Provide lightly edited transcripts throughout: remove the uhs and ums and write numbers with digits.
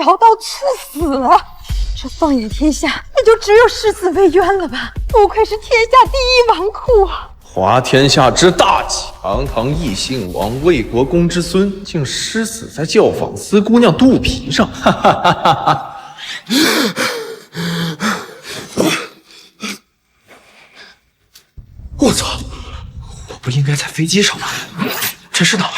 调到赐死啊！这放眼天下，也就只有誓死魏渊了吧？不愧是天下第一纨绔啊！滑天下之大稽，堂堂异姓王魏国公之孙，竟失死在教坊司姑娘肚皮上！哈哈哈哈哈！我操！我不应该在飞机上吗？这是哪儿？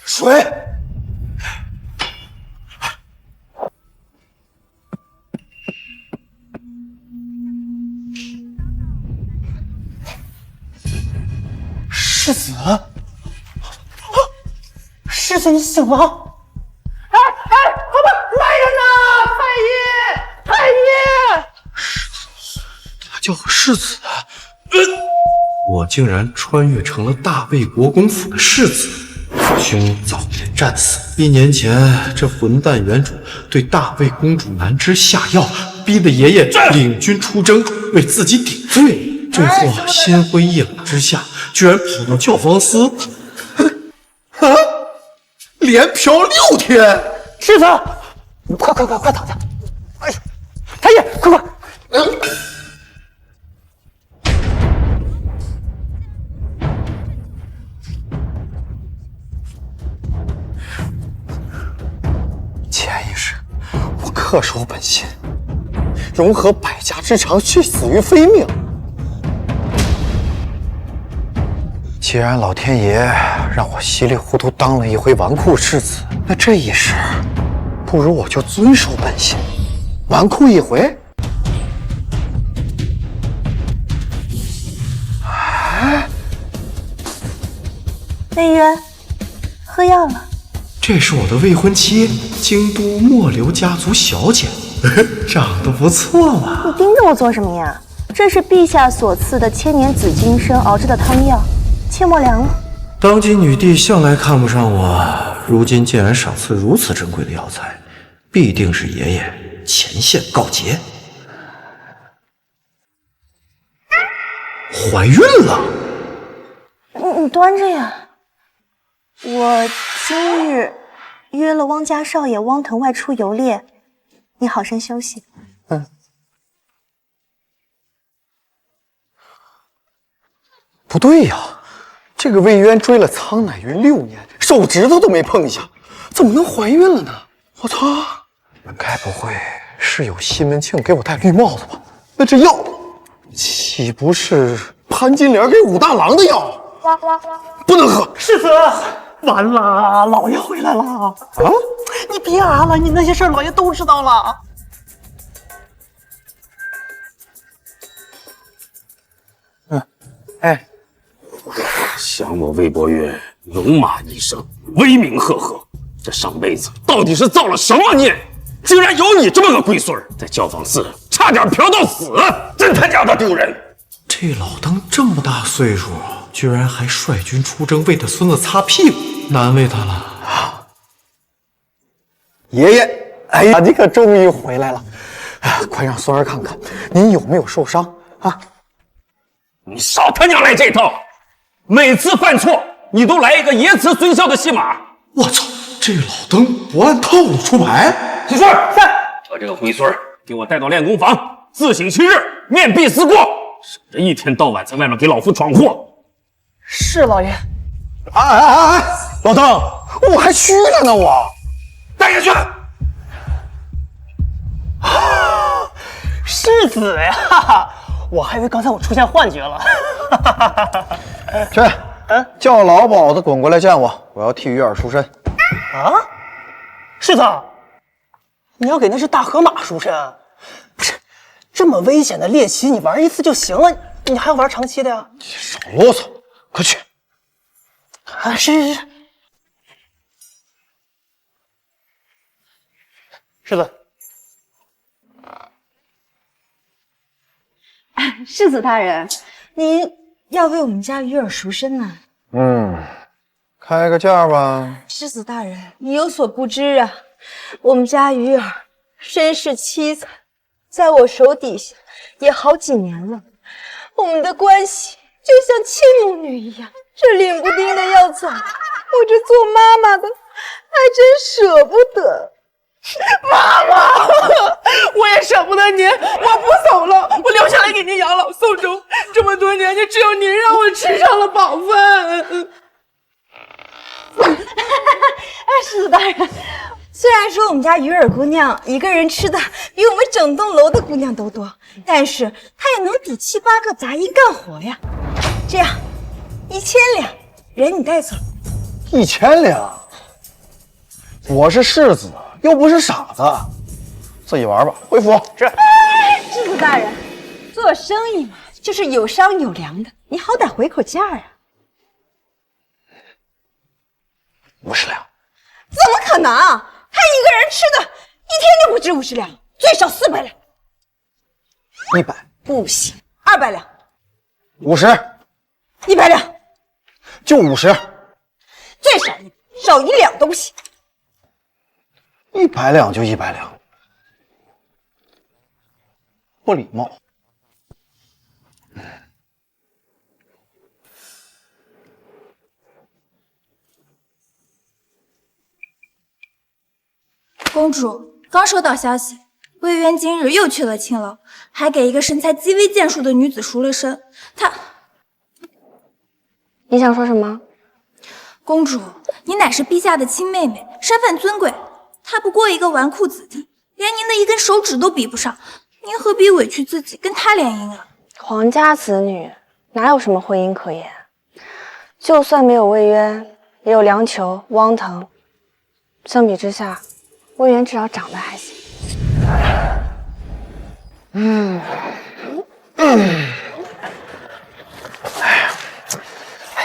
水！世子，世子，你醒了！哎，来人呐！太医！他叫我世子，我竟然穿越成了大魏国公府的世子。父兄早年战死，1年前这混蛋原主对大魏公主南枝下药，逼得爷爷领军出征，为自己顶罪。这货心灰意冷之下，居然跑到教坊司，连嫖6天。世子，快躺下！哎，太爷，快！前一世，我恪守本心，融合百家之长，去死于非命。既然老天爷让我稀里糊涂当了一回纨绔世子，那这一世，不如我就遵守本心，纨绔一回。魏渊，喝药了。这是我的未婚妻，京都末流家族小姐，长得不错嘛。你盯着我做什么呀？这是陛下所赐的千年紫金参熬制的汤药，切莫凉了。当今女帝向来看不上我，如今竟然赏赐如此珍贵的药材，必定是爷爷前线告捷。怀孕了？你端着呀。我今日约了汪家少爷汪腾外出游猎，你好生休息。不对呀，这个魏渊追了苍乃云6年，手指头都没碰一下，怎么能怀孕了呢？我操！你们该不会是有西门庆给我戴绿帽子吧？那这药岂不是潘金莲给武大郎的药？不能喝！世子，完了，老爷回来了啊！你别啊了，你那些事儿老爷都知道了。想我魏伯约戎马一生，威名赫赫，这上辈子到底是造了什么孽？竟然有你这么个龟孙儿，在教坊司差点嫖到死，真他娘的丢人！这老登这么大岁数，居然还率军出征为他孙子擦屁股，难为他了。爷爷，哎呀，你可终于回来了！快让孙儿看看您有没有受伤啊！你少他娘来这套！每次犯错，你都来一个爷慈孙孝的戏码。我操，这老登不按套路出牌！小孙儿，把这个龟孙儿给我带到练功房，自省其日，面壁思过，省得一天到晚在外面给老夫闯祸。是老爷。哎，老登，我还虚着呢，我带下去。世子呀，我还以为刚才我出现幻觉了。去，叫老鸨子滚过来见我，我要替鱼儿赎身。啊，世子，你要给那只大河马赎身？不是，这么危险的猎奇，你玩一次就行了，你还要玩长期的呀？少啰嗦，快去！啊，是。世子，世子大人，您要为我们家鱼儿赎身呢。开个价吧。世子大人，你有所不知啊，我们家鱼儿身世凄惨，在我手底下也好几年了。我们的关系就像亲母女一样，这领不丁的要走，我这做妈妈的还真舍不得。妈妈，我也舍不得您，我不走了，我留下来给您养老送终。这么多年，就只有您让我吃上了饱饭。狮子大人，虽然说我们家鱼儿姑娘一个人吃的比我们整栋楼的姑娘都多，但是她也能抵7、8个杂役干活呀。这样，1000两，人你带走。1000两？我是世子，又不是傻子，自己玩吧。回府。是。狮子大人，做生意嘛，就是有商有量的，你好歹回口价呀。50两。怎么可能？他一个人吃的，一天就不止50两，最少400两。100。不行，200两。50。100两。就50。最少少1两都不行。100两就100两，不礼貌。公主，刚收到消息，魏渊今日又去了青楼，还给一个身材极为健硕的女子赎了身。你想说什么？公主，你乃是陛下的亲妹妹，身份尊贵，他不过一个纨绔子弟，连您的一根手指都比不上，您何必委屈自己跟他联姻啊？皇家子女哪有什么婚姻可言？就算没有魏渊，也有梁球、汪腾。相比之下，魏渊至少长得还行。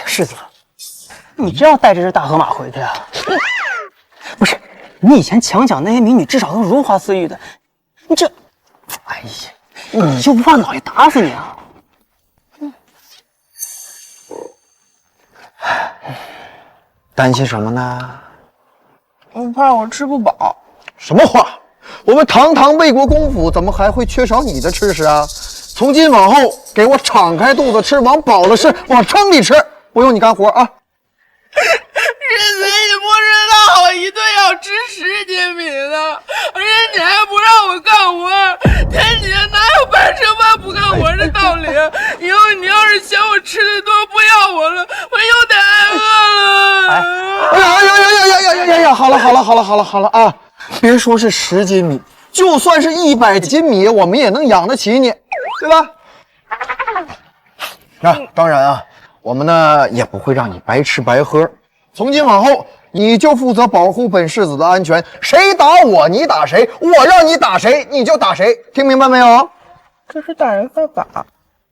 世子，你真要带着这大河马回去啊？不是，你以前强抢那些民女，至少都如花似玉的，你这，哎呀，你就不怕老爷打死你啊？担心什么呢？我怕我吃不饱。什么话！我们堂堂魏国公府，怎么还会缺少你的吃食啊？从今往后，给我敞开肚子吃，往饱了吃，往撑里吃，不用你干活啊！世子，你不知道我一顿要吃10斤米呢，而且你还不让我干活，天底下哪有白吃饭不干活的道理？以后你要是嫌我吃的多，不要我了，我又得挨饿了。哎呀！好了啊！别说是10斤米，就算是100斤米，我们也能养得起你，对吧？当然啊，我们呢也不会让你白吃白喝。从今往后，你就负责保护本世子的安全，谁打我你打谁，我让你打谁你就打谁，听明白没有？这是大人犯法。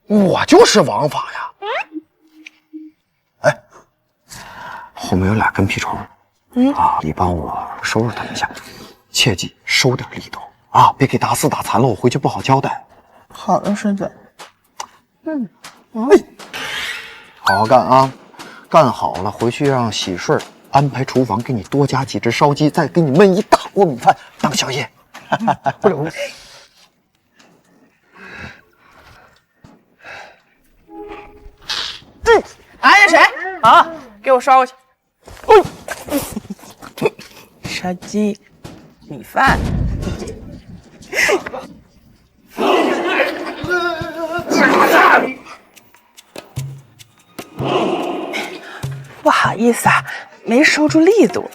我就是王法呀！哎，后面有俩跟屁虫，你帮我收拾他们一下，切记收点力头啊，别给打死打残了，我回去不好交代。好的，世子。好好干啊！干好了，回去让喜顺安排厨房给你多加几只烧鸡，再给你焖一大锅米饭当宵夜。不是。哎，谁啊？给我刷过去。杀鸡，米饭。不好意思啊，没收住力度。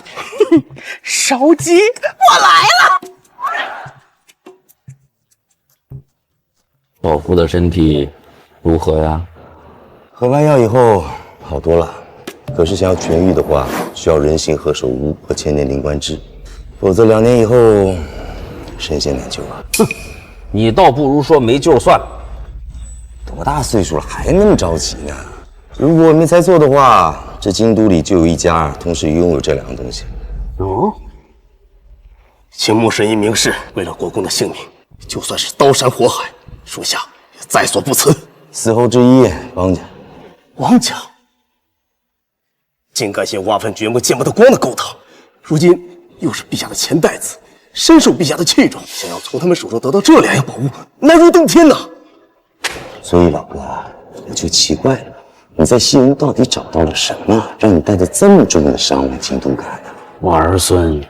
烧鸡，我来了。老夫的身体如何呀？喝完药以后好多了，可是想要痊愈的话，需要人形何首乌和千年灵官枝，否则2年以后神仙难救啊！哼，你倒不如说没救算了。多大岁数了还那么着急呢？如果我没猜错的话，这京都里就有一家同时拥有这2样东西。哦，青木神医明示，为了国公的性命，就算是刀山火海，属下也在所不辞。死后之一，王家。王家竟敢先挖坟掘墓，见不得光的勾当，如今又是陛下的钱袋子，深受陛下的器重，想要从他们手中得到这2样宝物，难如登天呐！所以老哥，我就奇怪了，你在西营到底找到了什么，让你带着这么重的伤来京都干呢？我儿孙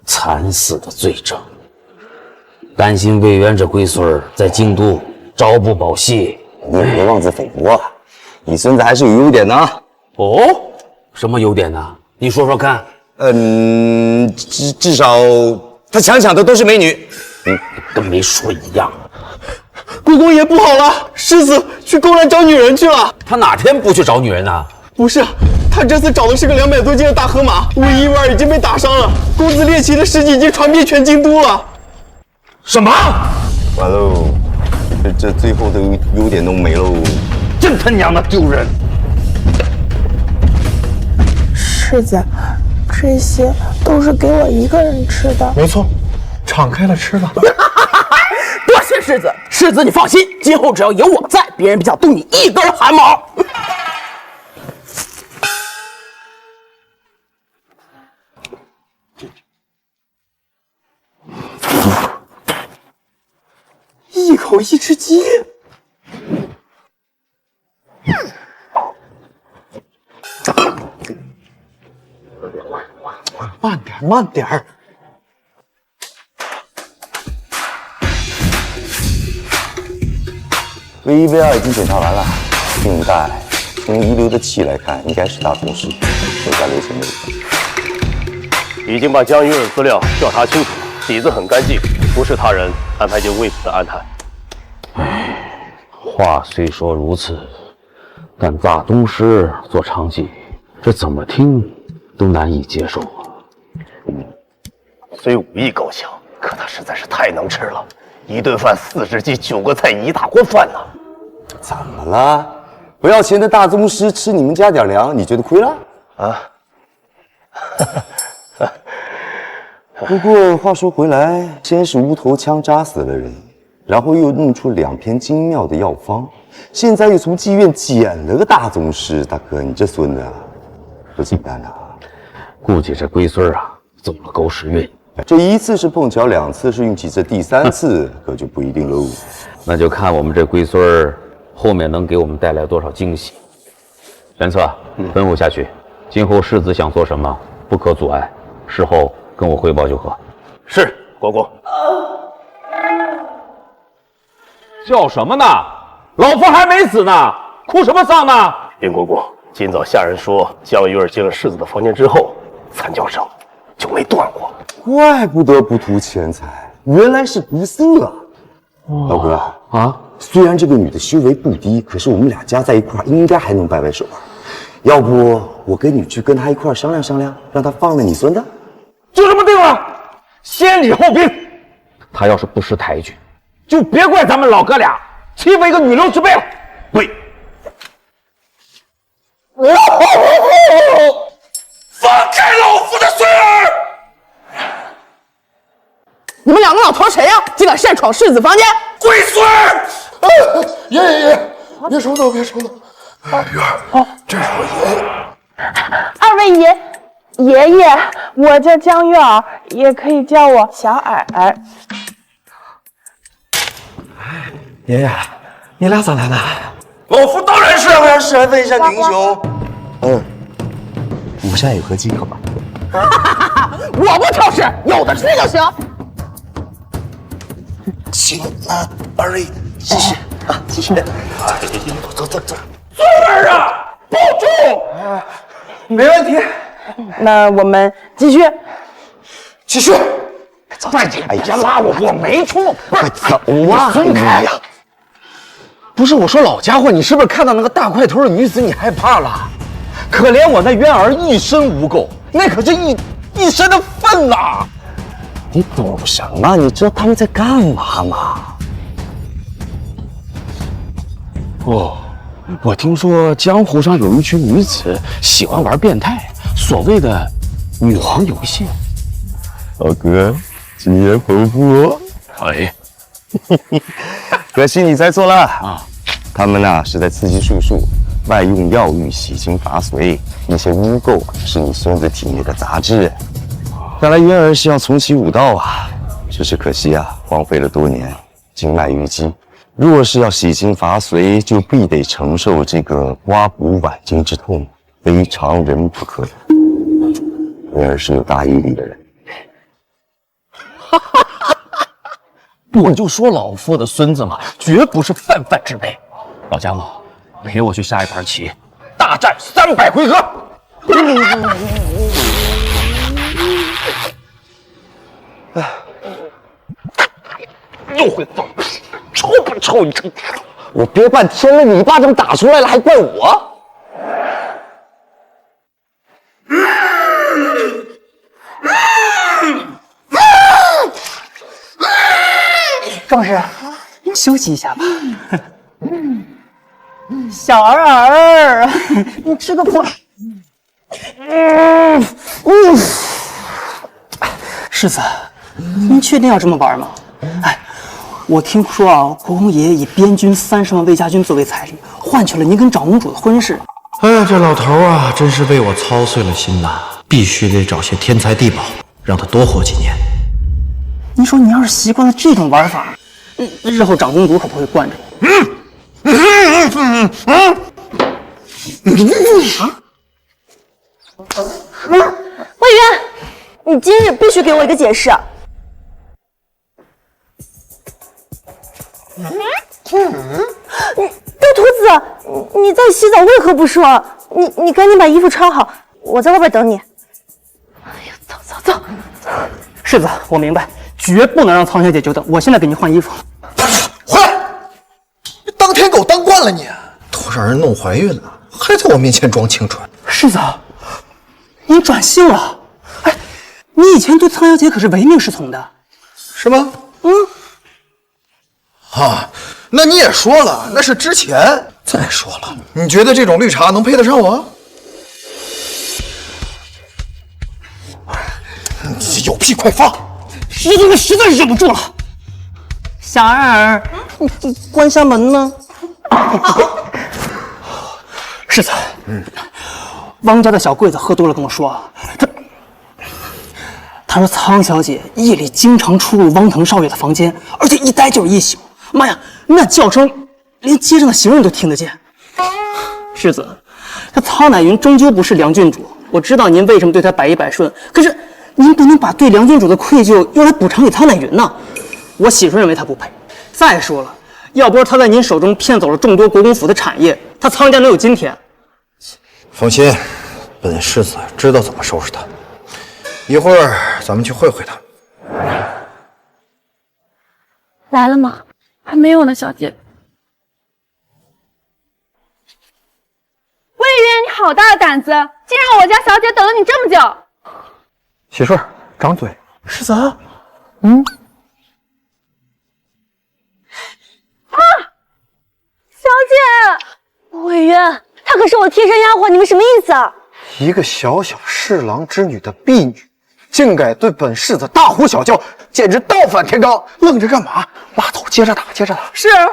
惨死的罪证，担心魏渊这龟孙在京都朝不保夕。你也别妄自菲薄啊，你孙子还是有优点的啊。哦，什么优点呢？你说说看。至少他抢的都是美女。跟没说一样。国公爷不好了，世子去勾栏找女人去了。他哪天不去找女人呢？不是，他这次找的是个200多斤的大河马，魏一丸已经被打伤了，公子猎奇的事迹已经传遍全京都了。什么？完喽，这最后的优点都没喽，真他娘的丢人！世子，这些都是给我一个人吃的。没错，敞开了吃吧。多谢世子，世子你放心，今后只要有我在，别人别想动你一根汗毛。一口一只鸡。慢点，慢点儿。魏一、魏二已经检查完了，应该从遗留的气来看，应该是大宗师，手下留情没有。已经把江鱼儿资料调查清楚，底子很干净，不是他人安排进魏府的暗探。话虽说如此，但大宗师做娼妓，这怎么听都难以接受啊。虽武艺高强，可他实在是太能吃了，一顿饭4只鸡9个菜一大锅饭呢。怎么了？不要钱的大宗师吃你们家点粮，你觉得亏了？啊？不过话说回来，先是无头枪扎死了人，然后又弄出2篇精妙的药方，现在又从妓院捡了个大宗师。大哥，你这孙子不简单啊！估计这龟孙啊走了狗屎运。这一次是碰巧，2次是运气，这第3次可就不一定喽。那就看我们这龟孙后面能给我们带来多少惊喜。玄策，吩咐下去，今后世子想做什么，不可阻碍，事后跟我汇报就可。是，国公。叫什么呢？老夫还没死呢，哭什么丧呢？禀国公，今早下人说，江鱼儿进了世子的房间之后，惨叫声就没断过。怪不得不图钱财，原来是不色啊！老哥啊，虽然这个女的修为不低，可是我们俩加在一块儿，应该还能掰掰手腕。要不我跟你去跟她一块儿商量商量，让她放了你孙子？就这么定了，先礼后兵。他要是不识抬举，就别怪咱们老哥俩欺负一个女流之辈了。对，放开老夫的孙儿！你们2个老头谁呀？竟敢擅闯世子房间！龟孙儿！爷，别手抖，别手抖。鱼儿，这是我爷爷。2位爷爷，我叫江月儿，也可以叫我小耳耳。爷爷，你俩咋来了？老夫当然是，来问一下女英雄。我现在有合计，好吧？我不挑食，有的吃就行。行，那2位继续啊，继续。走。孙儿啊，保重！没问题。那我们继续。快点，别拉我没冲。快走啊！分开呀！不是我说，老家伙，你是不是看到那个大块头的女子你害怕了？可怜我那渊儿一身污垢，那可是一身的粪呐！你懂什么？你知道他们在干嘛吗？哦，我听说江湖上有一群女子喜欢玩变态，所谓的女皇游戏。老哥，经验丰富哦。哎，可惜你猜错了啊！他们呐是在刺激术数，外用药浴洗清法髓，那些污垢是你孙子体内的杂质。看来渊儿是要重启武道啊，只是可惜啊，荒废了多年，经脉淤积，若是要洗心伐髓，就必得承受这个刮骨剜筋之痛，非常人不可。威尔是有大毅力的人。我就说老夫的孙子嘛，绝不是泛泛之辈。老家伙，陪我去下一盘棋，大战300回合。又会放屁，臭不臭？你这……我憋半天了，你一巴掌打出来了，还怪我？壮士，休息一下吧。小儿，你吃个破。世子，您确定要这么玩吗？哎，我听说啊，国公爷爷以边军30万魏家军作为彩礼，换取了您跟长公主的婚事。哎呀，这老头啊，真是为我操碎了心呐！必须得找些天才地宝，让他多活几年。您说你要是习惯了这种玩法，日后长公主可不会惯着你。魏渊，你今日必须给我一个解释。大兔子，你在洗澡为何不说？你赶紧把衣服穿好，我在外边等你。哎呀，走。世子，我明白，绝不能让苍小姐久等。我现在给您换衣服。回来！你当天狗当惯了你，都让人弄怀孕了，还在我面前装清纯。世子，您转性了。哎，你以前对苍小姐可是唯命是从的，是吗？那你也说了，那是之前。再说了，你觉得这种绿茶能配得上我？有屁快放！师尊，实在是忍不住了。小儿，你关下门呢？世子，汪家的小桂子喝多了跟我说，他说苍小姐夜里经常出入汪腾少爷的房间，而且一待就是一宿。妈呀，那叫声连街上的行人都听得见。世子，这苍乃云终究不是梁郡主，我知道您为什么对她百依百顺，可是您不能把对梁郡主的愧疚用来补偿给苍乃云呢。我媳妇认为她不配。再说了，要不是她在您手中骗走了众多国公府的产业，她苍家能有今天？放心，本世子知道怎么收拾他。一会儿咱们去会会他。来了吗？还没有呢，小姐。魏渊，你好大的胆子，竟让我家小姐等了你这么久！喜顺，张嘴。世子，啊！小姐，魏渊，她可是我贴身丫鬟，你们什么意思啊？一个小小侍郎之女的婢女，竟敢对本世子大呼小叫，简直倒反天罡！愣着干嘛？拉走，接着打，接着打。是，小姐，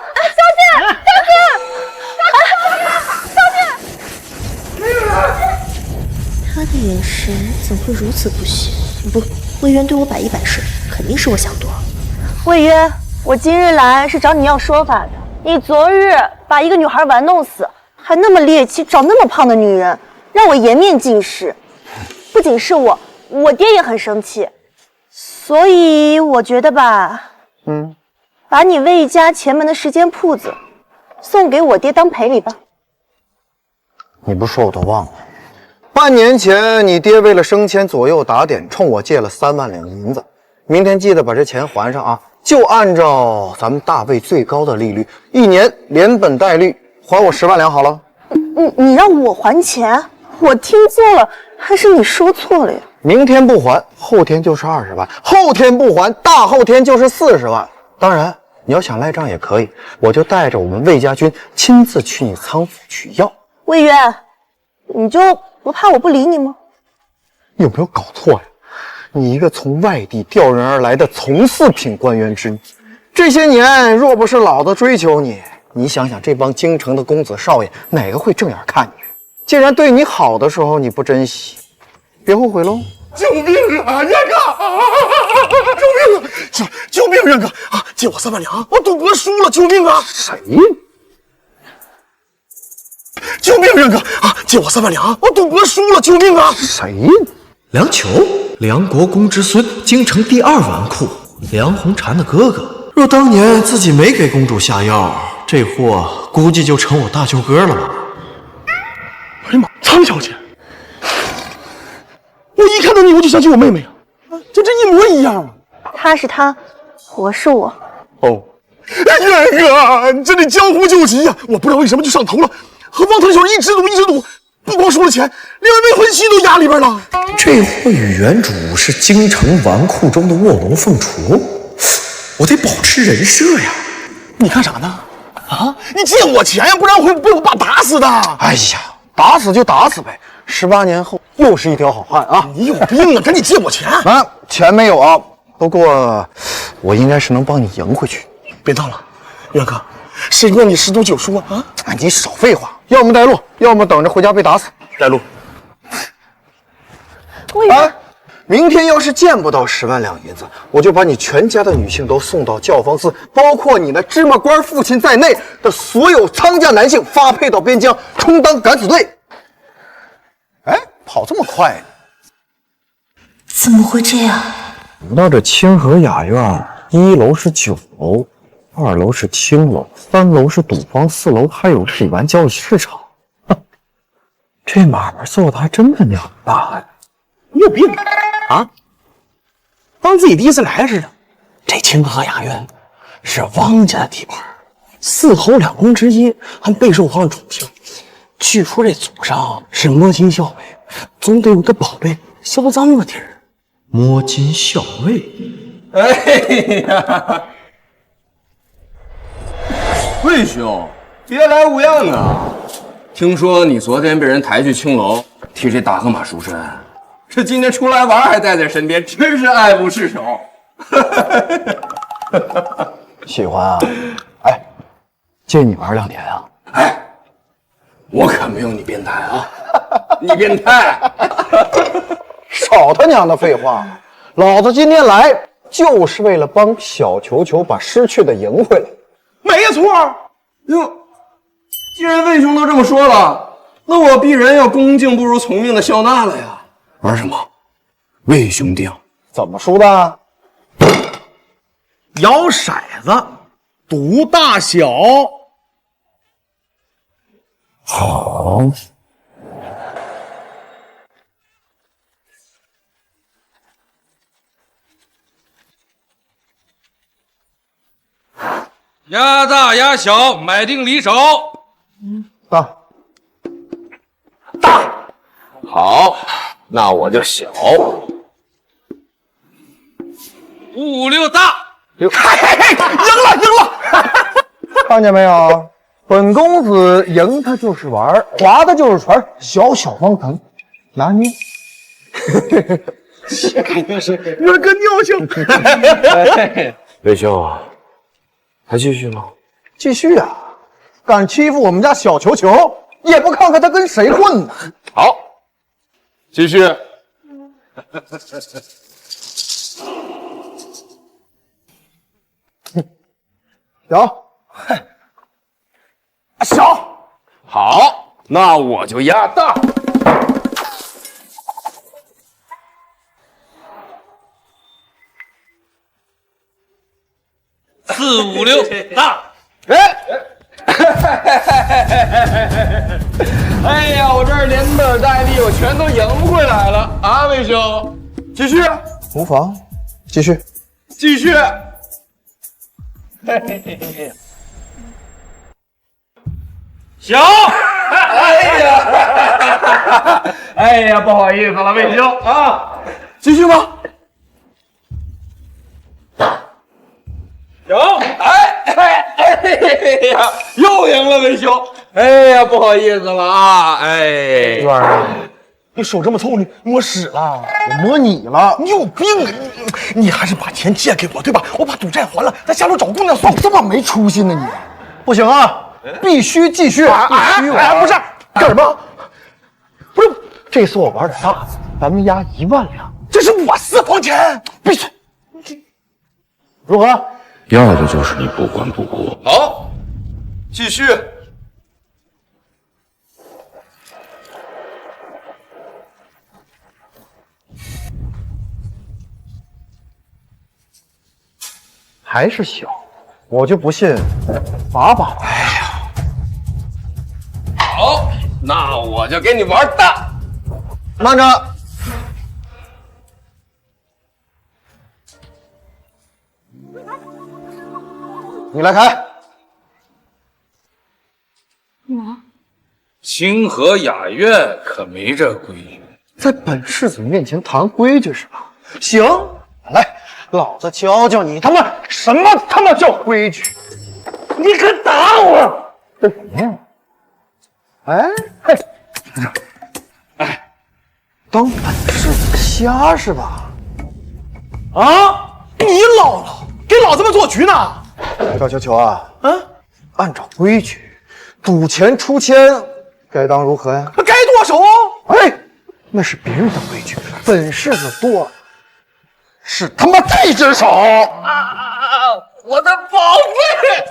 他的眼神怎会如此不屑？不，魏渊对我百依百顺，肯定是我想多了。魏渊，我今日来是找你要说法的。你昨日把一个女孩玩弄死，还那么猎奇，找那么胖的女人，让我颜面尽失。不仅是我爹也很生气。所以我觉得吧，把你魏家前门的10间铺子送给我爹当赔礼吧。你不说我都忘了，半年前你爹为了升迁左右打点，冲我借了3万两银子，明天记得把这钱还上啊！就按照咱们大魏最高的利率，1年连本带利还我10万两好了。你让我还钱？我听错了，还是你说错了呀？明天不还，后天就是20万；后天不还，大后天就是40万。当然，你要想赖账也可以，我就带着我们魏家军亲自去你仓府取药。魏渊，你就不怕我不理你吗？有没有搞错呀？你一个从外地调人而来的从4品官员之女，这些年若不是老子追求你，你想想这帮京城的公子少爷哪个会正眼看你？既然对你好的时候你不珍惜，别后悔喽。救命啊，元哥！救命啊！救命，元哥啊！借我3万两，我赌博输了，救命啊！谁？救命，元哥啊！借我3万两，我赌博输了，救命啊！谁？梁球，梁国公之孙，京城第2纨绔，梁红婵的哥哥。若当年自己没给公主下药，这货估计就成我大舅哥了吧？哎呀妈，苍小姐！我一看到你，我就想起我妹妹啊，这一模一样啊！他是他，我是我。哦，元哥，你这里江湖救急呀！我不知道为什么就上头了，和汪腾小一直赌，不光输了钱，连未婚妻都压里边了。这货与原主是京城纨绔中的卧龙凤雏，我得保持人设呀！你干啥呢？啊！你借我钱呀，不然我会被我爸打死的。哎呀，打死就打死呗，18年后又是一条好汉啊！你有病啊！赶紧借我钱！啊，钱没有啊，不过我应该是能帮你赢回去。别闹了，元哥，谁让你10赌9输啊？啊！哎，你少废话，要么带路，要么等着回家被打死。带路。啊！明天要是见不到10万两银子，我就把你全家的女性都送到教坊司，包括你那芝麻官父亲在内的所有苍家男性发配到边疆，充当敢死队。哎，跑这么快呢？怎么会这样？到这清河雅苑，1楼是酒楼，2楼是青楼，3楼是赌坊，4楼还有水玩交易市场。这买卖做的还真他娘大呀！你有病啊！当自己第一次来似的。这清河雅苑是汪家的地盘，4侯2公之一，还备受皇上宠幸。据说这祖上是摸金校尉，总得有个宝贝销赃的地儿。摸金校尉？哎呀，魏兄，别来无恙啊！听说你昨天被人抬去青楼，替这大河马赎身，这今天出来玩还带在身边，真是爱不释手。喜欢啊？哎，借你玩2年啊？哎，我可没有你变态啊！你变态！少他娘的废话！老子今天来就是为了帮小球球把失去的赢回来。没错。哟，既然魏兄都这么说了，那我必然要恭敬不如从命的笑纳了呀。玩什么？魏兄定。怎么输的？摇骰子，赌大小。好。压大压小，买定离手。大。好，那我就小。5、5、6大。赢了！看见没有？本公子赢他就是玩，划的就是船，小小方腾，拿捏。这肯定是元哥尿性。魏兄，还继续吗？继续啊！敢欺负我们家小球球，也不看看他跟谁混呢？好，继续。小，好，那我就压大。4、5、6大。哎呀，我这儿连本带利，我全都赢回来了啊！魏兄，继续，无妨，继续，继续。小，哎呀，不好意思了，魏兄啊，继续吗？有，哎呀，又赢了，魏兄。哎呀，不好意思了啊，哎，元儿，你手这么臭，你摸屎了？我摸你了，你有病啊！你还是把钱借给我，对吧？我把赌债还了，在下楼找姑娘算了。这么没出息呢你？不行啊，必须继续，必须玩。不是，干什么？不是，这次我玩点大的，咱们压1万两。这是我私房钱，闭嘴！如何？要的就是你不管不顾。好，继续。还是小，我就不信把把。哎呀，好，那我就给你玩大。慢着，你来开。清河雅苑可没这规矩，在本世子面前谈规矩是吧？行，来，老子教教你他妈什么他妈叫规矩！你敢打我？这怎么样？哎嘿，哎，当本世子瞎是吧？啊，你姥姥给老子们做局呢？赵球球啊，按照规矩，赌钱出千，该当如何呀？该剁手哦！哎，那是别人的规矩，本世子剁是他妈这只手！我的宝贝！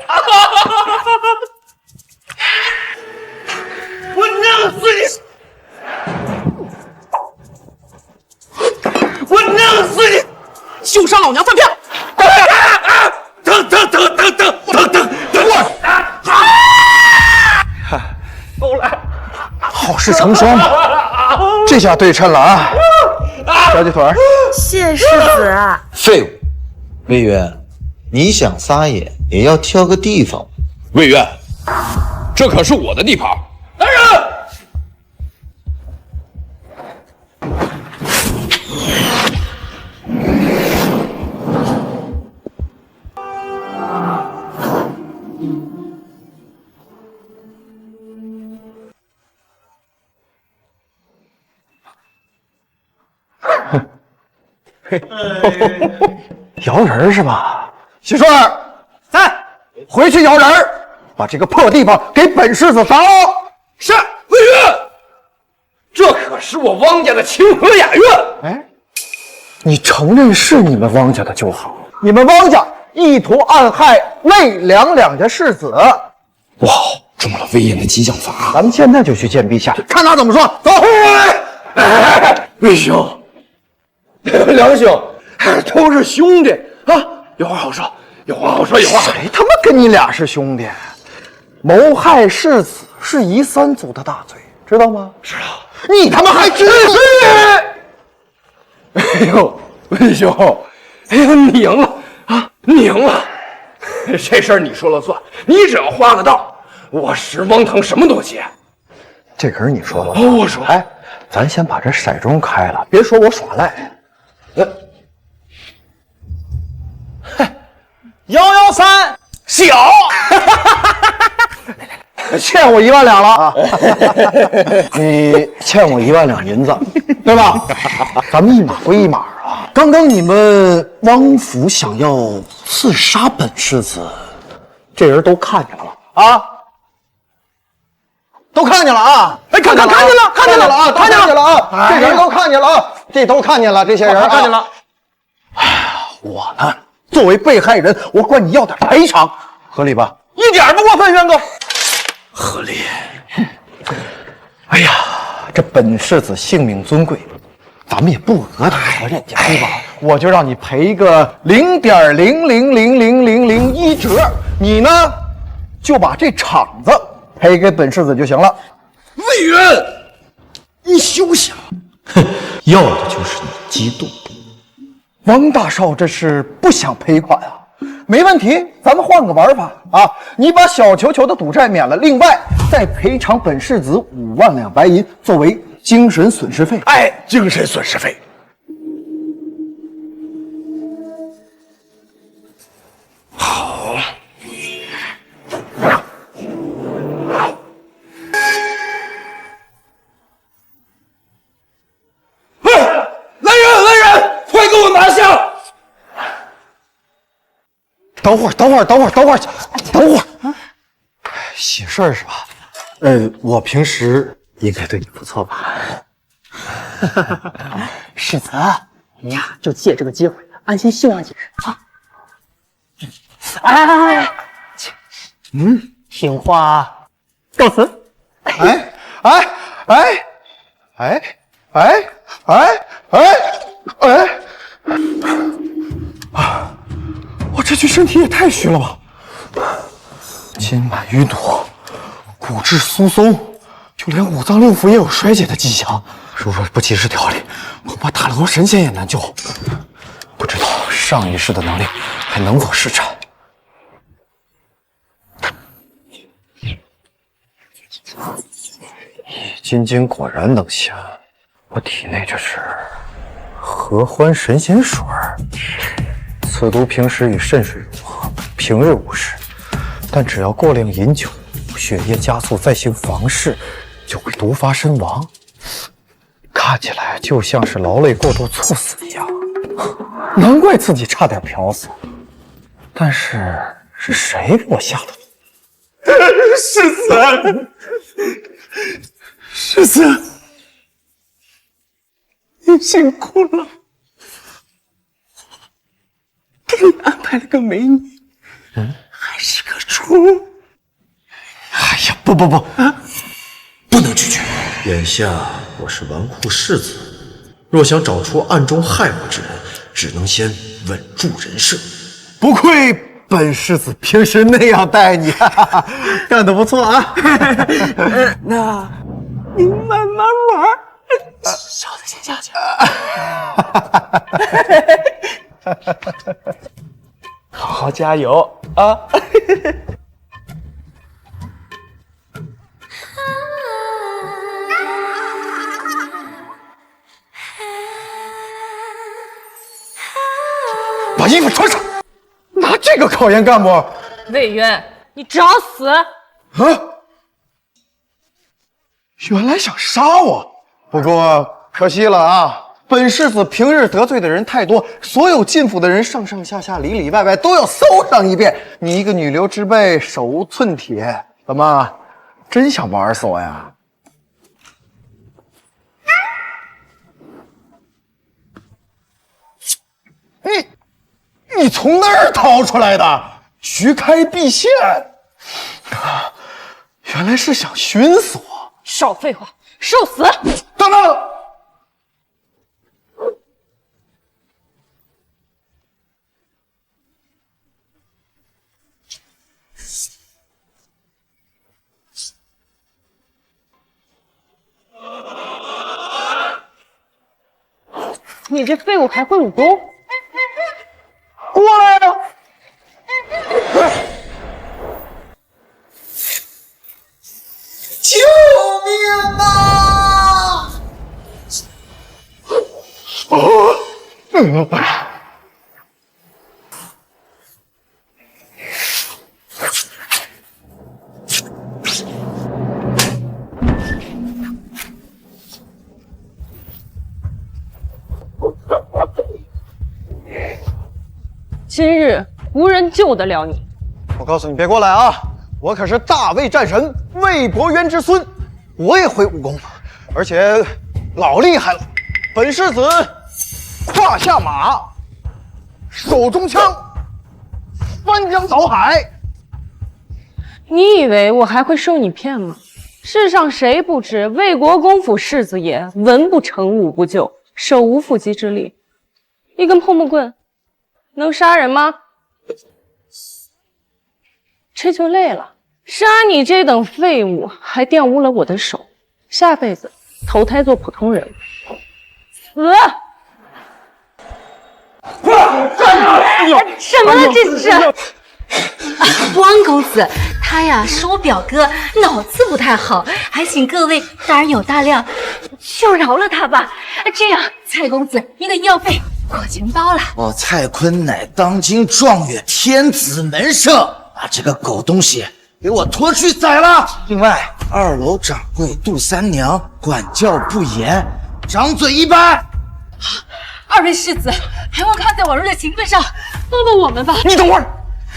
我弄死你！我弄死你！就伤老娘饭票！等！够了！好事成双嘛，这下对称了啊！小鸡腿儿，谢世子。废物！魏渊，你想撒野也要挑个地方。魏渊，这可是我的地盘。来人！摇人是吧？媳妇儿，在，回去摇人，把这个破地方给本世子砸了。是，魏渊，这可是我汪家的清河雅苑。哎，你承认是你们汪家的就好。你们汪家意图暗害魏两两家世子。哇，中了魏延的激将法。咱们现在就去见陛下，看他怎么说。走。魏兄，梁兄，都是兄弟啊，有话好说，有话好说，有话。谁他妈跟你俩是兄弟？谋害世子是夷三族的大罪，知道吗？知道。你他妈还知道？哎呦，魏兄，哎呦，你赢了啊！你赢了，这事儿你说了算，你只要花个道，我石汪腾什么都接。这可是你说的。哦，我说，哎，咱先把这骰盅开了，别说我耍赖。113小，欠我1万两了啊！你欠我1万两银子，对吧？咱们一码归一码啊。刚刚你们汪府想要刺杀本世子，这人都看见了啊，都看见了啊！哎，看见了啊！这人都看见了啊！这都看见了，这些人看见了。我呢？作为被害人，我管你要点赔偿，合理吧？一点不过分，渊哥。合理。哎呀，这本世子性命尊贵，咱们也不讹他人家，对吧？我就让你赔个0.00000001折，你呢就把这场子赔给本世子就行了。魏渊，你休想！哼，要的就是你激动。汪大少这是不想赔款啊？没问题，咱们换个玩法啊！你把小球球的赌债免了，另外再赔偿本世子5万两白银作为精神损失费。哎，精神损失费。好。来人！快给我拿下！等会儿，喜事儿是吧？我平时应该对你不错吧？世子，你呀，就借这个机会安心休养几日啊！哎，听话，告辞。我这具身体也太虚了吧！筋满淤堵，骨质疏松，就连五脏六腑也有衰竭的迹象。如若不及时调理，恐怕大罗神仙也难救。不知道上一世的能力还能否施展？易筋经果然能行，我体内这是合欢神仙水，此毒平时与肾水融合，平日无事，但只要过量饮酒，血液加速再行房事，就会毒发身亡。看起来就像是劳累过度猝死一样，难怪自己差点嫖死。但是是谁给我下的毒？世子，你辛苦了，给你安排了个美女，还是个猪。哎呀，不，不能拒绝。眼下我是纨绔世子，若想找出暗中害我之人，只能先稳住人设。不愧本世子平时那样待你，干得不错啊！那你慢慢玩，小的先下去。好好加油啊！把衣服穿上，拿这个考验干部。魏渊，你找死！啊！原来想杀我，不过可惜了啊！本世子平日得罪的人太多，所有进府的人上上下下、里里外外都要搜上一遍。你一个女流之辈，手无寸铁，怎么真想玩死我呀？你从那儿掏出来的？徐开碧线，原来是想熏死我！少废话，受死！等等，你这废物还会武功？过来呀！救命啊！今日无人救得了你。我告诉你，别过来啊！我可是大魏战神魏博渊之孙，我也会武功，而且老厉害了。本世子胯下马，手中枪，翻江倒海。你以为我还会受你骗吗？世上谁不知魏国公府世子爷文不成武不就，手无缚鸡之力，一根破木棍能杀人吗？这就累了，杀你这等废物还玷污了我的手，下辈子投胎做普通人。死！什么了这是？汪公子，他呀是我表哥，脑子不太好，还请各位大人有大量，就饶了他吧。这样，蔡公子，您的医药费我全包了。我蔡坤乃当今状元，天子门生，把这个狗东西给我拖去宰了。另外，2楼掌柜杜三娘管教不严，掌嘴一掰。二位世子，还望看在往日的情分上帮帮我们吧。你等会儿，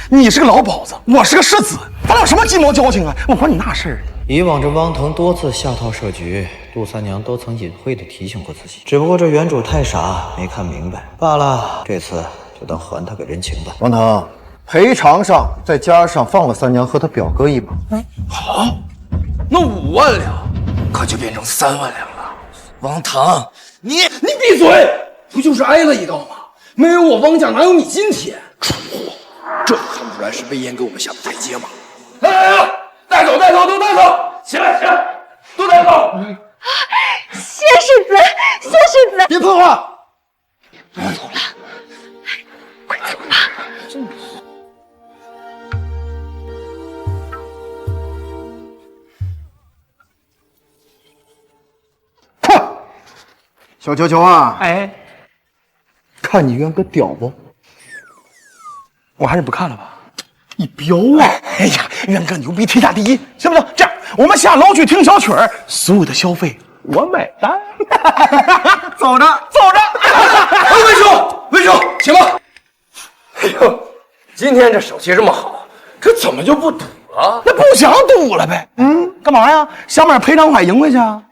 你是个老鸨子，我是个世子，咱俩什么鸡毛交情啊？我管你那事儿。以往这汪腾多次下套设局，杜三娘都曾隐晦地提醒过自己，只不过这原主太傻，没看明白罢了。这次就当还他个人情吧。王腾，赔偿上再加上放了三娘和他表哥一马。好，那5万两可就变成3万两了。王腾，你闭嘴！不就是挨了一刀吗？没有我汪家，哪有你今天？蠢货，这看不出来是魏延给我们下的台阶吗？来，带走，都带走！起来，都带走！谢世子，别碰我！不要走了，快走吧。小球球啊，哎，看你冤哥屌不？我还是不看了吧。你彪啊！哎呀，冤哥牛逼，天下第一，行不行？这样，我们下楼去听小曲儿，所有的消费我买单。走着。魏兄，行吧。哎呦，今天这手气这么好，这怎么就不赌了？那不想赌了呗。干嘛呀？想把赔偿款赢回去啊？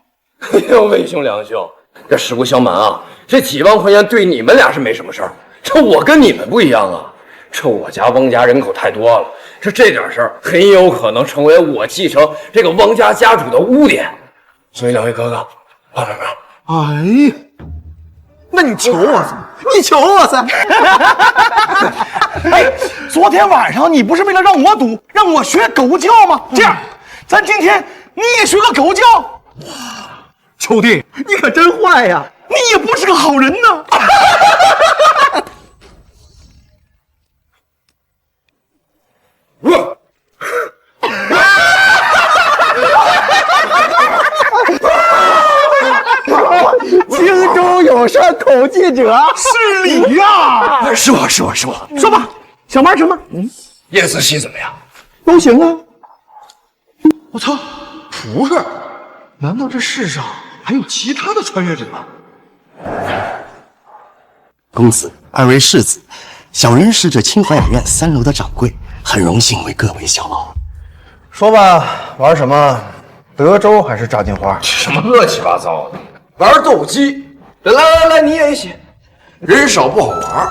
哎呦，魏兄梁兄，这实不相瞒啊，这几万块钱对你们俩是没什么事儿，这我跟你们不一样啊。这我家汪家人口太多了，这点事儿很有可能成为我继承这个汪家家主的污点，所以两位哥哥，帮帮忙。哎呀，那你求我噻！哎，昨天晚上你不是为了让我赌，让我学狗叫吗？这样，咱今天你也学个狗叫。哇，兄弟，你可真坏呀！你也不是个好人呐。京中有善口技者，是你呀！是我，说吧，想玩什么？夜思溪怎么样？都行啊。我操，不是？难道这世上还有其他的穿越者？公子，二位世子，小人是这清华雅苑3楼的掌柜，很荣幸为各位效劳。说吧，玩什么？德州还是炸金花？什么乱七八糟的？玩斗鸡。来，你也一起。人少不好玩。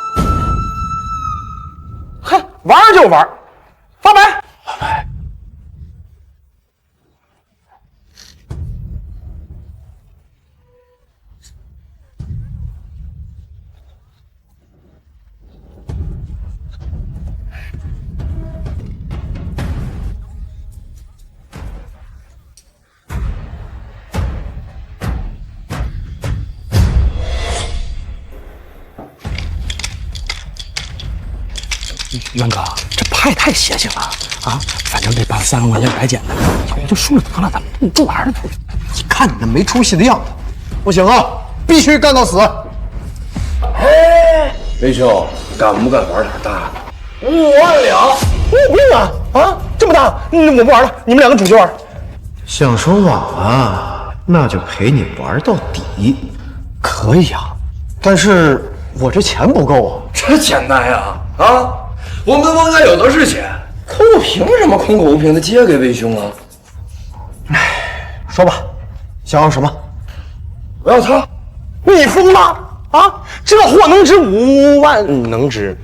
哼，玩就玩，发牌。冤哥，这牌太邪性了啊！反正这办3万块钱白捡的，以后就输了得了，咱们不玩了。你看你那没出息的样子，不行啊，必须干到死！哎，魏兄，敢不敢玩点大的？5万两！你有病啊！啊，这么大，我不玩了，你们2个主角玩。想说网啊，那就陪你玩到底。可以啊，但是我这钱不够啊。这简单呀！啊！我们汪家有的是钱，可我凭什么空口无凭的借给魏兄啊？说吧，想要什么？我要他！你疯了啊！这货能值5万？能值。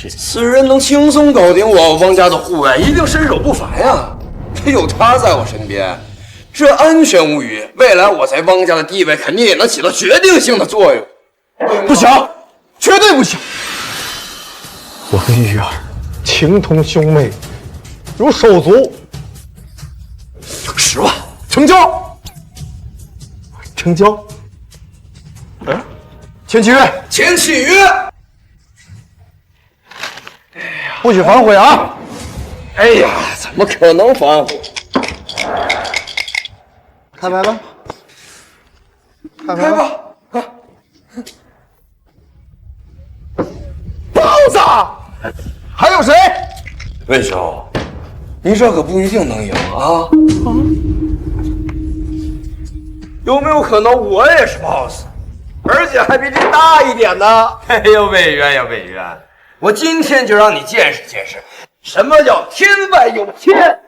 此人能轻松搞定我汪家的护卫，一定身手不凡呀！这有他在我身边，这安全无虞。未来我在汪家的地位肯定也能起到决定性的作用。不行，绝对不行！我跟玉儿情同兄妹，如手足。10万成交，成交。签契约，签契约。不许反悔啊！哎呀，怎么可能反悔？开牌吧，开吧！包子，还有谁？魏兄，你这可不一定能赢啊！有没有可能我也是 boss， 而且还比你大一点呢？哎呦，魏渊呀，魏渊，我今天就让你见识见识，什么叫天外有天！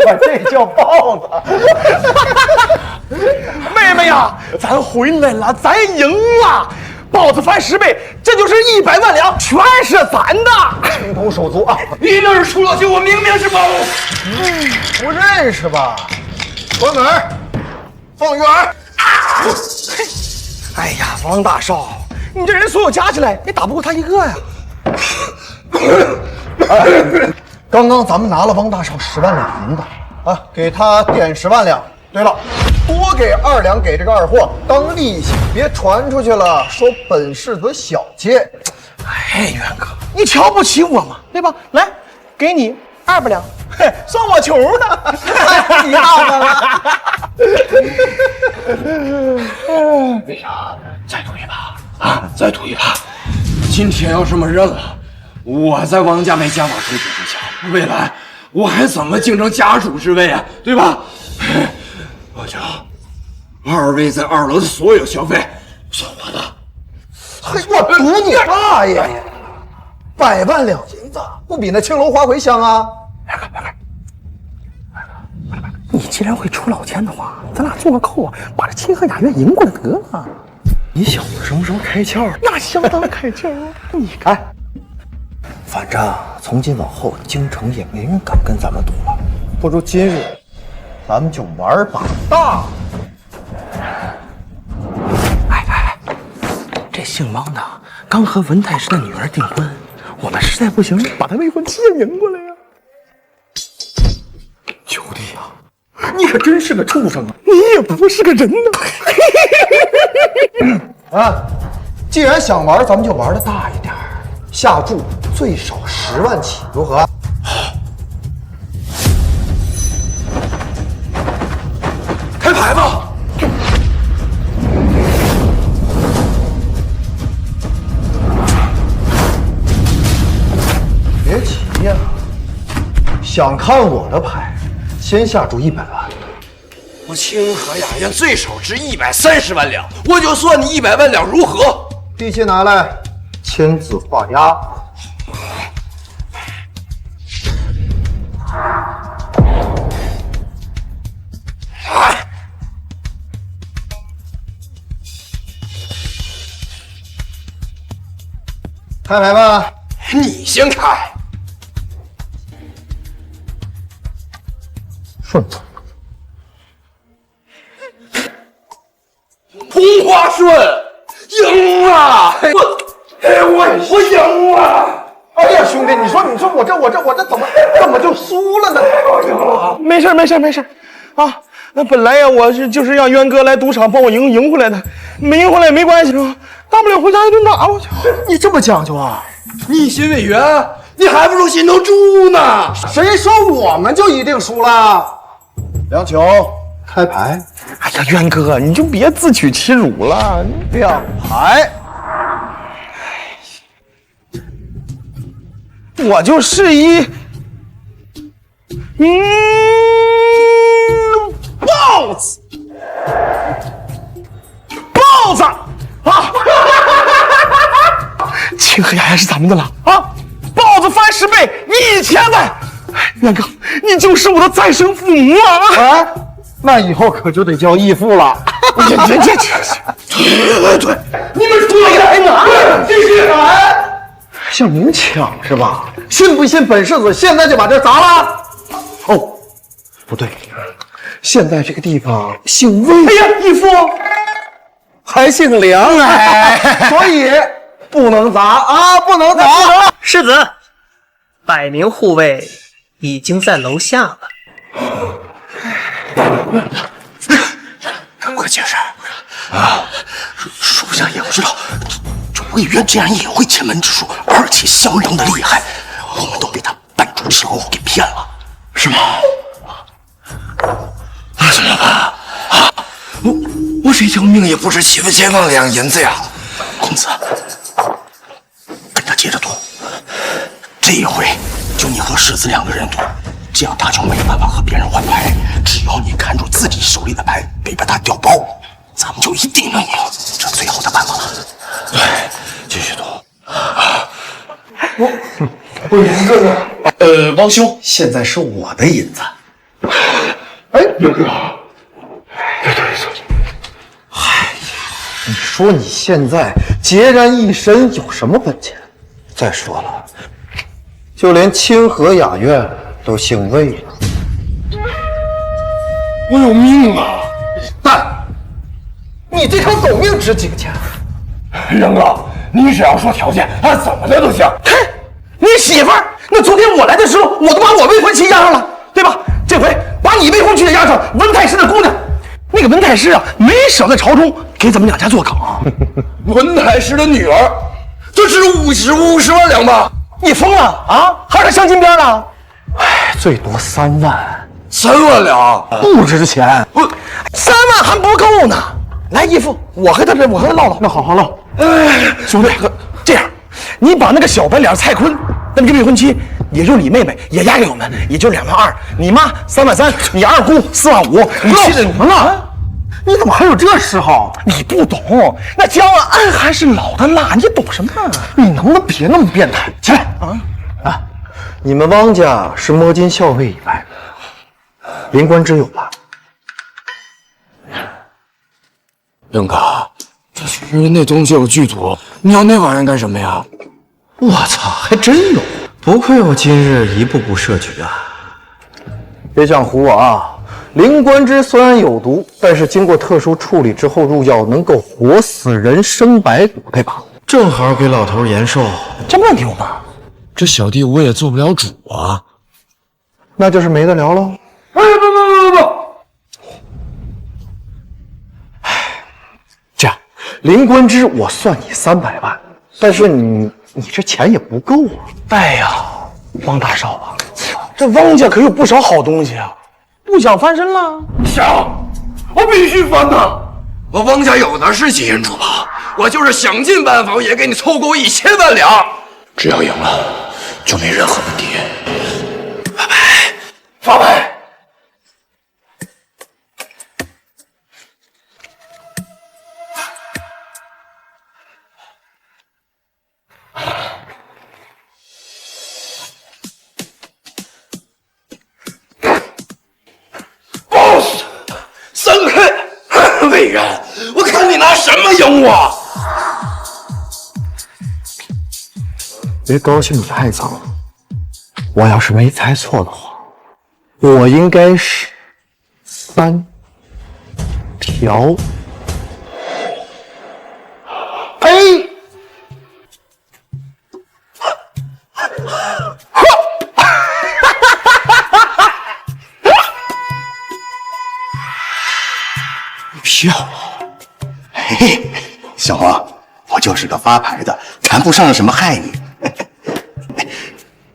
管这叫豹子。妹妹呀，咱回来了，咱赢了！豹子翻10倍，这就是100万两，全是咱的。情同手足啊！一定是出了去，我明明是豹子。不认识吧？关门，放园。哎呀，王大少，你这人所有加起来也打不过他一个呀！刚刚咱们拿了王大少10万两银子啊，给他点10万两。对了，多给2两给这个二货当利息，别传出去了，说本世子小气。哎，元哥，你瞧不起我吗？对吧？来，给你200两，嘿，算我穷呢。你要的了。为啥？再赌一把啊！再赌一把！今天要这么认了，我在王家没家法出之下，未来我还怎么竞争家主之位啊？对吧？我就2位在2楼的所有消费算我的。嘿，我赌你大爷！100万两银子不比那青楼花魁香啊！你既然会出老千的话，咱俩做个扣啊，把这清河雅苑赢过来得了。你小子什么时候开窍？那相当开窍。你看，反正从今往后，京城也没人敢跟咱们赌了。不如今日，咱们就玩把大。这姓汪的刚和文太师的女儿订婚，我们实在不行，把他未婚妻也迎过来呀。九弟呀，你可真是个畜生啊！你也不是个人呢。啊，既然想玩，咱们就玩的大一点，下注最少10万起，如何？开牌吧！别急呀，想看我的牌，先下注100万。我清河雅苑最少值130万两，我就算你100万两，如何？地契拿来，签字画押。开牌吧，你先开。顺子，红花顺赢了！我赢了！哎呀，兄弟，你说我这怎么就输了呢？没事啊，那本来呀，我就是让渊哥来赌场帮我赢回来的，没赢回来也没关系，大不了回家一顿打我去。你这么讲究啊？你心委员，你还不如心头猪呢。谁说我们就一定输了？梁球，开牌。哎呀，渊哥，你就别自取其辱了。亮牌。我就示意，豹子啊！清河雅苑是咱们的了啊！豹子翻10倍，1000万！元哥，你就是我的再生父母啊！啊，那以后可就得叫义父了。对，你们输了还拿，继续喊。向您抢是吧？信不信本世子现在就把这砸了？哦，不对，现在这个地方姓魏。哎呀，义父还姓梁哎，所以不能砸啊，不能砸。世子，百名护卫已经在楼下了。快解释啊！属下也不知道。魏渊竟然也会前门之术，而且相当的厉害，我们都被他扮猪吃猴给骗了，是吗？那怎么办啊？我这条命也不值7千万两银子呀！公子，跟他接着赌，这一回就你和世子2个人赌，这样他就没办法和别人换牌。只要你看住自己手里的牌，别被他调包，咱们就一定能赢，这最好的办法了。对，继续赌。我赢着呢。王兄，现在是我的银子。哎，刘哥，嗨，你说你现在孑然一身，有什么本钱？再说了，就连清河雅苑都姓魏了。我有命啊！但你这条狗命值几个钱？任哥，你只要说条件，怎么的都行。嘿，你媳妇儿，那昨天我来的时候，我都把我未婚妻押上了，对吧？这回把你未婚妻也押上，文太师的姑娘，那个文太师啊，没少在朝中给咱们两家做梗。文太师的女儿，这值50万两吧？你疯了啊？还是镶金边了？哎，最多3万，3万两不值钱。不，3万还不够呢。来，义父，我和他唠唠。那好唠。哎，兄弟，这样，你把那个小白脸蔡坤，那个未婚妻，也就是你妹妹，也押给我们，也就2万2。你妈3万3，你二姑4万5。你气的什么了？你怎么还有这嗜好？你不懂，那江暗还是老的辣，你懂什么？你能不能别那么变态？起来啊！你们汪家是摸金校尉以外，灵官之友吧？任哥，这是那东西有剧毒，你要那玩意儿干什么呀？我操，还真有！不愧我今日一步步设局啊！别想唬我啊！灵官脂虽然有毒，但是经过特殊处理之后入药，能够活死人生白骨，对吧？正好给老头延寿，这么牛吗？这小弟我也做不了主啊，那就是没得聊喽。哎，不！这样，灵官脂我算你300万，但是你这钱也不够啊。哎呀，汪大少啊，这汪家可有不少好东西啊，不想翻身了？想，我必须翻他！我汪家有的是金银珠宝，我就是想尽办法也给你凑够1000万两。只要赢了，就没任何问题。发牌，发牌！boss， 3K， 魏然，我看你拿什么赢我？别高兴得太早了。我要是没猜错的话，我应该是3条 A。笑我，嘿嘿，小王，我就是个发牌的，谈不上什么害你。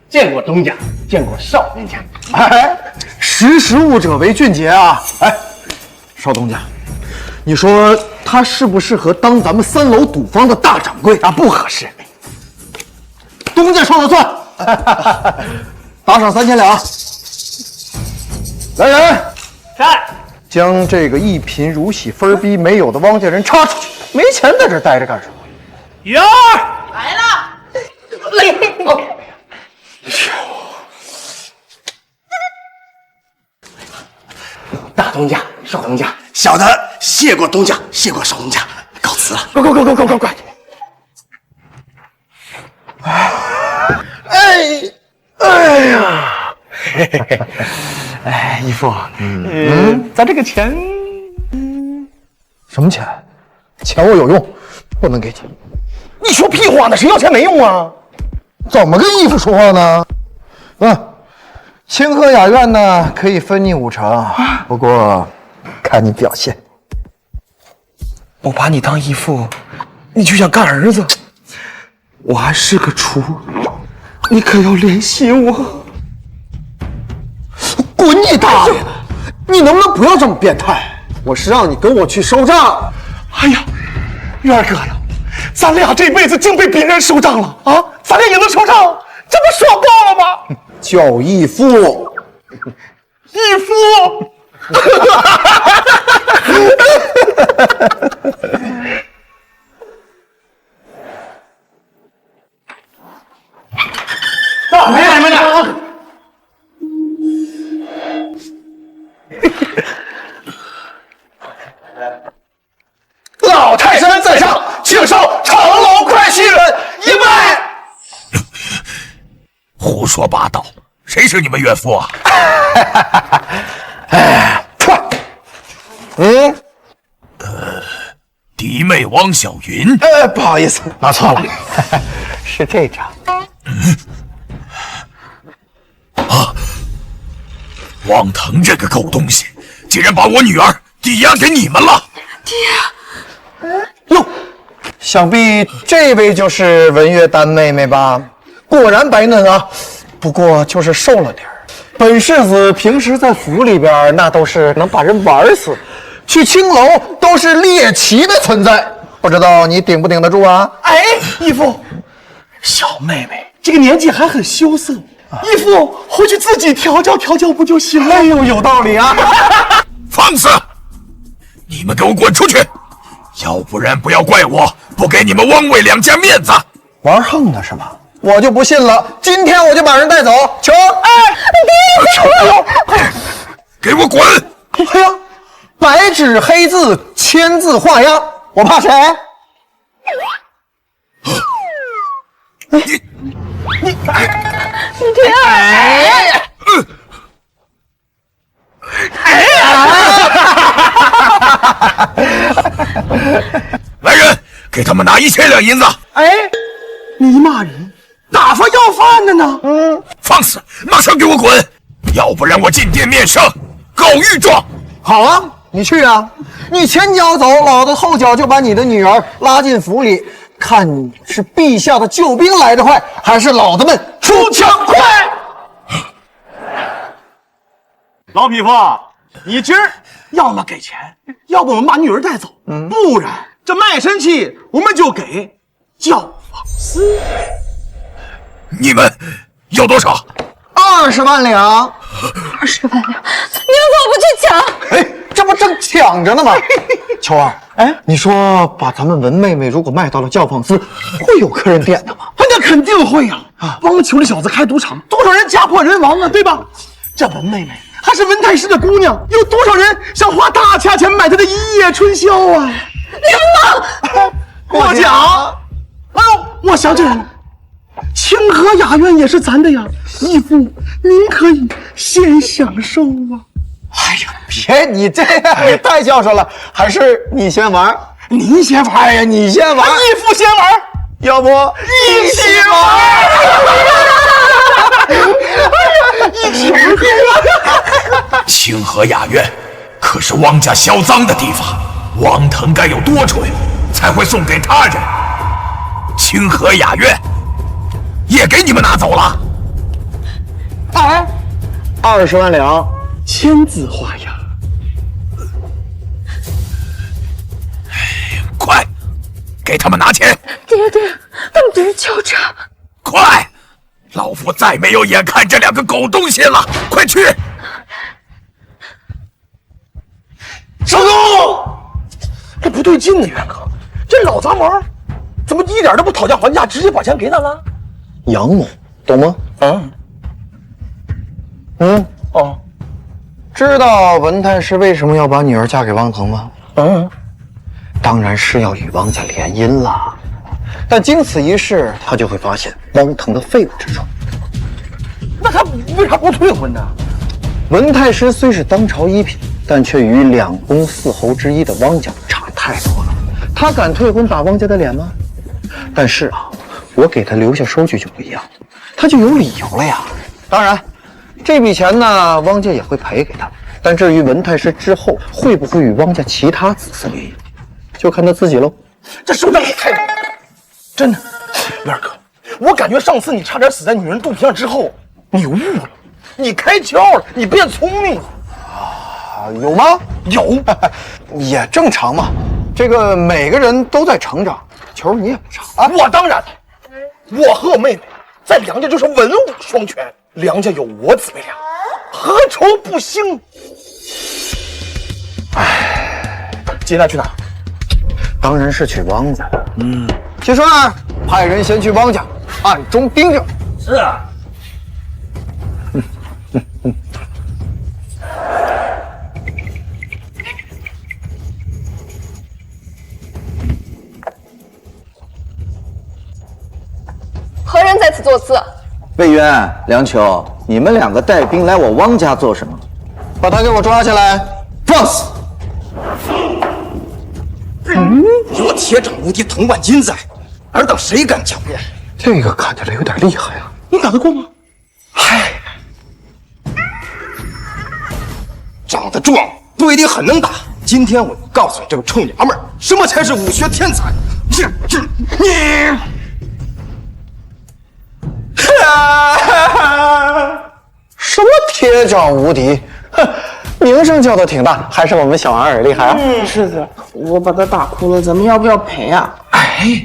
见过东家，见过少东家。哎，识时务者为俊杰啊！哎，少东家，你说他适不适合当咱们3楼赌坊的大掌柜啊？不合适。东家说了算，打赏3000两。来人，在。将这个一贫如洗、分逼没有的汪家人插出去！没钱在这待着干什么？鱼儿来了，大东家、少东家，小的谢过东家，谢过少东家，告辞了。快！哎呀！哎，义父，咱这个钱，什么钱？钱我有用，不能给你。你说屁话呢？谁要钱没用啊？怎么跟义父说话呢？清河雅苑呢，可以分你5成，不过看你表现。我把你当义父，你就想干儿子？我还是个厨，你可要怜惜我。滚你大爷的！你能不能不要这么变态？我是让你跟我去收账。哎呀，元儿哥呀，咱俩这辈子竟被别人收账了啊！咱俩也能收账，这不爽爆了吗？叫义父，义父。没什么的。胡说八道！谁是你们岳父啊？嫡妹汪小云。不好意思，拿错了，是这张。汪腾这个狗东西，竟然把我女儿抵押给你们了！哟，想必这位就是文月丹妹妹吧？果然白嫩啊，不过就是瘦了点儿。本世子平时在府里边，那都是能把人玩死，去青楼都是猎奇的存在。不知道你顶不顶得住啊？哎，义父，小妹妹这个年纪还很羞涩，义父回去自己调教调教不就行了？哎呦，有道理啊！放肆！你们给我滚出去！要不然不要怪我不给你们汪魏两家面子。玩横呢是吗？我就不信了，今天我就把人带走。求！爹，给我滚！哎呀，白纸黑字，签字画押，我怕谁？你爹！来人，给他们拿1000两银子。哎，你骂人，打发要饭的呢？放肆！马上给我滚，要不然我进店面圣，告御状。好啊，你去啊！你前脚走，老子后脚就把你的女儿拉进府里，看你是陛下的救兵来得快，还是老子们出枪快！老匹夫，你今儿要么给钱，要不我们把女儿带走，不然这卖身契我们就给教坊司。你们要多少？20万两。20万两，你们怎么不去抢？哎，这不正抢着呢吗？秋儿，哎，你说把咱们文妹妹如果卖到了教坊司，会有客人点的吗？那肯定会呀！光求这小子开赌场，多少人家破人亡啊，对吧？这文妹妹还是文太师的姑娘，有多少人想花大价钱买她的一夜春宵啊？流氓！过奖！哦，我想起来了，清河雅苑也是咱的呀，义父您可以先享受啊！哎呀，别你这样也太孝顺了，还是你先玩，您先玩。哎呀，你先玩，义父先玩，要不一起玩？一起玩！清河雅苑可是汪家销赃的地方，汪腾该有多蠢，才会送给他人？清河雅苑也给你们拿走了。哎，20万两，签字画押。快，给他们拿钱！爹，他们这是敲诈！快，老夫再没有眼看这2个狗东西了！快去！少宗，这不对劲呢，元哥，这老杂毛怎么一点都不讨价还价，直接把钱给他了？杨某，懂吗？知道文太师为什么要把女儿嫁给汪腾吗？当然是要与汪家联姻了。但经此一事，他就会发现汪腾的废物之处。那他为啥不退婚呢？文太师虽是当朝一品，但却与2公4侯之一的汪家差太多了。他敢退婚打汪家的脸吗？但是啊，我给他留下收据就不一样，他就有理由了呀。当然，这笔钱呢，汪家也会赔给他。但至于文太师之后会不会与汪家其他子嗣联姻，就看他自己喽。这手段太猛了，真的，元哥，我感觉上次你差点死在女人肚皮上之后，你悟了，你开窍了，你变聪明了。有吗？有，也正常嘛。这个每个人都在成长，球你也不差啊。我当然，我和我妹妹在梁家就是文武双全，梁家有我姊妹俩，何愁不兴？哎，接下来去哪？当然是去汪家。七顺，派人先去汪家，暗中盯着。是啊。何人在此作刺？魏渊、梁秋，你们两个带兵来我汪家做什么？把他给我抓起来，放肆！有我铁掌无敌铜冠金在，尔等谁敢狡辩？这个看起来有点厉害啊，你打得过吗？嗨，长得壮不一定很能打。今天我告诉你这个臭娘们儿，什么才是武学天才？你！什么铁掌无敌？哼，名声叫的挺大，还是我们小王儿厉害啊！世子，我把他打哭了，咱们要不要赔啊？哎，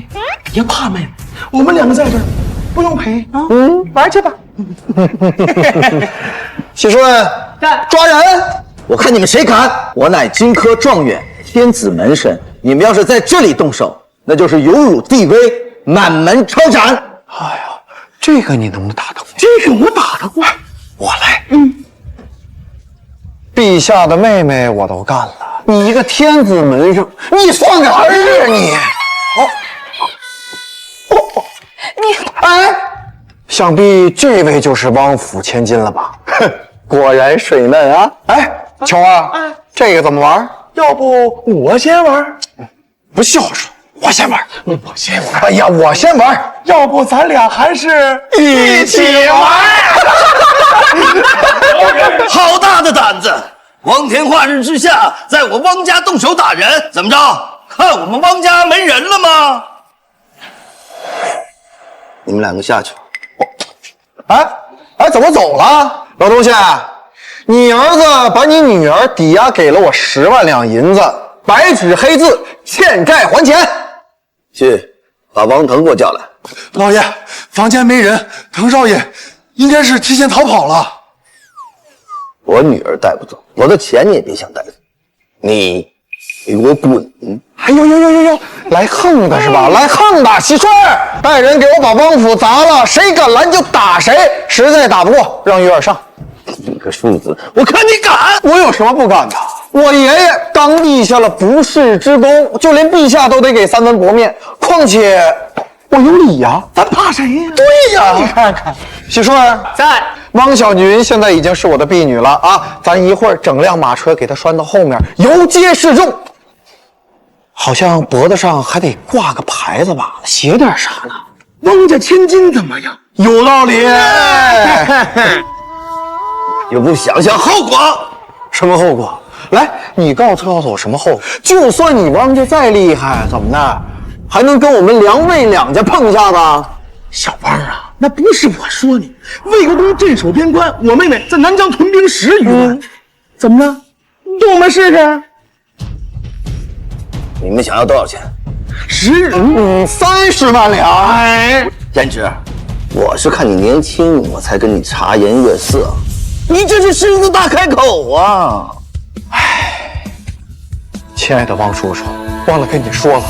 别怕妹妹，我们两个在这儿，不用赔啊。玩去吧。许顺，抓人！我看你们谁敢！我乃金科状元，天子门生，你们要是在这里动手，那就是有辱帝威，满门抄斩。哎呀，这个你能不能打得过？这个我打得过，我来。陛下的妹妹我都干了，你一个天子门生，你算个儿啊你！你哎，想必这位就是汪府千金了吧？哼，果然水嫩啊！哎，乔啊，这个怎么玩？要不我先玩？不孝顺，我先玩。我先玩。哎呀，我先玩。要不咱俩还是一起玩？好大的胆子！光天化日之下，在我汪家动手打人，怎么着？看我们汪家没人了吗？你们两个下去。哎，怎么走了？老东西，你儿子把你女儿抵押给了我10万两银子，白纸黑字，欠债还钱。去，把王腾给我叫来。老爷，房间没人，滕少爷应该是提前逃跑了。我女儿带不走，我的钱你也别想带走。你给我滚！哎呦，来横的是吧？来横的！喜顺，带人给我把汪府砸了，谁敢拦就打谁，实在打不过，让于儿上。你个庶子，我看你敢！我有什么不敢的？我爷爷刚立下了不世之功，就连陛下都得给3分薄面，况且我有理呀，咱怕谁呀？对呀，你看看，喜顺在。汪小云现在已经是我的婢女了啊！咱一会儿整辆马车给她拴到后面，游街示众。好像脖子上还得挂个牌子吧？写点啥呢？汪家千金怎么样？有道理。又不想想后果？什么后果？来，你告诉我什么后果？就算你汪家再厉害，怎么的，还能跟我们梁魏两家碰一下子？小汪啊，那不是我说你，魏国公镇守边关，我妹妹在南疆屯兵10余万，怎么着？动我们试试？你们想要多少钱？30万两。哎，胭脂，我是看你年轻，我才跟你茶颜悦色。你这是狮子大开口啊！哎，亲爱的汪叔叔，忘了跟你说了，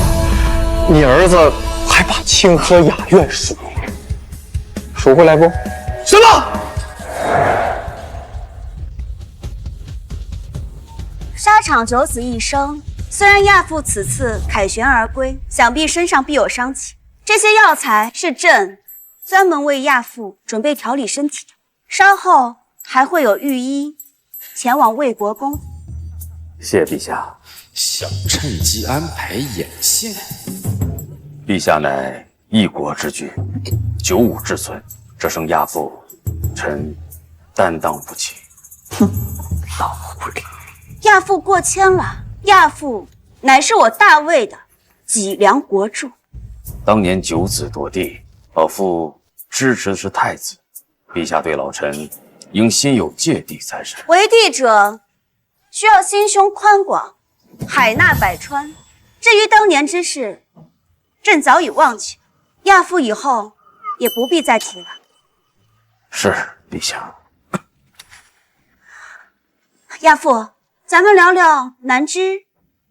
你儿子还把清河雅苑赎回来不？什么？沙场九死一生。虽然亚父此次凯旋而归，想必身上必有伤情。这些药材是朕专门为亚父准备调理身体的，稍后还会有御医前往魏国公。谢陛下，想趁机安排眼线。陛下乃一国之君，九五之尊，这声亚父，臣担当不起。哼，老狐狸！亚父过谦了。亚父乃是我大魏的脊梁国柱。当年九子夺地，老父支持的是太子，陛下对老臣应心有芥蒂才是。为帝者需要心胸宽广，海纳百川。至于当年之事，朕早已忘记，亚父以后也不必再提了。是，陛下。亚父，咱们聊聊南枝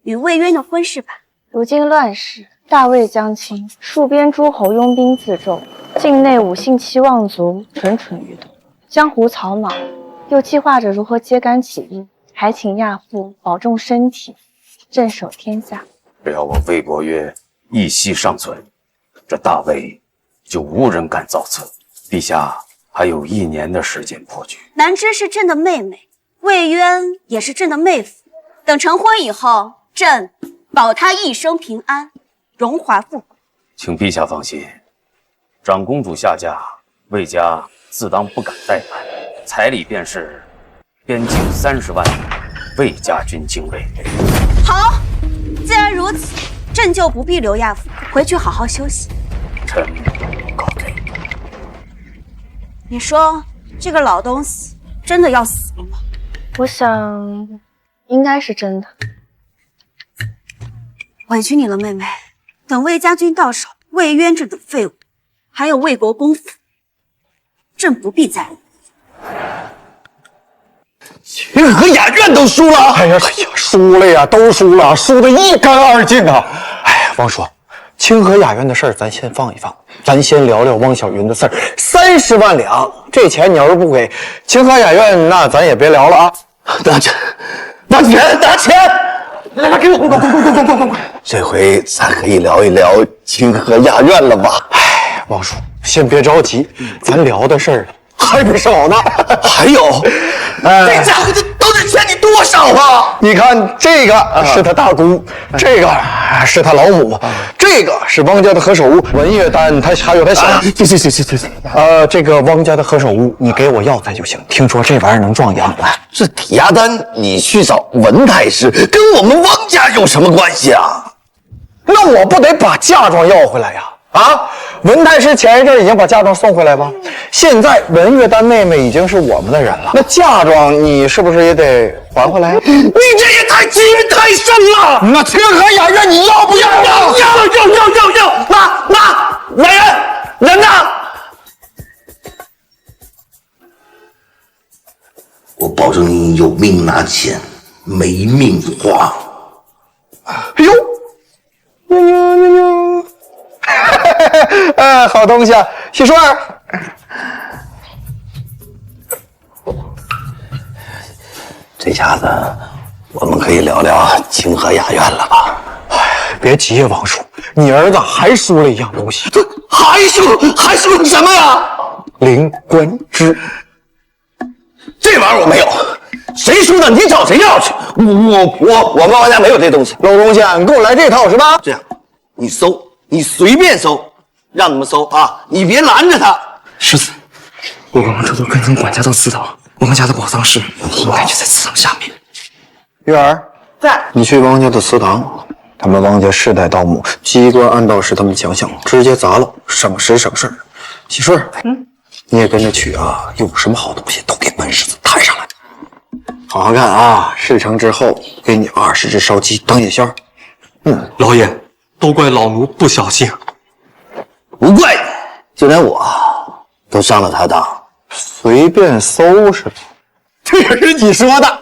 与魏渊的婚事吧。如今乱世，大魏将倾，戍边诸侯拥兵自重，境内五姓七望族蠢蠢欲动，江湖草莽又计划着如何揭竿起义，还请亚父保重身体，镇守天下。只要我魏国约一息尚存，这大魏就无人敢造次。陛下还有1年的时间破局。南芝是朕的妹妹，魏渊也是朕的妹夫。等成婚以后，朕保她一生平安，荣华富贵。请陛下放心，长公主下嫁，魏家自当不敢怠慢，彩礼便是边境30万里，魏家军精锐。好，既然如此，朕就不必留亚父，回去好好休息。臣告退。你说这个老东西真的要死了吗？我想，应该是真的。委屈你了，妹妹。等魏家军到手，魏渊这等废物，还有魏国公府，朕不必在意。清河雅苑都输了！哎呀，输了呀，都输了，输得一干二净啊！哎呀，王叔，清河雅苑的事儿咱先放一放，咱先聊聊汪小云的事儿。30万两，这钱你要是不给清河雅苑，那咱也别聊了啊！拿钱，拿钱，拿钱！来，给我，快！这回咱可以聊一聊清河雅苑了吧？哎，王叔，先别着急，咱聊的事儿还不少呢。还有，这家伙都是欠你多少啊？你看，这个是他大姑，这个是他老母，这个是汪家的何首乌，文乐丹，他还有他小。行，这个汪家的何首乌，你给我药材就行。听说这玩意儿能壮阳。这抵押单你去找文太师，跟我们汪家有什么关系啊？那我不得把嫁妆要回来呀？啊，文太师前一阵已经把嫁妆送回来吧？现在文月丹妹妹已经是我们的人了，那嫁妆你是不是也得还回来？你这也太欺人太甚了！那清河雅苑你要不要？要！拿人呢？我保证你有命拿钱，没命花。哎呦，妞，好东西啊，喜顺儿。这下子我们可以聊聊清河雅苑了吧？哎，别急呀，王叔，你儿子还输了一样东西。还输什么呀？灵官枝。这玩意儿我没有，谁输的你找谁要去。我们王家没有这东西。老东西，你给我来这套是吧？这样，你搜，你随便搜，让他们搜啊，你别拦着他。世子，我刚刚偷偷跟踪管家到祠堂，我们家的宝藏室应该就在祠堂下面。月儿在，你去汪家的祠堂，他们汪家世代盗墓，机关暗道是他们强项，直接砸了，省时省事儿。喜顺，你也跟着去啊，有什么好东西都给本世子抬上来。好好干啊！事成之后，给你20只烧鸡当夜宵。老爷，都怪老奴不小心。不怪你，就连我都上了他当。随便搜是吧？这也是你说的。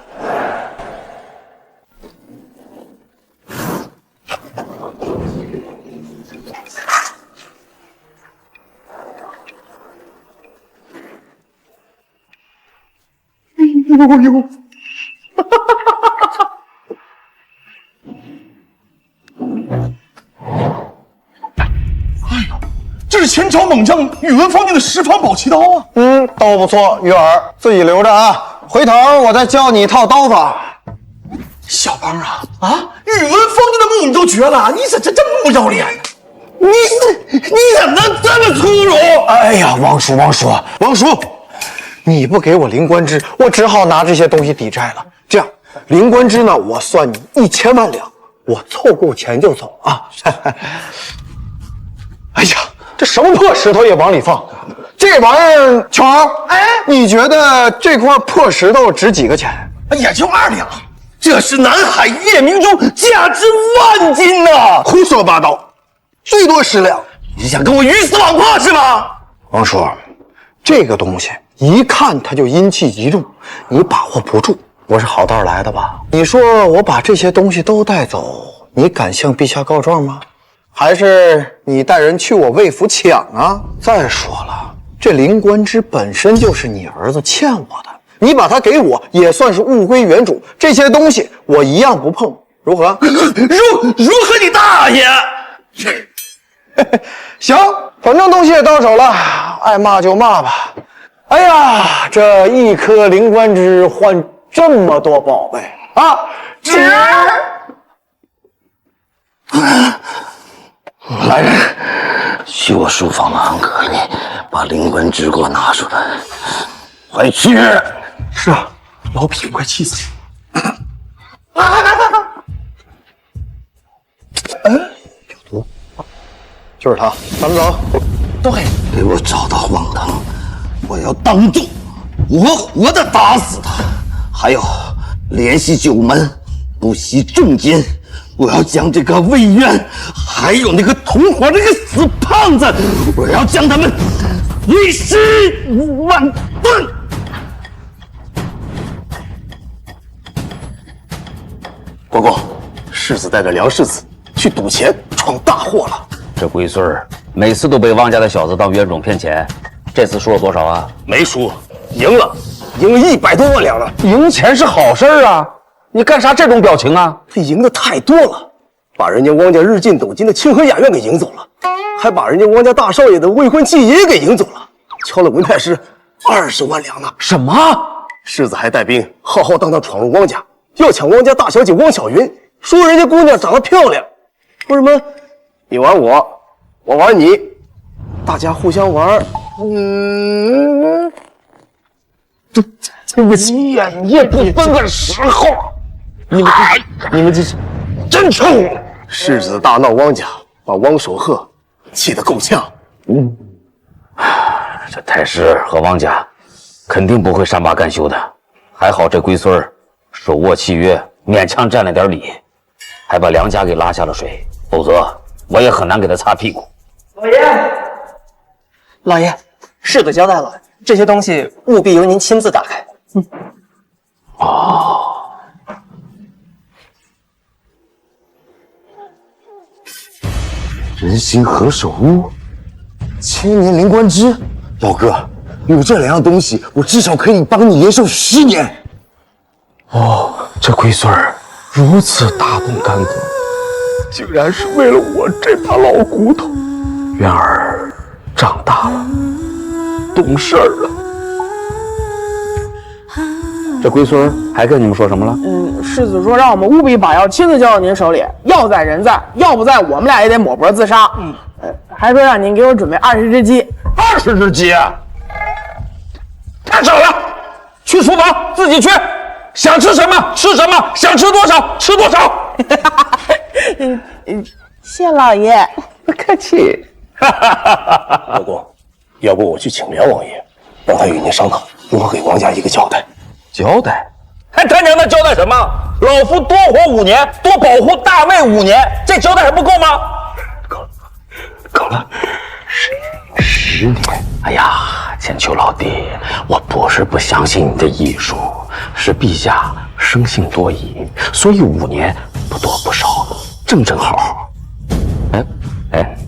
哎呦！这是前朝猛将宇文方定的十方宝奇刀啊！刀不错，玉儿自己留着啊，回头我再教你一套刀法。小帮啊，宇文方定的墓你都绝了，你怎这么不要脸呢？你怎么能这么粗鲁？哎呀，王叔，你不给我灵官枝，我只好拿这些东西抵债了。这样，灵官枝呢，我算你1000万两，我凑够钱就走啊。哎呀，这什么破石头也往里放，这玩意儿，球儿，你觉得这块破石头值几个钱？也就2两。这是南海夜明珠，价值万金呐！胡说八道，最多10两。你想跟我鱼死网破是吗？王叔，这个东西一看它就阴气极重，你把握不住。我是好道来的吧？你说我把这些东西都带走，你敢向陛下告状吗？还是你带人去我魏府抢啊？再说了，这灵官枝本身就是你儿子欠我的，你把它给我，也算是物归原主。这些东西我一样不碰，如何？如何你大爷！行，反正东西也到手了，爱骂就骂吧。哎呀，这一颗灵官枝换这么多宝贝啊！来人，去我书房的暗格里把灵官枝给我拿出来，快去！是啊，老痞快气死了！有毒，就是他，咱们走。对，给我找到汪腾，我要当众活活的打死他。还有，联系九门，不惜重金，我要将这个魏渊，还有那个同伙那个死胖子，我要将他们碎尸万段。国公，世子带着梁世子去赌钱闯大祸了。这龟孙儿每次都被汪家的小子当冤种骗钱，这次输了多少啊？没输，赢了100多万两了。赢钱是好事啊，你干啥这种表情啊？他赢的太多了，把人家汪家日进斗金的清河雅苑给赢走了，还把人家汪家大少爷的未婚妻也给赢走了，敲了文太师20万两呢。什么？世子还带兵浩浩荡荡闯入汪家，要抢汪家大小姐汪小云，说人家姑娘长得漂亮，说什么你玩我，我玩你，大家互相玩。对不起呀，你也不分个时候。你们这是真臭！世子大闹汪家，把汪守鹤气得够呛。这太师和汪家肯定不会善罢甘休的。还好这龟孙儿手握契约，勉强占了点理，还把梁家给拉下了水，否则我也很难给他擦屁股。老爷，世子交代了，这些东西务必由您亲自打开。人心何首乌，千年灵官枝，老哥，有这2样东西，我至少可以帮你延寿10年。哦，这龟孙儿如此大动干戈，竟然是为了我这把老骨头。渊儿长大了，懂事儿了。这龟孙儿还跟你们说什么了？世子说让我们务必把药亲自交到您手里，药在人在，药不在我们俩也得抹脖自杀。还说让您给我准备20只鸡，20只鸡，太少了，去厨房自己去，想吃什么吃什么，想吃多少吃多少。谢老爷，不客气。老公，要不我去请梁王爷，让他与您商讨如何给王家一个交代。交代？还他娘的交代什么？老夫多活5年，多保护大魏5年，这交代还不够吗？够了，10年。哎呀，千秋老弟，我不是不相信你的艺术，是陛下生性多疑，所以5年不多不少，正好。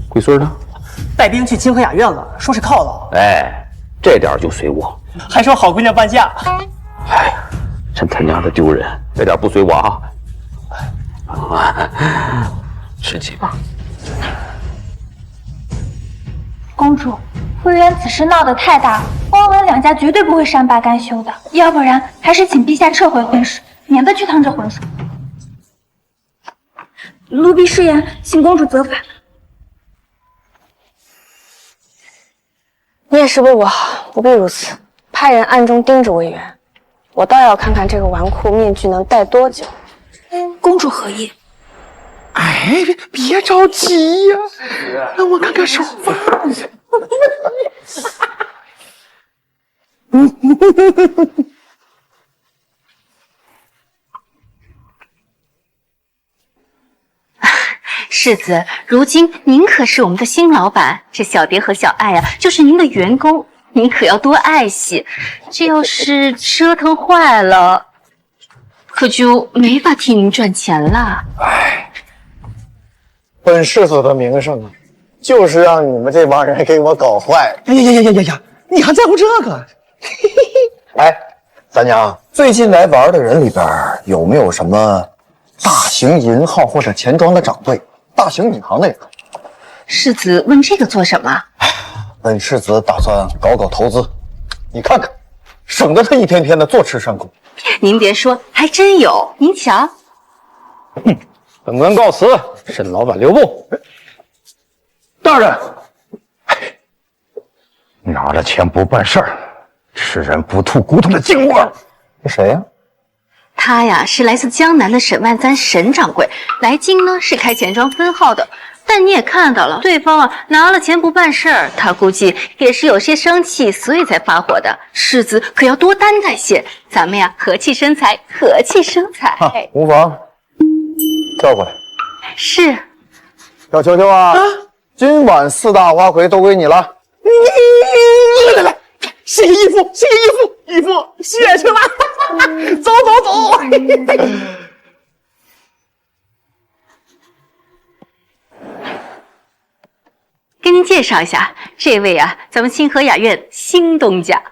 龟孙呢？带兵去清河雅苑了，说是犒劳。这点就随我。还说好姑娘半价。真他娘的丢人，这点不随我啊！吃鸡吧。公主，魏渊此事闹得太大了，汪文两家绝对不会善罢甘休的，要不然还是请陛下撤回婚事，免得去趟这浑水。奴婢失言，请公主责罚。你也是为我好，不必如此。派人暗中盯着魏渊，我倒要看看这个纨绔面具能戴多久。公主何意？哎，别着急呀，让我看看手法。世子，如今您可是我们的新老板，这小蝶和小爱啊，就是您的员工，您可要多爱惜。这要是折腾坏了，可就没法替您赚钱了。本世子的名声啊，就是让你们这帮人给我搞坏。呀！你还在乎这个？哎，咱娘，最近来玩的人里边有没有什么大型银号或者钱庄的掌柜？大型银行的也可以。世子问这个做什么？本世子打算搞投资，你看看，省得他一天天的坐吃山空。您别说，还真有。您瞧，本官告辞，沈老板留步。大人，拿了钱不办事儿，吃人不吐骨头的精官，是谁呀？他呀是来自江南的沈万三沈掌柜，来京呢是开钱庄分号的。但你也看到了，对方啊拿了钱不办事儿，他估计也是有些生气，所以才发火的。世子可要多担待些，咱们呀和气生财，和气生财。无妨，叫过来。是。小球球啊，今晚4大花魁都归你了。来，洗个衣服，衣服卸去了。走。跟您介绍一下，这位啊，咱们清河雅苑新东家。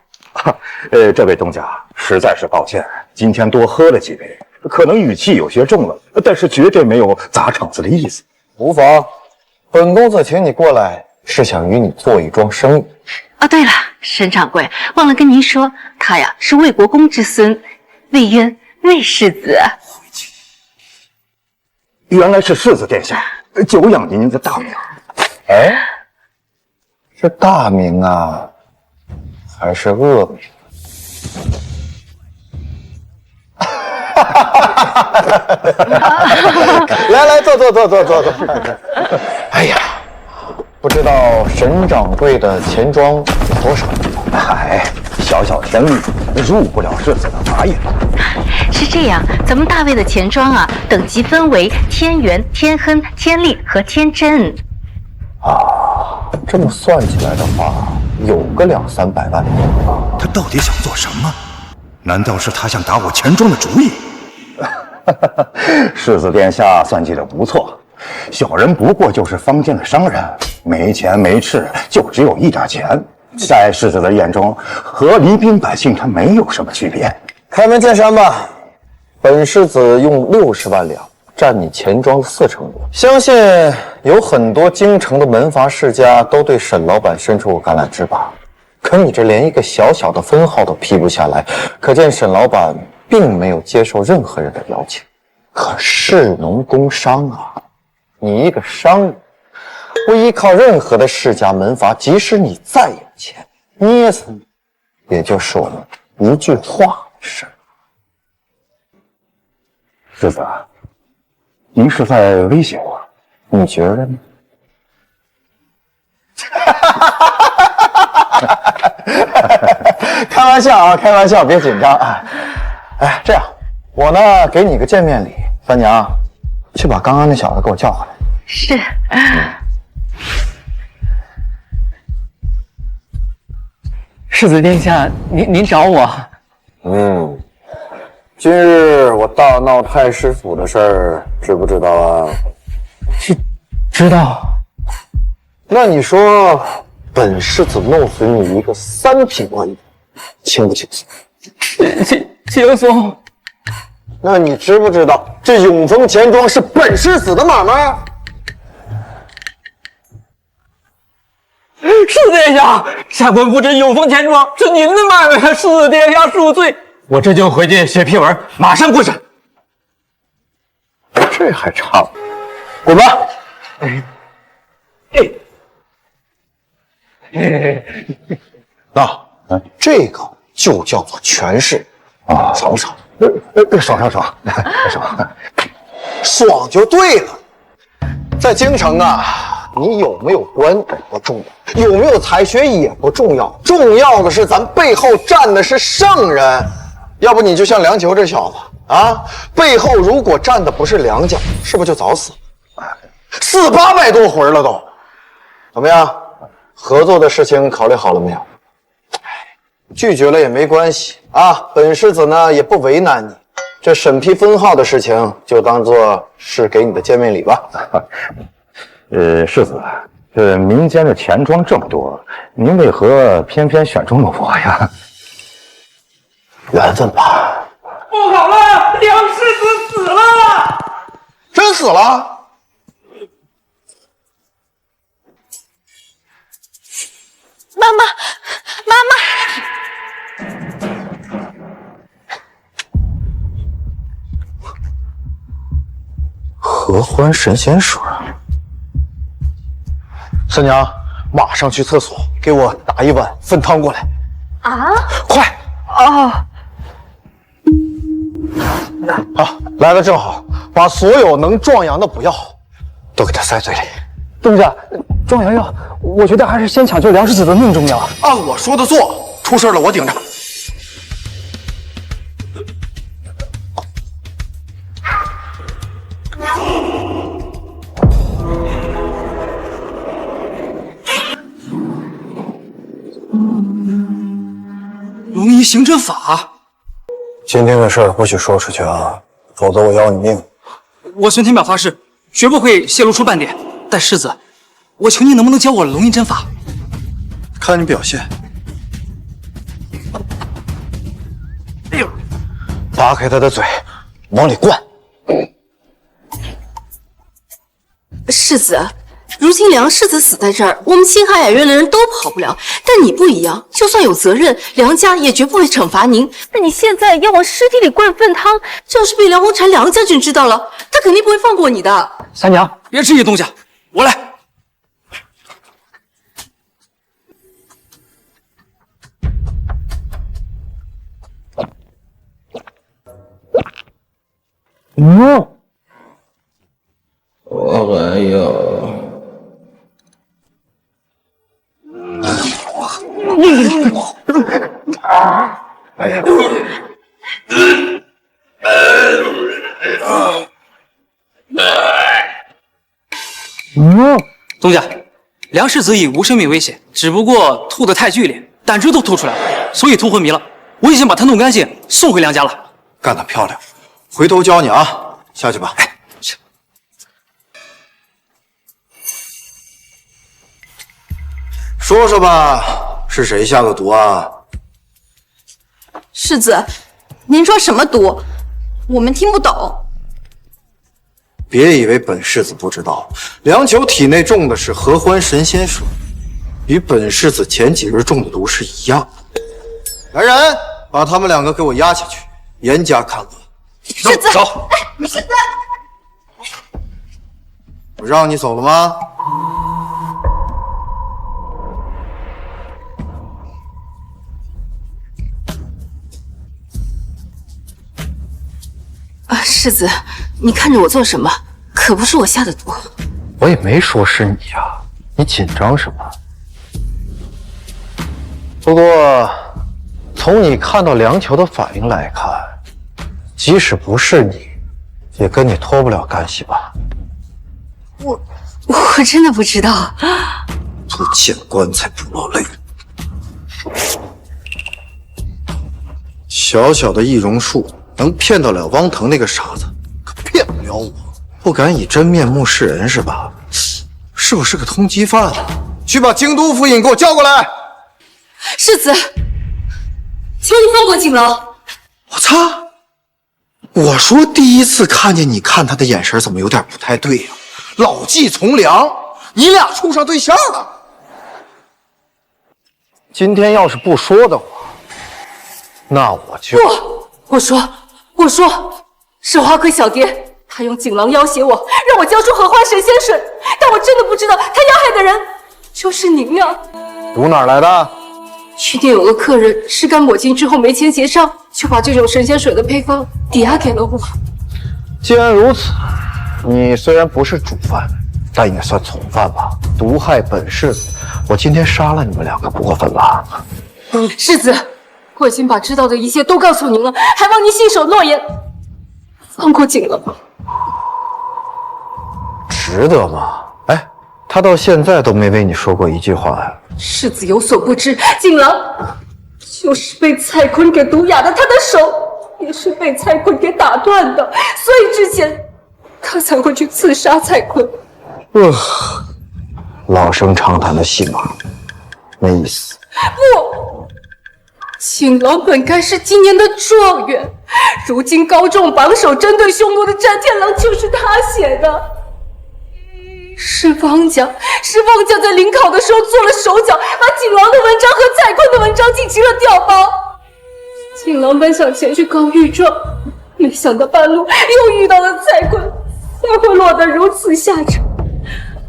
这位东家实在是抱歉，今天多喝了几杯，可能语气有些重了，但是绝对没有砸场子的意思。无妨，本公子请你过来是想与你做一桩生意。哦，对了，沈掌柜，忘了跟您说，他呀是魏国公之孙，魏渊，魏世子。原来是世子殿下，久仰您的大名。哎，是大名啊，还是恶名？来，坐。哎呀，不知道沈掌柜的钱庄有多少？小小天力入不了世子的法眼。是这样，咱们大魏的钱庄啊，等级分为天元、天亨、天利和天真。这么算起来的话，有个200-300万的样子。他到底想做什么？难道是他想打我钱庄的主意？世子殿下算计的不错，小人不过就是坊间的商人，没钱没势，就只有一点钱，在世子的眼中，和黎兵百姓他没有什么区别。开门见山吧，本世子用60万两占你钱庄的40%多，相信有很多京城的门阀世家都对沈老板伸出过橄榄枝吧。可你这连一个小小的分号都批不下来，可见沈老板并没有接受任何人的邀请。可士农工商啊，你一个商人，不依靠任何的世家门阀，即使你再有钱，捏死你，也就是我们一句话的事。世子，您是在威胁我？你觉得呢？开玩笑啊，开玩笑，别紧张啊。哎，这样，我呢给你个见面礼，三娘，去把刚刚那小子给我叫回来。是。世子殿下，您找我？今日我大闹太师府的事儿，知不知道啊？知道。那你说，本世子弄死你一个3品官员，轻不轻松？轻松。那你知不知道，这永丰钱庄是本世子的买卖？世子殿下，下官不知永丰钱庄是您的买卖，世子殿下恕罪。我这就回去写批文，马上过审。这还差不多，滚吧！这个就叫做权势啊！爽不爽？爽就对了。在京城啊，你有没有官不重要，有没有才学也不重要，重要的是咱背后站的是圣人。要不你就像梁球这小子啊，背后如果站的不是梁家，是不是就早死了？400-800多回了都。怎么样？合作的事情考虑好了没有？拒绝了也没关系啊，本世子呢也不为难你。这审批分号的事情就当做是给你的见面礼吧。世子，民间的钱庄这么多，您为何偏偏选中了我呀？缘分吧。不好了，梁世子死了！真死了？妈妈，合欢神仙水。三娘，马上去厕所，给我打一碗分汤过来。啊？快！哦。好，来的正好，把所有能壮阳的补药都给他塞嘴里。东家，壮阳药，我觉得还是先抢救梁世子的命重要。按我说的做，出事了我顶着。龙仪行针法，今天的事不许说出去啊，否则我要你命。我孙天表发誓，绝不会泄露出半点。但世子，我求你能不能教我龙仪针法？看你表现。哎呦！扒开他的嘴，往里灌。世子，如今梁世子死在这儿，我们清海雅苑的人都跑不了。但你不一样，就算有责任，梁家也绝不会惩罚您。那你现在要往尸体里灌粪汤，这要是被梁红婵梁将军知道了，他肯定不会放过你的。三娘，别质疑东家，我来。我还有。哎呀！东家，梁世子已无生命危险，只不过吐得太剧烈，胆汁都吐出来了，所以吐昏迷了。我已经把他弄干净，送回梁家了。干得漂亮！回头教你啊，下去吧。说说吧，是谁下的毒啊？世子，您说什么毒？我们听不懂。别以为本世子不知道，梁球体内中的是合欢神仙水，与本世子前几日中的毒是一样的。来人，把他们两个给我押下去，严加看管。世子，走。世子，我让你走了吗？世子，你看着我做什么？可不是我下的毒。我也没说是你呀，你紧张什么？不过，从你看到梁球的反应来看，即使不是你，也跟你脱不了干系吧？我真的不知道。不见棺材不落泪。小小的易容术能骗得了汪腾那个傻子，可骗不了我。不敢以真面目示人是吧？是不是个通缉犯？去把京都府尹给我叫过来。世子，求你放过景郎。我操！我说第一次看见你看他的眼神怎么有点不太对呀？老骥从良，你俩处上对象了？今天要是不说的话，那我就我说，是花魁小蝶，她用锦囊要挟我，让我交出合欢神仙水，但我真的不知道她要害的人就是您呀。毒哪儿来的？去年有个客人吃干抹净之后没钱结账，就把这种神仙水的配方抵押给了我。既然如此，你虽然不是主犯，但也算从犯吧。毒害本世子，我今天杀了你们两个不过分吧？世子，我已经把知道的一切都告诉您了，还望您信守诺言，放过景了吧。值得吗？哎，他到现在都没为你说过一句话呀。世子有所不知，景郎就是被蔡坤给毒哑的，他的手也是被蔡坤给打断的，所以之前他才会去刺杀蔡坤。老生常谈的戏码，没意思。不，景郎本该是今年的状元，如今高中榜首针对匈奴的战天狼就是他写的。是汪家在临考的时候做了手脚，把景郎的文章和蔡坤的文章进行了调包。景郎本想前去告御状，没想到半路又遇到了蔡坤，才会落得如此下场。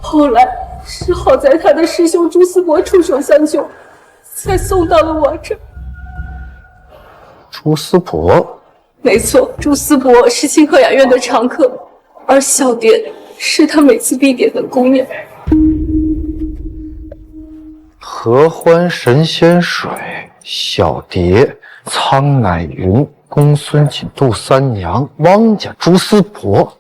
后来是好在他的师兄朱思博出手相救，才送到了我这儿。朱思博？没错，朱思博是清河雅苑的常客，而小蝶是他每次必点的姑娘。合欢神仙水、小蝶、苍乃云、公孙锦、杜三娘、汪家、朱思博，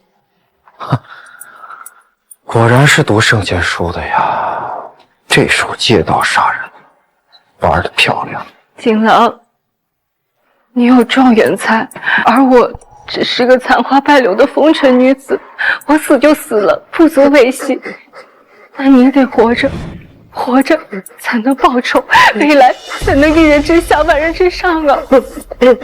果然是读圣贤书的呀！这手借刀杀人，玩得漂亮。锦郎，你有状元才，而我只是个残花败柳的风尘女子，我死就死了，不足为惜。但你也得活着。活着才能报仇，未来才能一人之下，万人之上啊！婶子，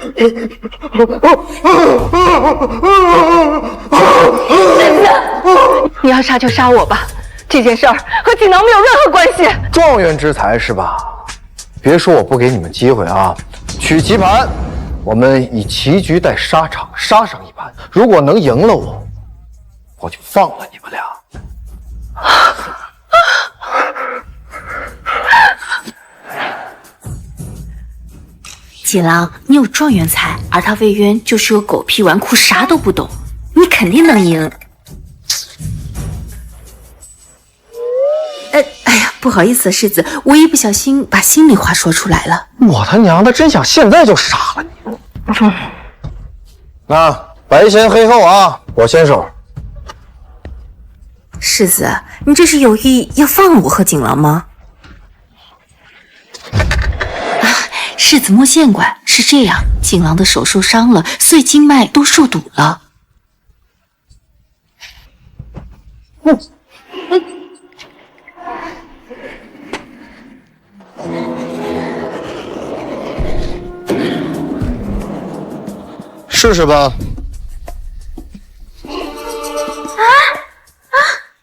你要杀就杀我吧，这件事儿和锦囊没有任何关系。状元之才是吧？别说我不给你们机会啊！取棋盘，我们以棋局带沙场，杀上一盘。如果能赢了我，我就放了你们俩。锦郎，你有状元才，而他魏渊就是个狗屁纨绔，啥都不懂，你肯定能赢。哎呀，不好意思，世子，我一不小心把心里话说出来了。我他娘的，真想现在就杀了你！那白先黑后啊，我先手。世子，你这是有意要放了我和锦郎吗？世子莫见怪，是这样，锦郎的手受伤了，所以经脉都受堵了。试试吧。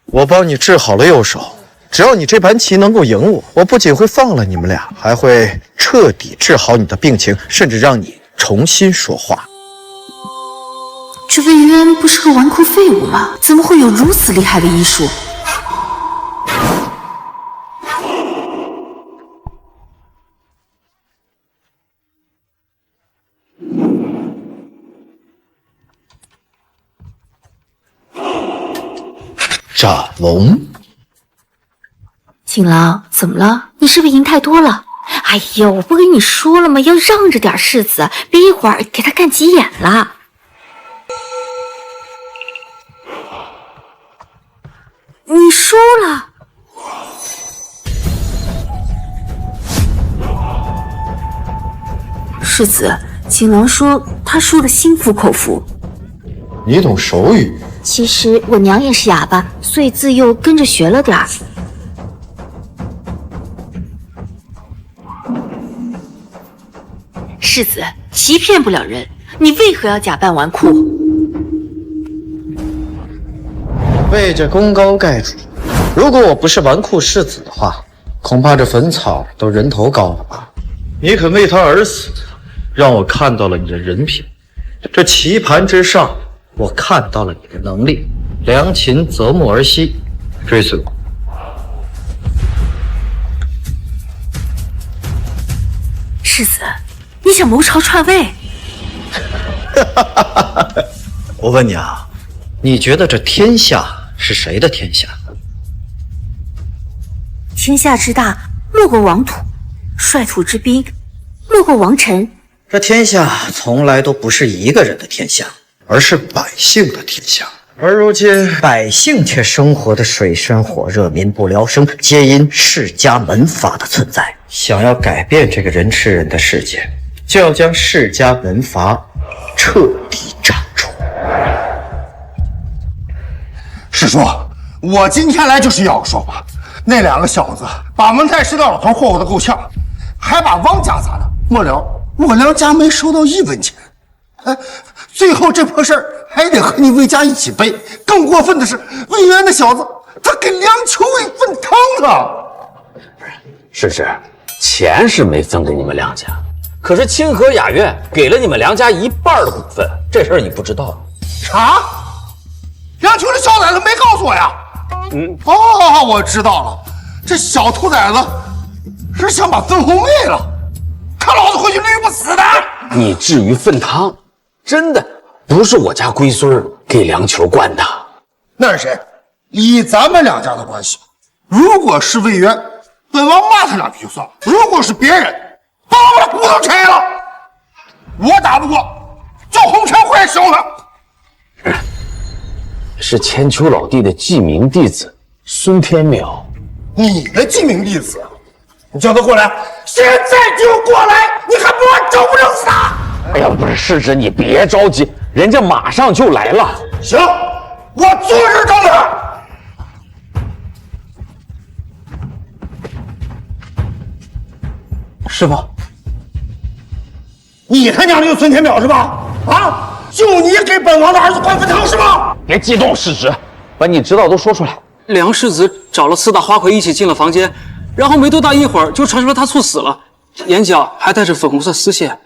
我帮你治好了右手，只要你这盘棋能够赢我，我不仅会放了你们俩，还会彻底治好你的病情，甚至让你重新说话。这魏渊不是个纨绔废物吗？怎么会有如此厉害的医术？斩龙。锦郎，怎么了？你是不是赢太多了？哎呀，我不跟你说了吗？要让着点世子，别一会儿给他干急眼了。你输了。世子，锦郎说他输得心服口服。你懂手语？其实我娘也是哑巴，所以自幼跟着学了点儿。世子，棋骗不了人，你为何要假扮纨绔？为这功高盖主。如果我不是纨绔世子的话，恐怕这坟草都人头高了吧？你肯为他而死，让我看到了你的人品。这棋盘之上，我看到了你的能力。良禽择木而栖，追随我。世子，你想谋朝篡位？我问你啊，你觉得这天下是谁的天下？天下之大，莫过王土；率土之滨，莫过王臣。这天下从来都不是一个人的天下，而是百姓的天下。而如今，百姓却生活的水深火热，民不聊生，皆因世家门阀的存在。想要改变这个人吃人的世界，就要将世家门阀彻底铲除。师叔，我今天来就是要个说法。那两个小子把文太师的老头霍霍得够呛，还把汪家砸了。末了，我娘家没收到1文钱。哎，最后这破事儿还得和你魏家一起背。更过分的是，魏渊那小子他给梁秋一份汤啊！是，钱是没分给你们梁家，可是清河雅苑给了你们梁家1半的股份，这事儿你不知道？啥？梁秋的小崽子没告诉我呀？哦，我知道了，这小兔崽子是想把曾红灭了，看老子回去捋不死的！你至于粪汤？真的不是我家龟孙给梁球灌的。那是谁？以咱们两家的关系，如果是魏渊，本王骂他两句就算了；如果是别人，把我的骨头拆了，我打不过，叫红尘会收他。是千秋老弟的记名弟子孙天邈。你的记名弟子？你叫他过来，现在就过来！你还不让整不整死他？哎呀，不是世侄，你别着急，人家马上就来了。行，我昨日找他。师傅，你他娘的就孙天邈是吧？啊，就你给本王的儿子灌粪汤是吧？别激动，世侄，把你知道都说出来。梁世子找了四大花魁一起进了房间，然后没多大一会儿就传出了他猝死了，眼角还带着粉红色丝线。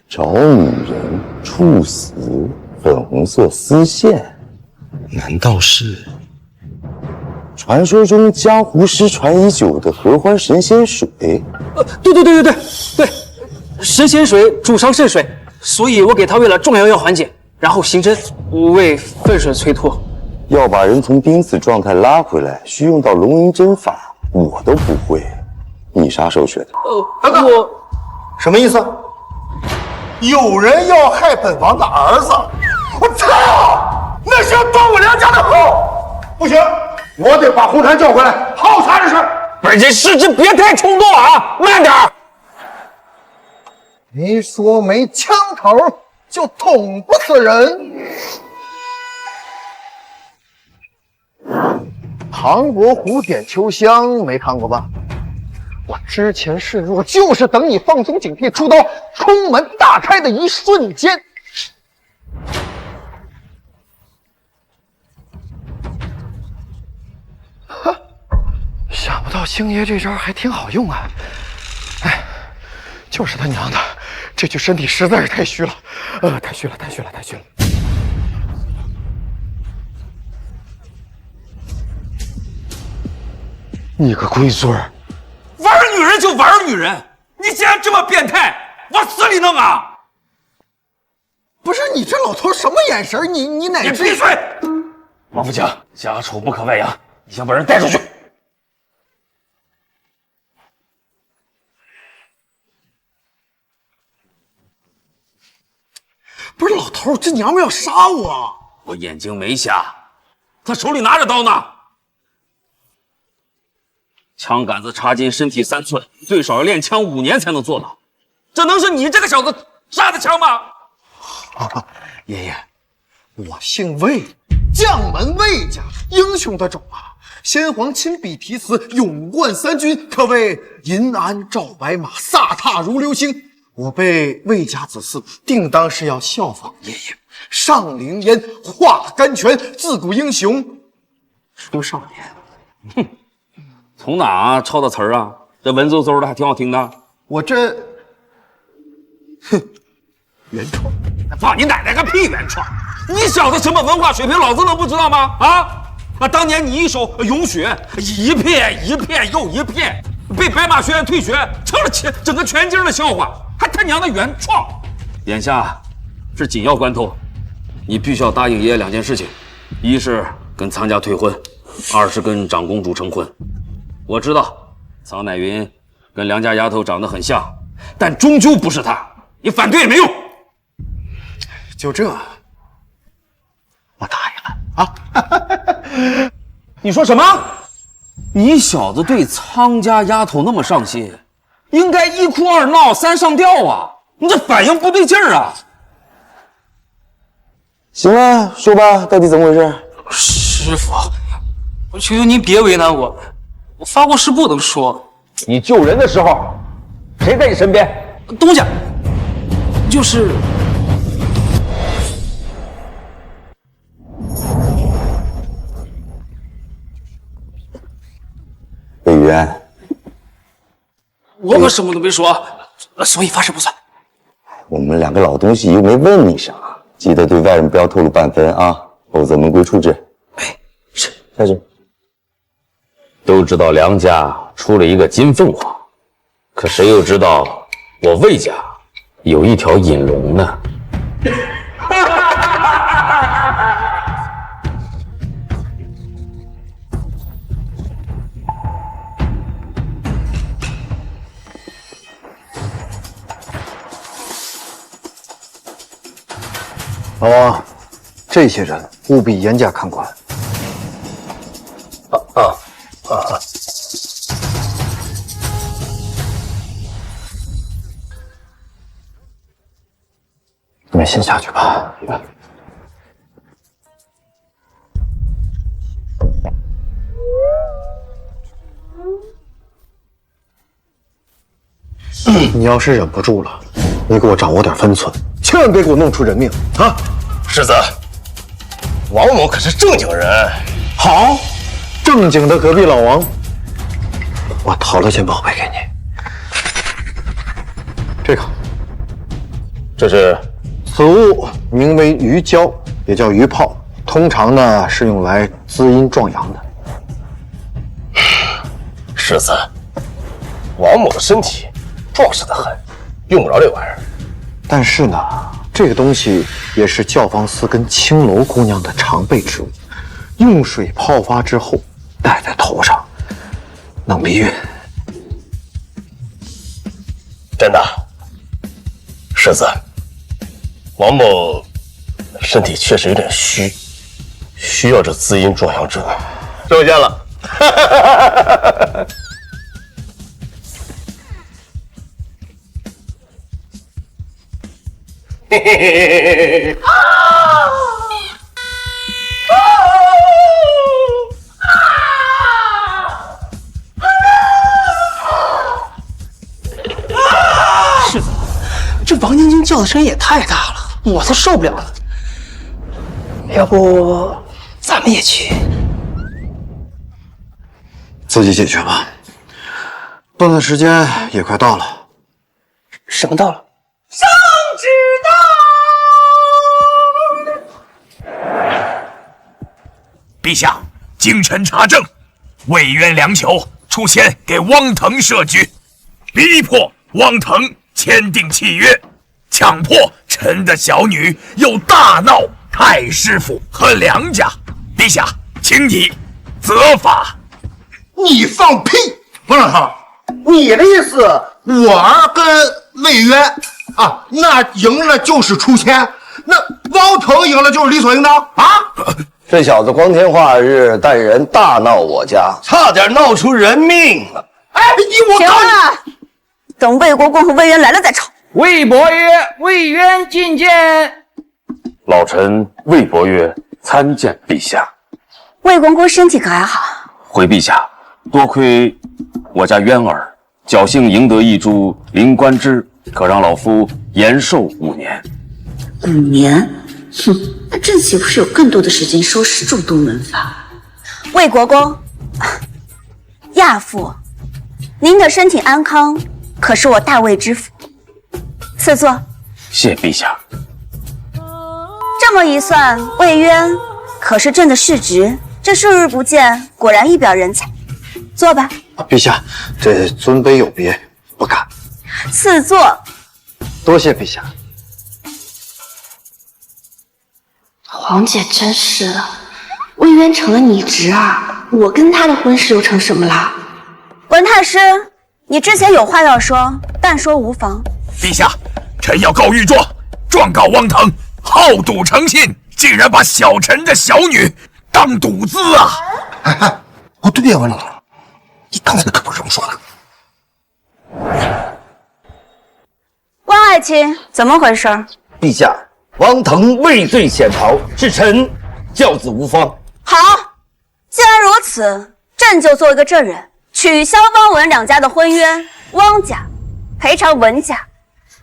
找女人猝死，粉红色丝线，难道是传说中江湖失传已久的合欢神仙水？对，神仙水主伤肾水，所以我给他喂了壮阳药缓解，然后行针为粪水催吐。要把人从濒死状态拉回来，需用到龙吟针法，我都不会。你啥时候学的？我什么意思？有人要害本王的儿子，我操！那是要断我梁家的后。不行，我得把红檀叫回来，好好查这事。不是，这世侄别太冲动啊，慢点。你说没枪头就捅不死人。唐伯虎点秋香没看过吧？我之前示弱，就是等你放松警惕，出刀空门大开的一瞬间。呵，想不到星爷这招还挺好用啊！哎，就是他娘的，这具身体实在是太虚了，太虚了。你个龟孙儿，玩女人就玩女人，你竟然这么变态，往死里弄啊！不是你这老头什么眼神？你哪？你闭嘴！王府强，家丑不可外扬，你先把人带出去。不是老头，这娘们要杀我！我眼睛没瞎，他手里拿着刀呢。枪杆子插进身体3寸，最少要练枪5年才能做到。这能是你这个小子杀的枪吗？爷爷，我姓魏，将门魏家，英雄的种啊！先皇亲笔题词，勇冠3军，可谓银鞍照白马，飒沓如流星。我辈魏家子嗣，定当是要效仿爷爷，上凌烟，化甘泉，自古英雄出少年。哼。从哪抄的词儿啊？这文绉绉的，还挺好听的。我这，原创。放你奶奶个屁原创！你小子什么文化水平，老子能不知道吗？啊！当年你一首《咏雪》，一片一片又一片，被白马学院退学，成了整个全京的笑话，还他娘的原创！眼下是紧要关头，你必须要答应爷爷2件事情：一是跟苍家退婚，2是跟长公主成婚。我知道苍乃云跟梁家丫头长得很像，但终究不是她，你反对也没用。就这，我答应了啊！你说什么？你小子对苍家丫头那么上心，应该1哭2闹3上吊啊！你这反应不对劲儿啊！行了，说吧，到底怎么回事？师傅，我求求您别为难我。我发过誓不能说。你救人的时候，谁在你身边？东家，就是魏渊，我可什么都没说，所以发誓不算。我们2个老东西又没问你啥，记得对外人不要透露半分啊，否则门规处置。开始。都知道梁家出了一个金凤凰，可谁又知道我魏家有一条银龙呢？老王，这些人务必严加看管。你们先下去吧。你要是忍不住了，你给我掌握点分寸，千万别给我弄出人命啊！世子，王某可是正经人。好，正经的隔壁老王，我掏了件宝贝给你。这个，这是此物名为鱼胶，也叫鱼泡，通常呢是用来滋阴壮阳的。世子，王某的身体壮实得很，用不着这玩意儿。但是呢，这个东西也是教坊司跟青楼姑娘的常备之物，用水泡发之后戴在头上，能避孕。真的，世子，王某身体确实有点虚，需要这滋阴壮阳之物。收下了。嘿嘿嘿嘿嘿！是的，这王晶晶叫的声音也太大了，我都受不了了。要不咱们也去？自己解决吧。断的时间也快到了。什么到了？上旨到！陛下，京臣查证，魏渊梁球出现给汪腾设局，逼迫汪腾签订契约，强迫臣的小女又大闹太师府和梁家。陛下，请你责罚。你放屁！王老头，你的意思，我儿跟魏渊啊，那赢了就是出钱，那汪腾赢了就是理所应当啊？这小子光天化日带人大闹我家，差点闹出人命了。哎，我停了，等魏国公和魏渊来了再吵。魏伯约、魏渊觐见。老臣魏伯约参见陛下。魏公公身体可还好？回陛下，多亏我家渊儿侥幸赢得一株灵官枝，可让老夫延寿5年。5年？哼，那朕岂不是有更多的时间收拾诸多门阀？魏国公，亚父，您的身体安康，可是我大魏之福。赐座。谢陛下。这么一算，魏渊可是朕的世侄，这数日不见，果然一表人才。坐吧。陛下，这尊卑有别，不敢。赐座。多谢陛下。皇姐真是的，魏渊成了你侄儿，我跟他的婚事又成什么啦？文太师，你之前有话要说，但说无妨。陛下，臣要告御状，状告汪腾好赌成性，竟然把小臣的小女当赌资啊！哎，不对呀，文老头，你刚才可不是这么说的。汪爱卿，怎么回事？陛下，汪腾畏罪潜逃，是臣教子无方。好，既然如此，朕就做一个证人，取消汪文两家的婚约，汪家赔偿文家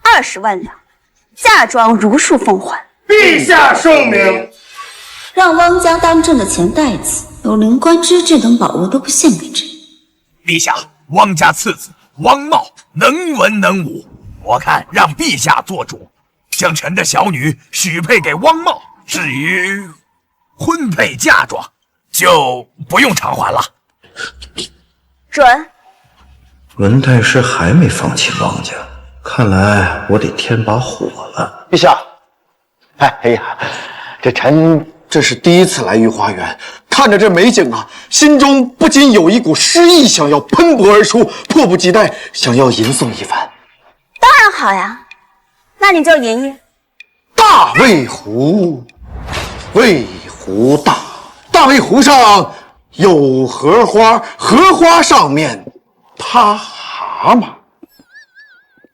20万两，嫁妆如数奉还。陛下圣明。让汪家当朕的钱袋子，有灵官之这等宝物都不献给朕。陛下，汪家次子汪茂能文能武，我看让陛下做主，将臣的小女许配给汪茂。至于婚配嫁妆，就不用偿还了。准。文太师还没放弃王家，看来我得添把火了。陛下，哎呀，这臣这是第一次来御花园，看着这美景啊，心中不禁有一股诗意想要喷薄而出，迫不及待想要吟诵一番。当然好呀，那你就吟吟。大魏湖，魏湖大，大魏湖上有荷花，荷花上面趴蛤蟆，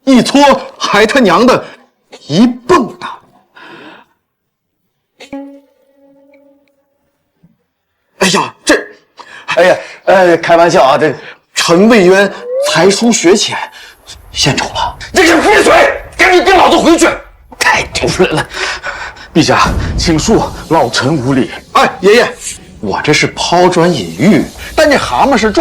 一撮还他娘的一蹦跶。哎呀，开玩笑啊，这臣魏渊才疏学浅，献丑了。这个闭嘴，赶紧跟老子回去！太丢人了。陛下，请恕老臣无礼。哎，爷爷，我这是抛砖引玉，但这蛤蟆是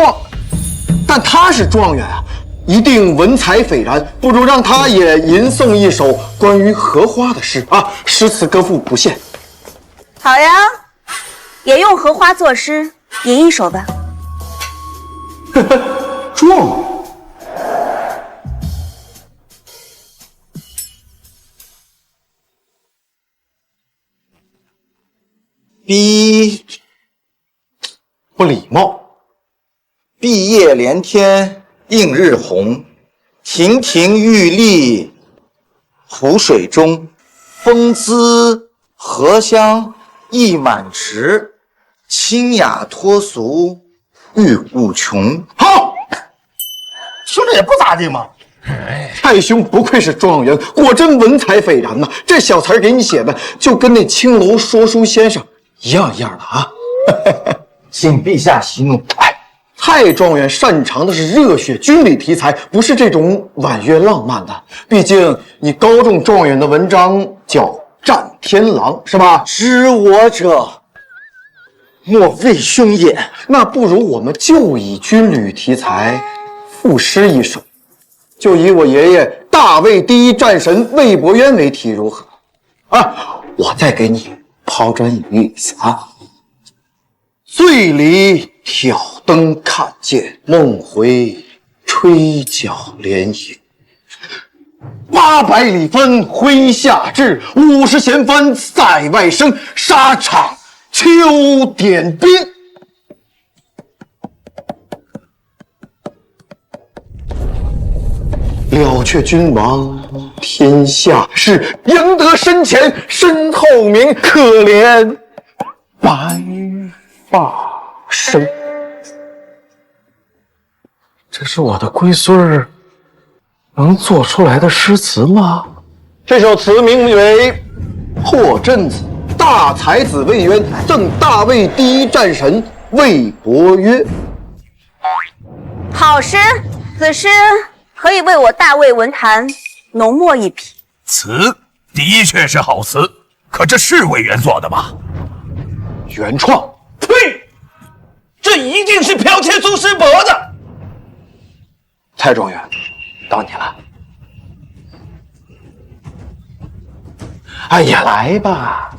但他是状元啊，一定文采斐然，不如让他也吟诵一首关于荷花的诗啊，诗词歌赋不限。好呀，也用荷花作诗，吟一首吧。状元。不礼貌。碧叶连天映日红，亭亭玉立湖水中，风姿荷香溢满池，清雅脱俗玉无穷。好，听着也不咋地嘛。太兄不愧是状元，果真文采斐然呐！这小词儿给你写的，就跟那青楼说书先生一样的啊！请陛下息怒。蔡状元擅长的是热血军旅题材，不是这种婉约浪漫的。毕竟你高中状元的文章叫《战天狼》，是吧？知我者，莫魏兄也。那不如我们就以军旅题材赋诗一首，就以我爷爷大魏第一战神魏伯渊为题，如何？啊，我再给你抛砖引玉一下啊。醉里挑灯看剑，梦回吹角连营。800里分麾下炙，50弦翻塞外声，沙场秋点兵。了却君王天下事，赢得身前身后名，可怜白发生。这是我的龟孙儿能做出来的诗词吗？这首词名为《破阵子》，大才子魏渊赠大魏第一战神魏伯约。好诗，此诗可以为我大魏文坛浓墨一笔。词的确是好词，可这是魏渊做的吗？原创。呸！这一定是剽窃苏师伯的。蔡状元，到你了。哎呀，来吧。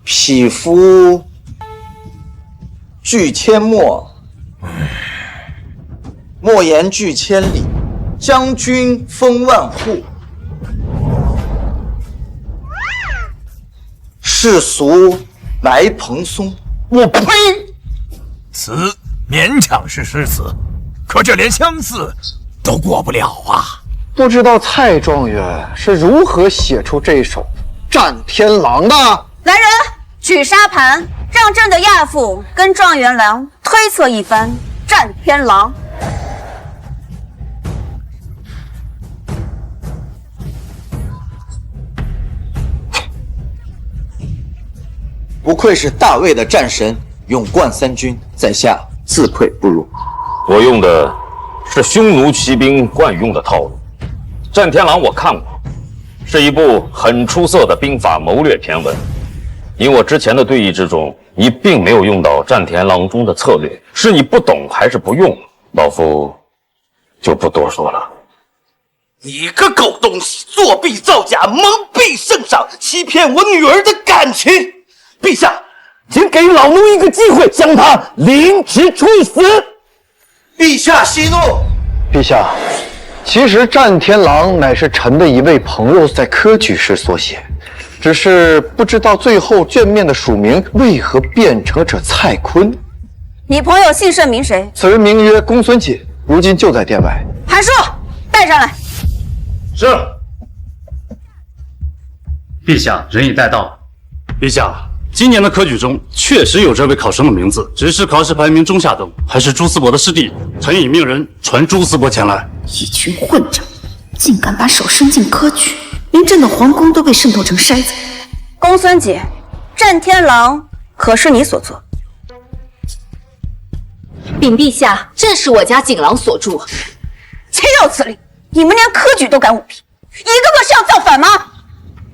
匹夫拒阡陌，莫言拒千里。将军封万户，世俗埋蓬松。我呸！词勉强是诗词，可这连相似都过不了啊！不知道蔡状元是如何写出这首《战天狼》的？来人，举沙盘，让朕的亚父跟状元郎推测一番《战天狼》。不愧是大魏的战神，勇冠三军，在下自愧不如。我用的是匈奴骑兵惯用的套路，《战天狼》我看过，是一部很出色的兵法谋略篇文。以我之前的对弈之中，你并没有用到《战天狼》中的策略，是你不懂还是不用？老夫就不多说了。你个狗东西，作弊造假，蒙蔽圣上，欺骗我女儿的感情！陛下，请给老奴一个机会，将他凌迟处死。陛下息怒。陛下，其实战天狼乃是臣的一位朋友在科举时所写，只是不知道最后卷面的署名为何变成这蔡锟。你朋友姓甚名谁？此人名曰公孙锦，如今就在殿外。韩硕，带上来。是。陛下，人已带到。陛下，今年的科举中确实有这位考生的名字，只是考试排名中下等，还是朱思伯的师弟。臣已命人传朱思伯前来。一群混账，竟敢把手伸进科举，连朕的皇宫都被渗透成筛子。公孙姐，战天狼可是你所作？禀陛下，正是我家锦囊所著。岂有此理！你们连科举都敢舞弊，一个个是要造反吗？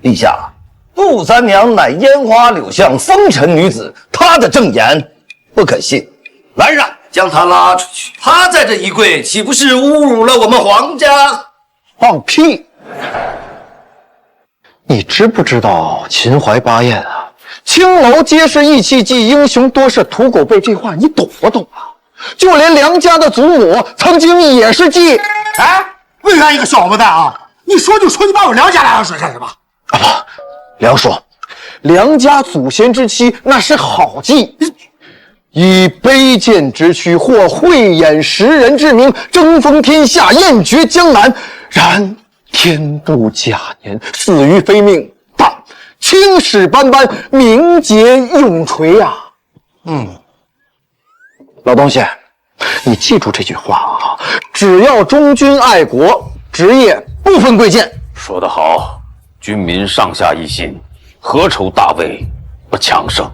陛下，杜三娘乃烟花柳巷风尘女子，她的证言不可信。来人，将她拉出去！她在这一跪，岂不是侮辱了我们皇家？放屁！你知不知道秦淮八艳啊？青楼皆是义气剂，英雄多是土狗辈，这话你懂不懂啊？就连梁家的祖母曾经也是妓。哎，魏源一个小王八蛋啊！你说就说，你把我梁家拉上水干什么？啊不，梁叔，梁家祖先之妻那是好妓，以卑贱之躯或慧眼识人之名争锋天下，艳绝江南。然天妒假年，死于非命，但青史斑斑，名节永垂呀。老东西，你记住这句话啊！只要忠君爱国，职业不分贵贱。说得好，军民上下一心，何愁大魏不强盛？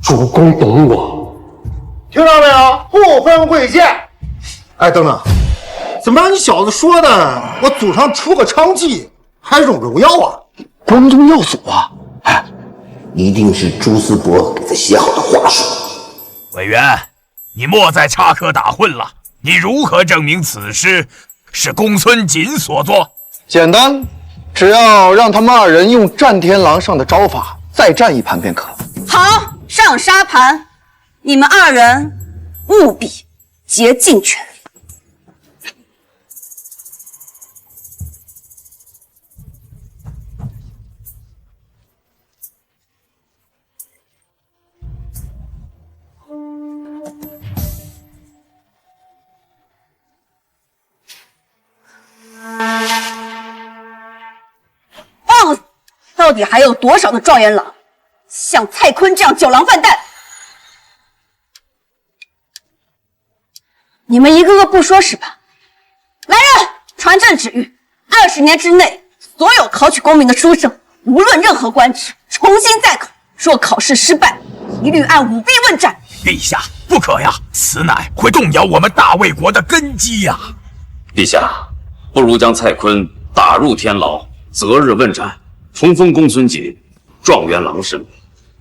主公懂我，听到没有？不分贵贱。哎，等等，怎么让你小子说的我祖上出个娼妓，还荣荣耀啊？光宗耀祖啊！哎，一定是朱思伯给他写好的话术。委员，你莫再插科打诨了。你如何证明此诗是公孙锦所作？简单，只要让他们二人用战天狼上的招法再战一盘便可。好，上沙盘，你们二人务必竭尽全力。到底还有多少的状元郎像蔡锟这样酒囊饭袋？你们一个个不说是吧？来人，传朕旨谕，20年之内，所有考取功名的书生，无论任何官职，重新再考。若考试失败，一律按舞弊问斩。陛下，不可呀！此乃会动摇我们大魏国的根基呀！陛下，不如将蔡锟打入天牢，择日问斩。重封公孙锦状元郎身。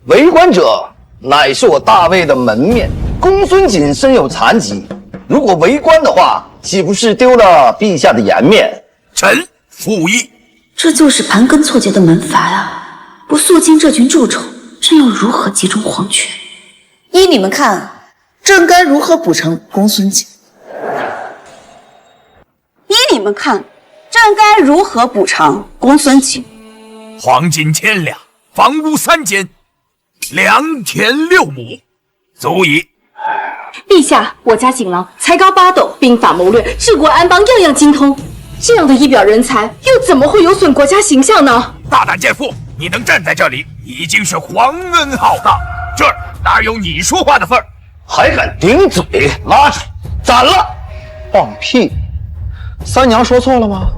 为官者乃是我大魏的门面，公孙锦身有残疾，如果为官的话，岂不是丢了陛下的颜面？臣附议。这就是盘根错节的门阀啊！不肃清这群蛀虫，朕又如何集中皇权？依你们看，朕该如何补偿公孙锦？依你们看，朕该如何补偿公孙锦？黄金1000两，房屋3间，良田6亩，足矣。陛下，我家锦囊才高8斗，兵法谋略、治国安邦样样精通。这样的一表人才，又怎么会有损国家形象呢？大胆贱妇，你能站在这里，已经是皇恩浩荡，这儿哪有你说话的份儿？还敢顶嘴，拉出来斩了！放屁！三娘说错了吗？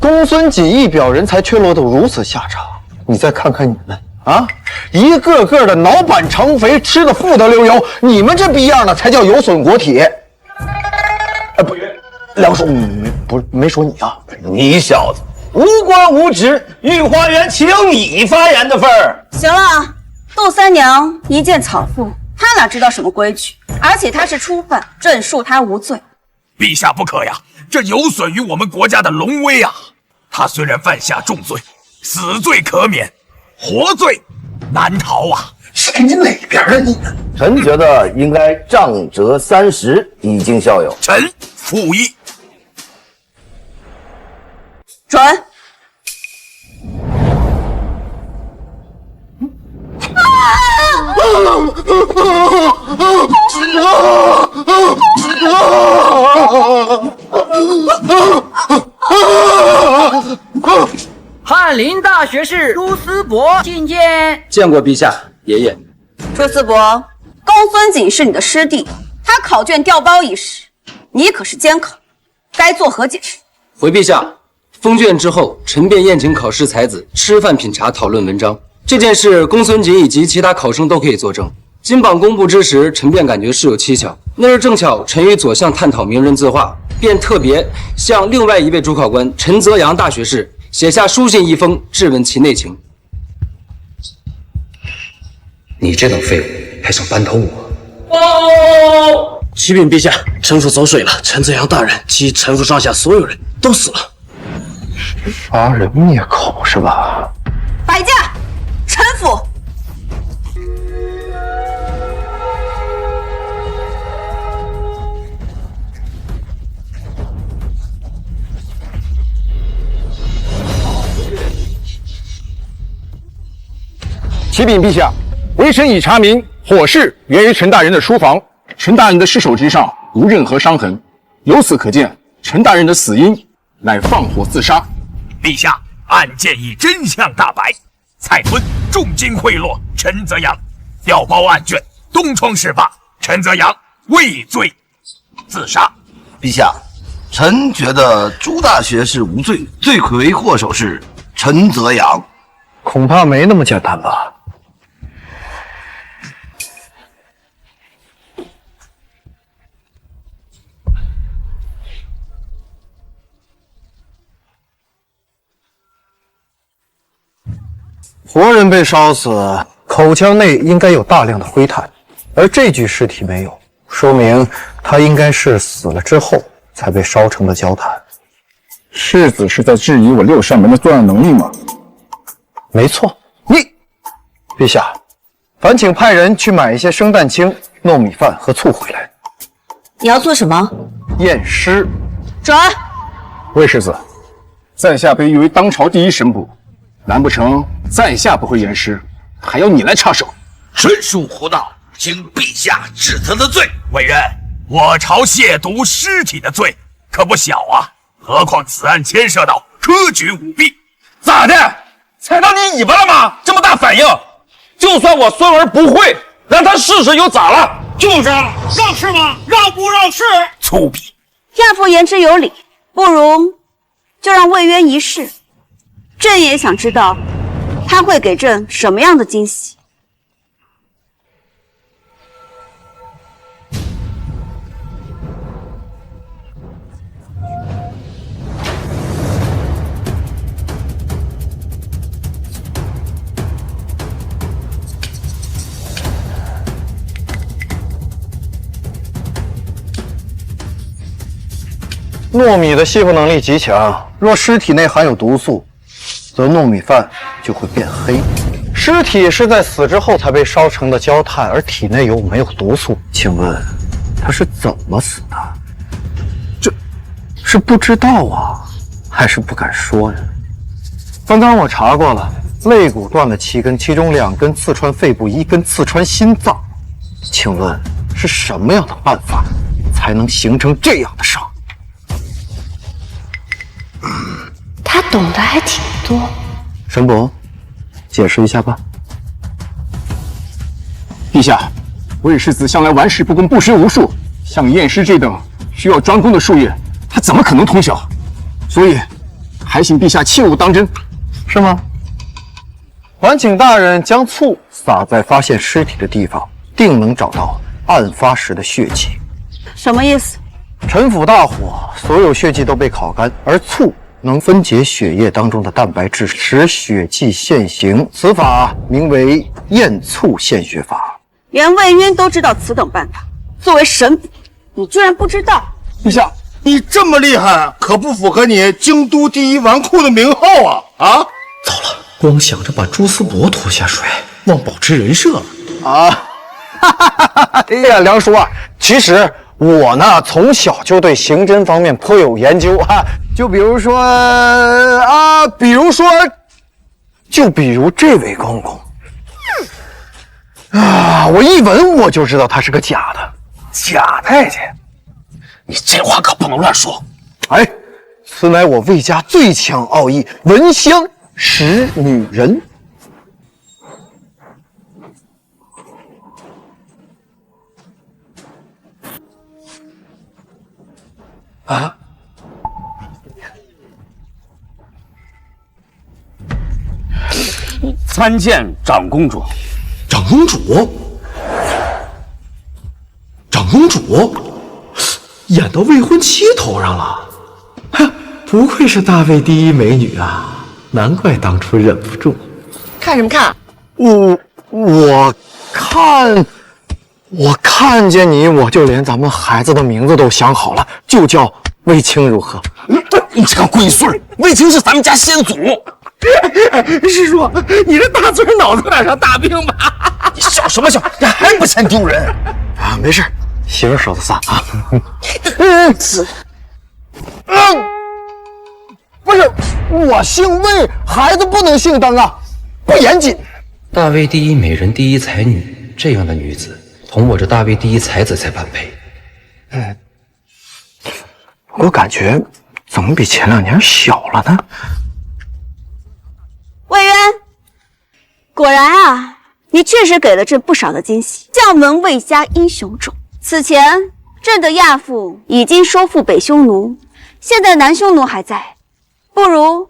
公孙锦一表人才，却落得如此下场。你再看看你们啊，一个个的脑板肠肥，吃的富得流油。你们这逼样的才叫有损国体。不，梁叔，没说你啊，你小子无官无职，御花园岂有你发言的份儿？行了，杜三娘一介草妇，她哪知道什么规矩？而且她是初犯，朕恕她无罪。陛下不可呀，这有损于我们国家的龙威啊！他虽然犯下重罪，死罪可免，活罪难逃啊！是。看你哪边啊你？臣觉得应该杖折30，以儆效尤。臣附议。准。翰林大学士朱思博觐见。见过陛下，爷爷。朱思博，公孙瑾是你的师弟，他考卷调包一事，你可是监考，该作何解释？回陛下，封卷之后，臣便宴请考试才子吃饭品茶，讨论文章。这件事，公孙瑾以及其他考生都可以作证。金榜公布之时，臣便感觉事有蹊跷。那日正巧，臣与左相探讨名人字画，便特别向另外一位主考官陈泽阳大学士写下书信一封，质问其内情。你这等废物，还想扳倒我？启禀陛下，臣服走水了，陈泽阳大人及臣服上下所有人都死了。杀人灭口是吧？摆驾，臣服。启禀陛下，微臣已查明，火势源于陈大人的书房，陈大人的尸首之上无任何伤痕，由此可见，陈大人的死因乃放火自杀。陛下，案件已真相大白，蔡敦重金贿赂陈泽阳，调包案卷，东窗事发，陈泽阳畏罪自杀。陛下，臣觉得朱大学士无罪，罪魁祸首是陈泽阳。恐怕没那么简单吧？活人被烧死，口腔内应该有大量的灰炭，而这具尸体没有，说明他应该是死了之后才被烧成的焦炭。世子是在质疑我六扇门的作案能力吗？没错，陛下，烦请派人去买一些生蛋清、糯米饭和醋回来。你要做什么？验尸。准。魏世子，在下被誉为当朝第一神捕，难不成在下不会验尸，还要你来插手？纯属胡闹，请陛下治他的罪。委员，我朝亵渎尸体的罪可不小啊，何况此案牵涉到科举舞弊。咋的？踩到你尾巴了吗？这么大反应！就算我孙儿不会，让他试试又咋了？就是啊，让是吗？让不让是？粗鄙！亚父言之有理，不如就让魏渊一试。朕也想知道他会给朕什么样的惊喜。糯米的吸附能力极强，若尸体内含有毒素，则糯米饭就会变黑。尸体是在死之后才被烧成的焦炭，而体内又没有毒素，请问他是怎么死的？这是不知道啊，还是不敢说呀？刚刚我查过了，肋骨断了7根，其中2根刺穿肺部，1根刺穿心脏。请问是什么样的办法才能形成这样的伤？他懂得还挺多。神伯，解释一下吧。陛下，魏世子向来玩世不恭，不学无术，像验尸这等需要专攻的术业，他怎么可能通晓？所以，还请陛下切勿当真，是吗？还请大人将醋洒在发现尸体的地方，定能找到案发时的血迹。什么意思？陈府大火，所有血迹都被烤干，而醋能分解血液当中的蛋白质，使血迹现形。此法名为验醋献血法。连魏渊都知道此等办法，作为神捕，你居然不知道？陛下，你这么厉害，可不符合你京都第一纨绔的名号啊！啊！糟了，光想着把朱思博拖下水，忘保持人设了啊！哎呀，梁叔啊，其实我呢从小就对刑侦方面颇有研究啊，就比如说这位公公啊，我一闻我就知道他是个假的假太监。你这话可不能乱说。哎，此乃我魏家最强奥义——闻香识女人。啊！参见长公主。长公主，长公主，演到未婚妻头上了。哼，不愧是大魏第一美女啊，难怪当初忍不住。看什么看？我看见你，我就连咱们孩子的名字都想好了，就叫卫青，如何？你这个龟孙，卫青是咱们家先祖。师叔，你这大嘴脑子染上大病吧？你笑什么笑？这还不嫌丢人啊？没事，媳妇手子散啊。不是，我姓魏，孩子不能姓邓啊，不严谨。大魏第一美人，第一才女，这样的女子，同我这大魏第一才子才般配。我感觉怎么比前2年小了呢？魏渊，果然啊，你确实给了朕不少的惊喜。将门魏家英雄种，此前朕的亚父已经收复北匈奴，现在南匈奴还在，不如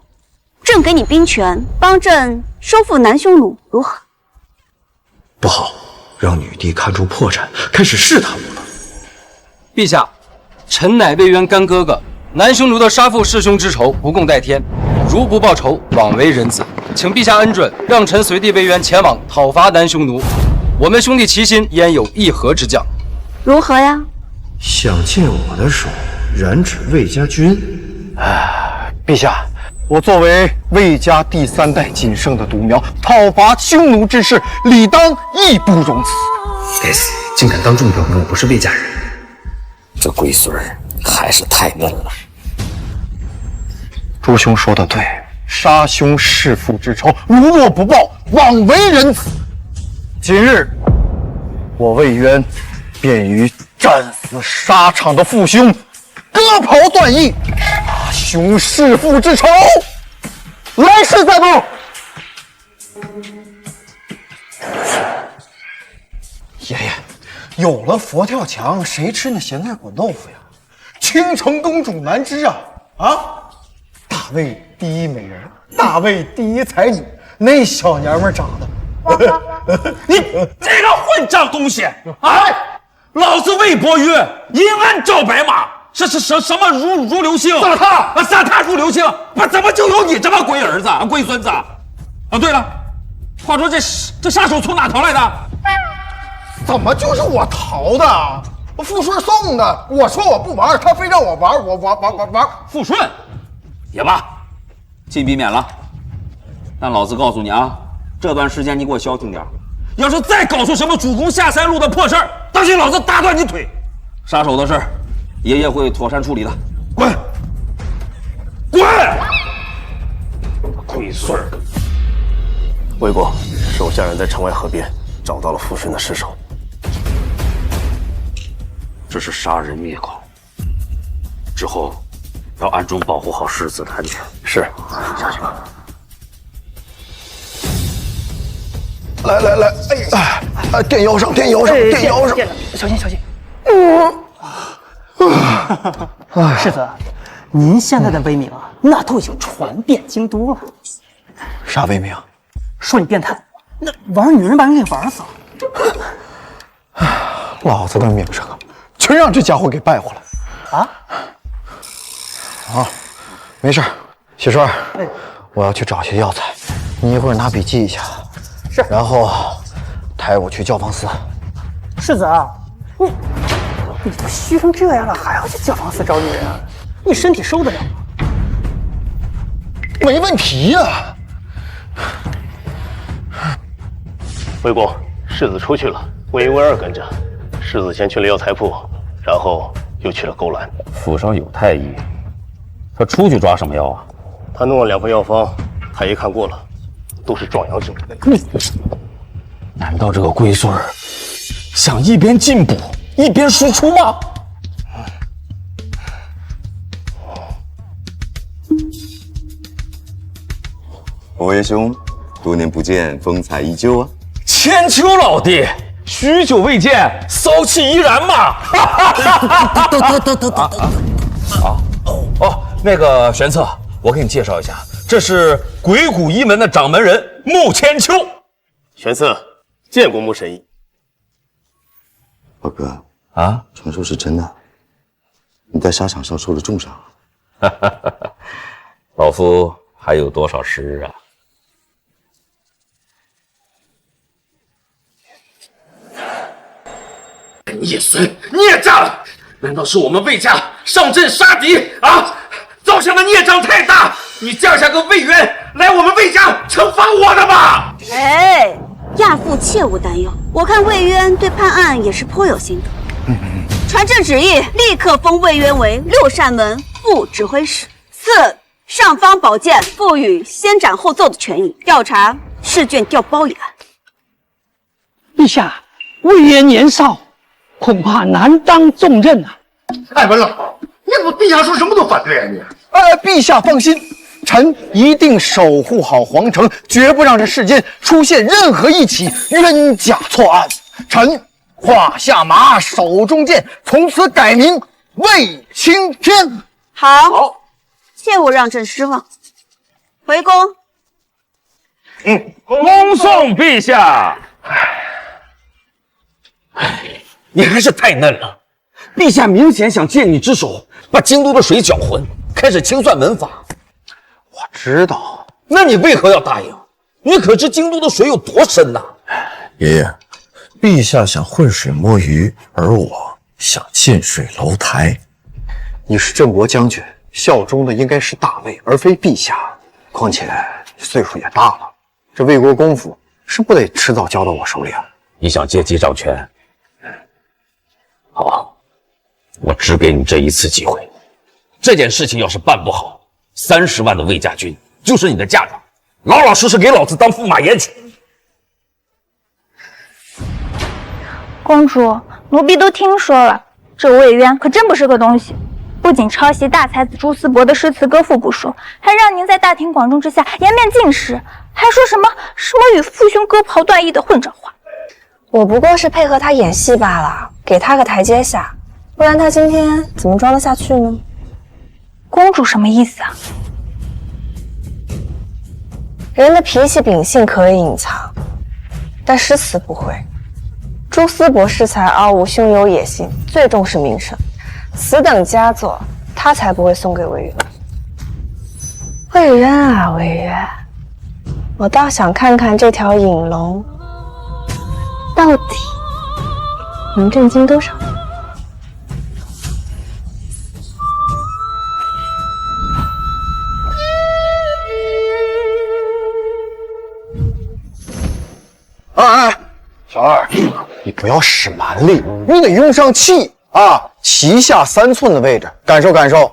朕给你兵权，帮朕收复南匈奴，如何？不好，让女帝看出破绽，开始试探我了。陛下，臣乃魏渊干哥哥，南匈奴的杀父弑兄之仇不共戴天，如不报仇，枉为人子。请陛下恩准，让臣随弟魏渊前往讨伐南匈奴。我们兄弟齐心，焉有一合之将？如何呀？想借我的手染指魏家军？陛下，我作为魏家第3代仅剩的独苗，讨伐匈奴之事，理当义不容辞。该死，竟敢当众表明我不是魏家人！这龟孙还是太嫩了。朱兄说的对，杀兄弑父之仇，如若不报，枉为人子。今日我魏渊便于战死沙场的父兄割袍断义，杀兄弑父之仇，来世再报。爷爷，有了佛跳墙，谁吃那咸菜滚豆腐呀？倾城公主难知啊！大魏第一美人，大魏第一才女，那小娘们长得，你这个混账东西！老子魏伯约银鞍照白马，什么如流星？撒他如流星，怎么就有你这么龟儿子、龟孙子？对了，话说这杀手从哪逃来的？怎么就是我逃的？富顺送的。我说我不玩，他非让我玩，我玩。富顺，也罢，禁闭免了。但老子告诉你啊，这段时间你给我消停点，要是再搞出什么主攻下三路的破事儿，当心老子打断你腿！杀手的事儿，爷爷会妥善处理的。滚！滚！龟孙儿！魏公，手下人在城外河边找到了富顺的尸首。这是杀人灭口，之后要暗中保护好世子的安全。是，下去吧。来，哎，垫腰上，小心。世子，您现在的威名啊，那都已经传遍京都了。啥威名？说你变态，那玩女人把人给玩死了。老子的名声啊，全让这家伙给败坏了。没事，媳妇儿，我要去找些药材，你一会儿拿笔记一下。是，然后抬我去教坊司。世子啊，你都虚成这样了，还要去教坊司找女人啊？你身体受得了吗？没问题呀。魏公，世子出去了，魏文儿跟着。世子先去了药材铺，然后又去了勾栏。府上有太医，他出去抓什么药啊？他弄了2份药方，太医看过了，都是壮阳之物。难道这个龟孙儿想一边进补一边输出吗？伯爷兄，多年不见，风采依旧啊！千秋老弟，许久未见，骚气依然嘛！那个玄策，我给你介绍一下，这是鬼谷一门的掌门人穆千秋。玄策，见过穆神医。老哥啊，传说是真的，你在沙场上受了重伤。老夫还有多少时日啊？叶孙，孽障！难道是我们魏家上阵杀敌啊？造下的孽障太大，你降下个魏渊来我们魏家惩罚我的吧！哎，亚父切勿担忧，我看魏渊对判案也是颇有心得。传朕旨意，立刻封魏渊为6扇门副指挥使，赐尚方宝剑，赋予先斩后奏的权益，调查试卷调包一案。陛下，魏渊年少，恐怕难当重任啊！艾文老，你怎么陛下说什么都反对啊你？陛下放心，臣一定守护好皇城，绝不让这世间出现任何一起冤假错案。臣胯下马，手中剑，从此改名魏青天。好，切勿让朕失望。回宫。恭送陛下。你还是太嫩了。陛下明显想借你之手把京都的水搅浑，开始清算门阀。我知道，那你为何要答应？你可知京都的水有多深呐？爷爷，陛下想浑水摸鱼，而我想近水楼台。你是镇国将军，效忠的应该是大魏，而非陛下。况且岁数也大了，这魏国公府是不得迟早交到我手里啊。你想借机掌权？好，我只给你这一次机会。这件事情要是办不好，30万的魏家军就是你的嫁妆，老老实实给老子当驸马爷去。公主，奴婢都听说了，这魏渊可真不是个东西，不仅抄袭大才子朱思伯的诗词歌赋不说，还让您在大庭广众之下颜面尽失，还说什么与父兄割袍断义的混账话。我不过是配合他演戏罢了，给他个台阶下，不然他今天怎么装得下去呢？公主什么意思啊？人的脾气秉性可以隐藏，但诗词不会。朱思伯恃才傲物，胸有野心，最重视名声，此等佳作他才不会送给魏渊。魏渊啊，魏渊，我倒想看看这条引龙到底能震惊多少。哎，小二，你不要使蛮力，你得用上气啊！旗下3寸的位置，感受感受。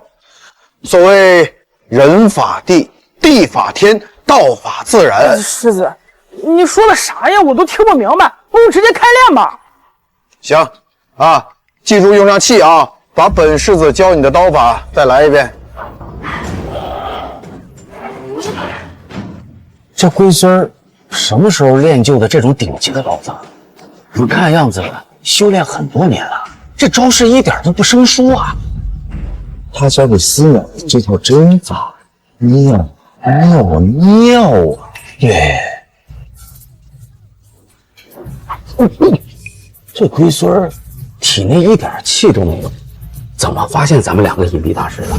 所谓人法地，地法天，道法自然。世子，你说的啥呀？我都听不明白，不如直接开练吧。行啊，记住用上气啊！把本世子教你的刀法再来一遍。这龟孙儿什么时候练就的这种顶级的刀子？我看样子修炼很多年了，这招式一点都不生疏啊。他教给思远这套针法，妙啊！对，这龟孙儿体内一点气都没有，怎么发现咱们2个隐蔽大师了？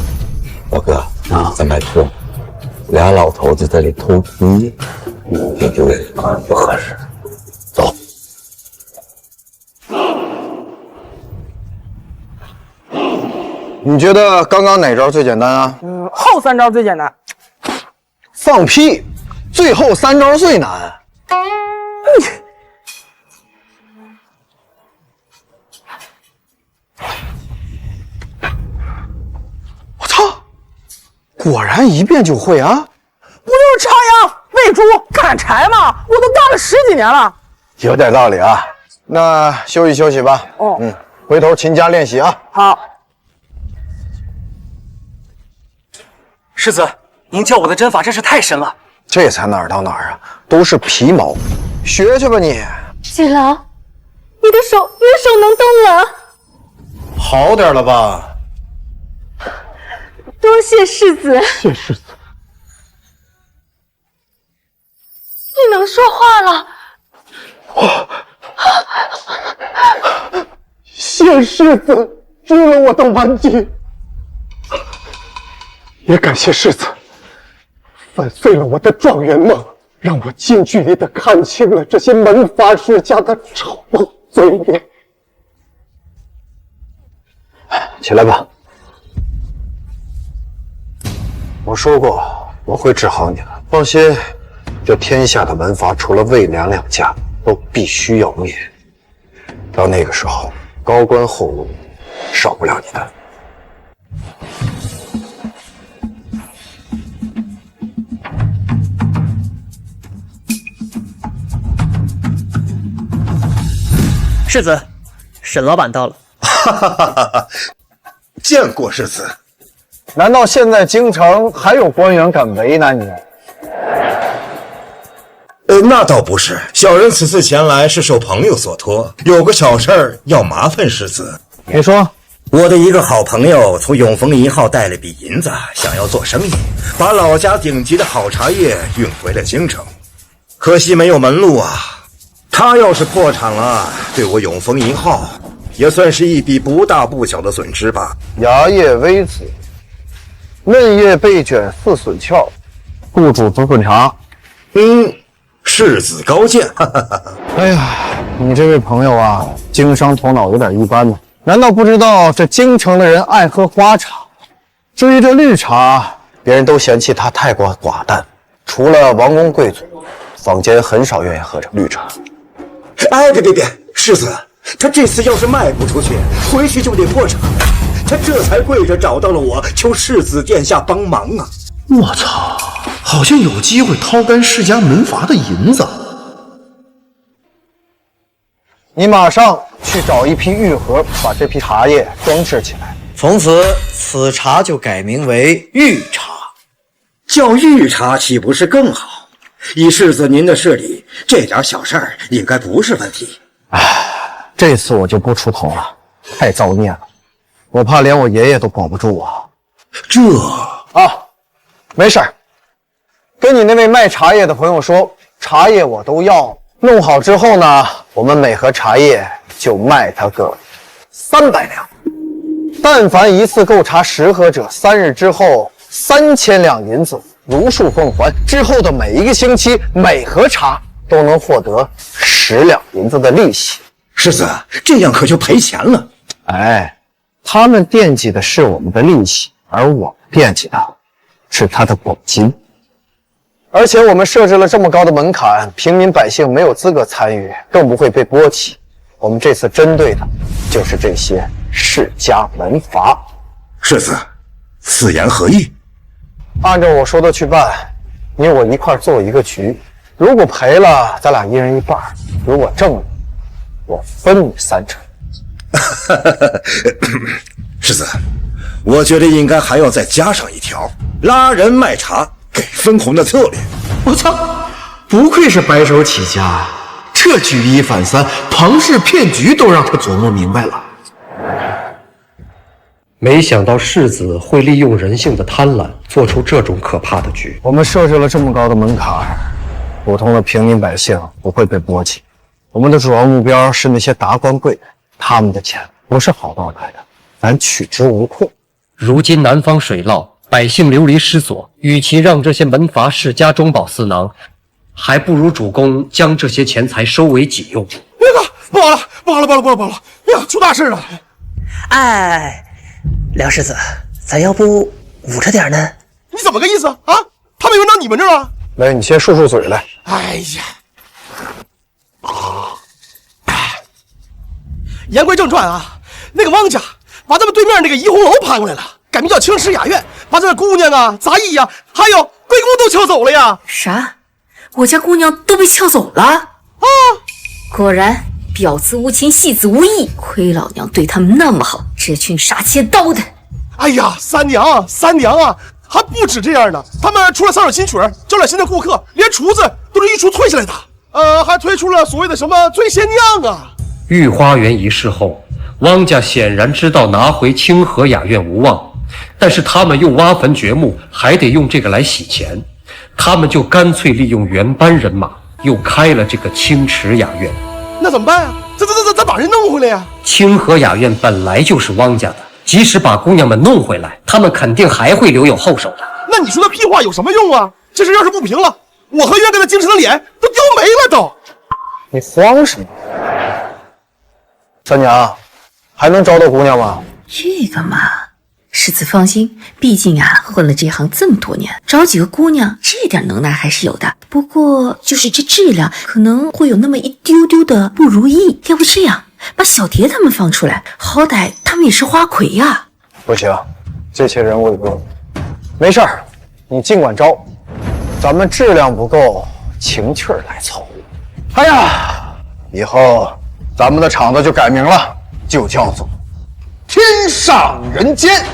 老哥啊，咱拜托，俩老头子在这里偷鸡，对不对？不合适。走。你觉得刚刚哪招最简单啊？后3招最简单。放屁！最后3招最难。果然一遍就会啊！不就是插秧、喂猪、砍柴吗？我都干了10几年了。有点道理啊。那休息休息吧。回头勤加练习啊。好。世子，您教我的针法真是太神了。这才哪儿到哪儿啊，都是皮毛，学去吧你。季老，你的手能动了。好点了吧？多谢世子。谢世子。你能说话了。谢世子治了我的顽疾，也感谢世子粉碎了我的状元梦，让我近距离的看清了这些门阀世家的丑陋嘴脸。起来吧。我说过我会治好你的，放心。这天下的门阀，除了魏梁2家，都必须要灭。到那个时候，高官厚禄少不了你的。世子，沈老板到了。见过世子。难道现在京城还有官员敢为难你？那倒不是，小人此次前来是受朋友所托，有个小事儿要麻烦世子。你说，我的一个好朋友从永丰银号带了笔银子，想要做生意，把老家顶级的好茶叶运回了京城，可惜没有门路啊。他要是破产了，对我永丰银号也算是一笔不大不小的损失吧。芽叶微紫，嫩叶被卷似笋鞘，雇主足笋茶。世子高见。哎呀，你这位朋友啊，经商头脑有点一般呢。难道不知道这京城的人爱喝花茶？至于这绿茶，别人都嫌弃它太过寡淡，除了王公贵族，坊间很少愿意喝这绿茶。哎，别，世子，他这次要是卖不出去，回去就得破产。他这才跪着找到了我，求世子殿下帮忙啊！我操，好像有机会掏干世家门阀的银子。你马上去找一批玉盒，把这批茶叶装饰起来。从此，此茶就改名为玉茶。叫玉茶岂不是更好？以世子您的势力，这点小事儿应该不是问题。这次我就不出头了，太造孽了，我怕连我爷爷都保不住啊。没事儿，跟你那位卖茶叶的朋友说，茶叶我都要，弄好之后呢，我们每盒茶叶就卖他个300两。但凡一次购茶10盒者，3日之后3000两银子如数奉还。之后的每一个星期，每盒茶都能获得10两银子的利息。世子，这样可就赔钱了。他们惦记的是我们的利息，而我惦记的是他的本金。而且我们设置了这么高的门槛，平民百姓没有资格参与，更不会被波及。我们这次针对的就是这些世家门阀。世子，此言何意？按照我说的去办，你我一块做一个局，如果赔了，咱俩一人一半；如果挣了，我分你30%。世子，我觉得应该还要再加上一条，拉人卖茶给分红的策略。我操，不愧是白手起家，这举一反三，庞氏骗局都让他琢磨明白了。没想到世子会利用人性的贪婪，做出这种可怕的局。我们设置了这么高的门槛，普通的平民百姓不会被波及。我们的主要目标是那些达官贵人，他们的钱不是好盗来的，咱取之无愧。如今南方水涝，百姓流离失所，与其让这些门阀世家中饱私囊，还不如主公将这些钱财收为己用。那个，不好了！哎呀，出大事了！哎，梁世子，咱要不捂着点呢？你怎么个意思啊？他没轮到你们这儿啊？来，你先漱漱嘴来。哎呀！言归正传啊，那个汪家把咱们对面那个怡红楼盘过来了，改名叫青石雅苑，把这姑娘啊、杂役呀，还有贵公都抢走了呀！啥？我家姑娘都被撬走了？啊！果然婊子无情，戏子无义，亏老娘对他们那么好，这群杀切刀的！哎呀，三娘啊，还不止这样呢，他们出了3首新曲，招揽新的顾客，连厨子都是一厨退下来的。还推出了所谓的什么醉仙酿啊！御花园一事后，汪家显然知道拿回清河雅苑无望，但是他们又挖坟掘墓，还得用这个来洗钱，他们就干脆利用原班人马，又开了这个清池雅苑。那怎么办啊？咱把人弄回来呀！清河雅苑本来就是汪家的，即使把姑娘们弄回来，他们肯定还会留有后手的。那你说那屁话有什么用啊？这事要是不平了，我和渊哥的京城的脸都丢没了都。你慌什么？三娘，还能招到姑娘吗？这个嘛，世子放心，毕竟啊，混了这行这么多年，找几个姑娘，这点能耐还是有的。不过就是这质量可能会有那么一丢丢的不如意。要不这样，把小蝶他们放出来，好歹他们也是花魁呀。不行，这些人我有用。没事儿，你尽管招，咱们质量不够，情趣儿来凑。哎呀，以后咱们的厂子就改名了，就叫做天上人间。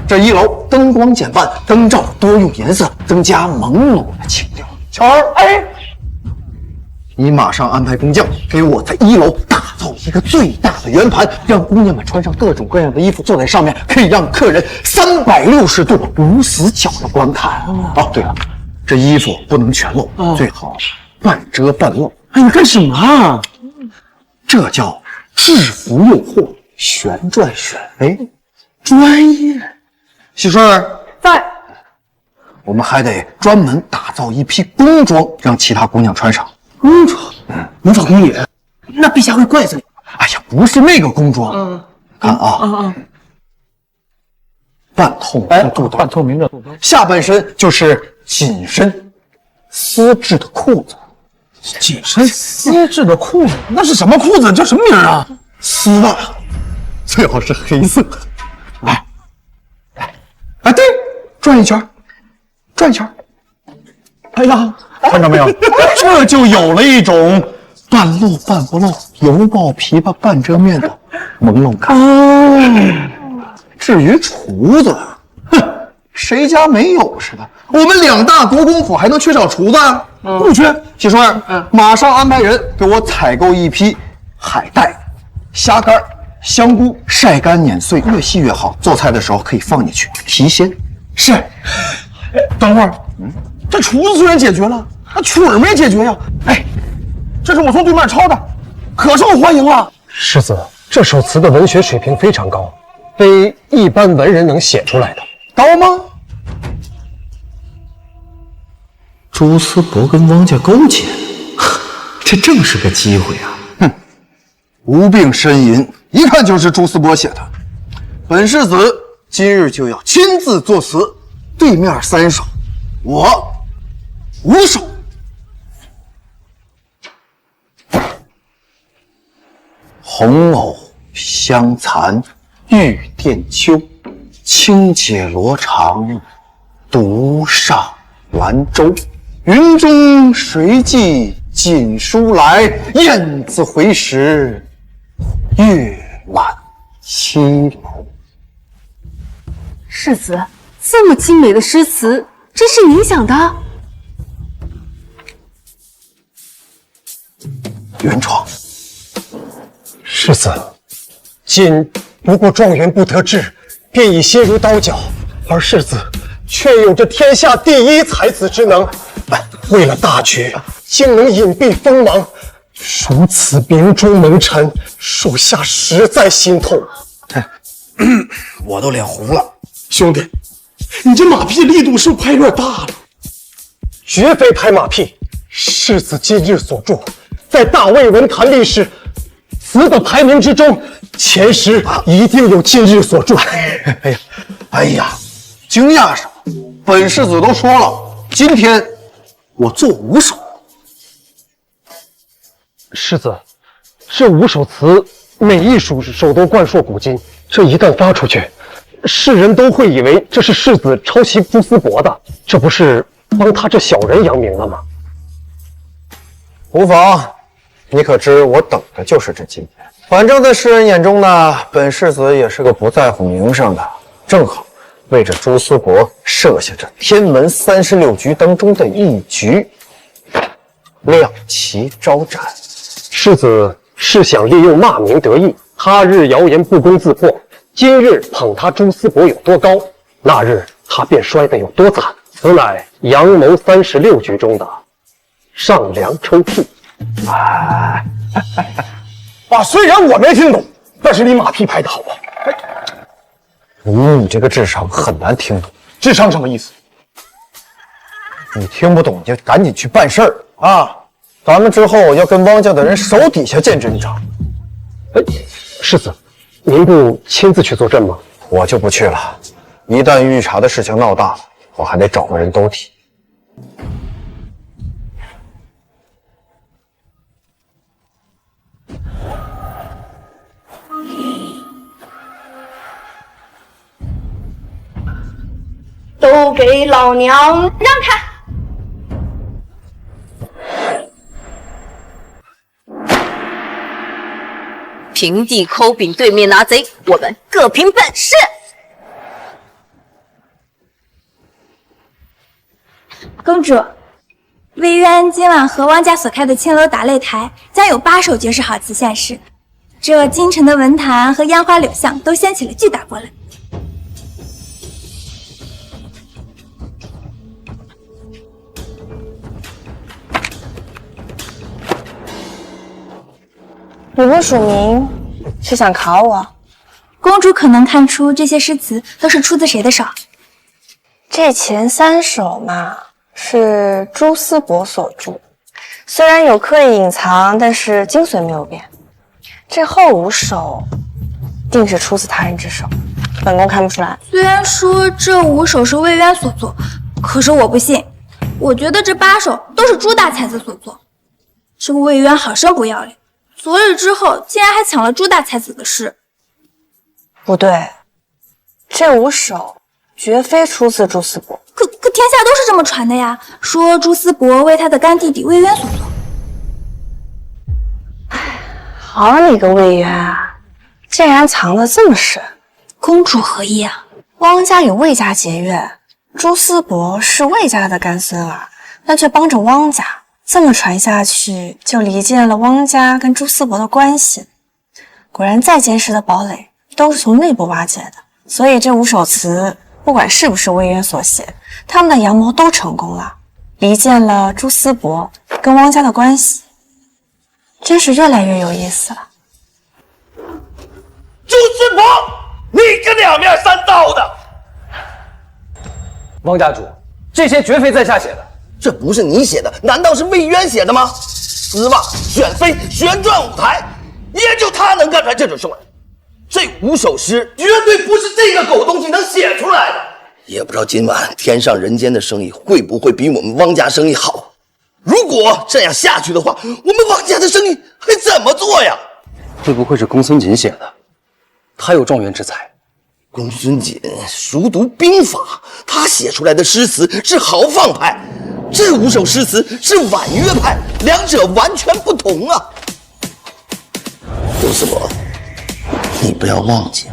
这1楼灯光简办，灯罩多用颜色，增加朦胧的情调。巧儿，哎，你马上安排工匠给我在1楼打造一个最大的圆盘，让姑娘们穿上各种各样的衣服，坐在上面，可以让客人360度无死角的观看。哦，对了，这衣服不能全露，最好半遮半露。哎，你干什么啊？这叫制服诱惑，旋转选妃，专业。喜顺儿在。我们还得专门打造一批工装，让其他姑娘穿上。工装？魔法宫女，那陛下会怪罪你。哎呀，不是那个工装。看啊，半透明的肚兜，半透明的肚兜，下半身就是紧身丝质的裤子。紧身丝质的裤子，那是什么裤子？叫什么名啊？丝袜，最好是黑色的。哎，对，转一圈，转一圈。哎呀，看到没有？这就有了一种半露半不露、犹抱琵琶半遮面的朦胧感。至于厨子，哼，谁家没有似的？我们2大国公府还能缺少厨子？不缺。喜顺，马上安排人给我采购一批海带、虾干、香菇，晒干碾碎，越细越好。做菜的时候可以放进去提鲜。是。等会儿，这厨子虽然解决了，那曲儿没解决呀。哎，这是我从对面抄的，可受欢迎了。世子，这首词的文学水平非常高，非一般文人能写出来的。高吗？朱思博跟汪家勾结，这正是个机会啊！哼，无病呻吟，一看就是朱思博写的。本世子今日就要亲自作词，对面3首，我5首。红藕香残玉簟秋，轻解罗裳独上兰舟。云中谁寄锦书来？雁字回时，月满西楼。世子，这么精美的诗词，真是您想的？原创。世子，今不过状元不得志，便已心如刀绞，而世子却有着天下第1才子之能。为了大局，竟能隐蔽锋芒，如此明中蒙尘，属下实在心痛。我都脸红了。兄弟，你这马屁力度是不是拍有点大了？绝非拍马屁，世子今日所著，在大魏文坛历史词的排名之中，前10一定有今日所著。哎呀，惊讶什么？本世子都说了，今天我做5首。世子，这5首词每一首都冠硕古今，这一旦发出去，世人都会以为这是世子抄袭朱思伯的，这不是帮他这小人扬名了吗？无妨，你可知我等的就是这今天。反正在世人眼中呢，本世子也是个不在乎名声的，正好为这朱思伯设下这天门36局当中的一局，亮旗招展。世子是想利用骂名得意，他日谣言不攻自破，今日捧他朱思伯有多高，那日他便摔得有多惨。此乃阳谋36局中的上梁抽搐。虽然我没听懂，但是你马屁拍得好啊！以你这个智商很难听懂。智商什么意思？你听不懂你就赶紧去办事儿啊！咱们之后要跟汪家的人手底下见真章。世子，您不亲自去坐镇吗？我就不去了。一旦御茶的事情闹大了，我还得找个人兜底。都给老娘让开！平地抠饼，对面拿贼，我们各凭本事。公主，魏渊今晚和汪家所开的青楼打擂台将有8首绝世好词现世，这京城的文坛和烟花柳巷都掀起了巨大波澜。你不署名是想考我？公主可能看出这些诗词都是出自谁的手？这前3首嘛，是朱思伯所著，虽然有刻意隐藏，但是精髓没有变。这后5首定是出自他人之手，本宫看不出来。虽然说这5首是魏渊所作，可是我不信，我觉得这8首都是朱大才子所作。这个魏渊好生不要脸，昨日之后竟然还抢了朱大才子的诗。不对，这5首绝非出自朱思伯。可天下都是这么传的呀，说朱思伯为他的干弟弟魏渊所作。好你个魏渊啊，竟然藏得这么深！公主何意啊？汪家与魏家结怨，朱思伯是魏家的干孙儿，但却帮着汪家，这么传下去，就离间了汪家跟朱思伯的关系。果然，再坚实的堡垒都是从内部瓦解的。所以这5首词，不管是不是魏渊所写，他们的阳谋都成功了，离间了朱思伯跟汪家的关系，真是越来越有意思了。朱思伯，你个两面三刀的！汪家主，这些绝非在下写的。这不是你写的，难道是魏渊写的吗？丝袜、选妃、旋转舞台，也就他能干出来这种事儿。这5首诗绝对不是这个狗东西能写出来的。也不知道今晚天上人间的生意会不会比我们汪家生意好。如果这样下去的话，我们汪家的生意还怎么做呀？会不会是公孙锦写的？他有状元之才。公孙锦熟读兵法，他写出来的诗词是豪放派，这5首诗词是婉约派，两者完全不同啊！朱思伯，你不要忘记，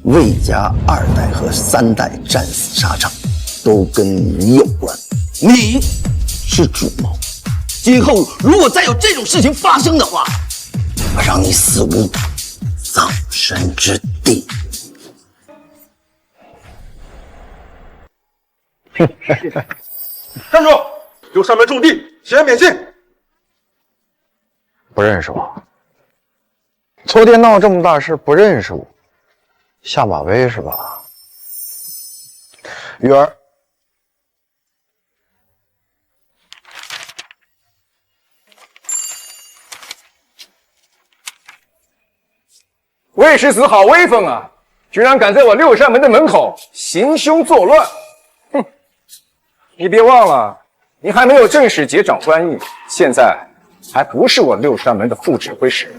魏家2代和3代战死沙场，都跟你有关，你是主谋。今后如果再有这种事情发生的话，我让你死无葬身之地。站住！有上门种地，写免信。不认识我？昨天闹这么大事，不认识我，下马威是吧？鱼儿，魏世子好威风啊！居然敢在我6扇门的门口行凶作乱！哼！你别忘了，你还没有正式结长官印，现在还不是我6扇门的副指挥使。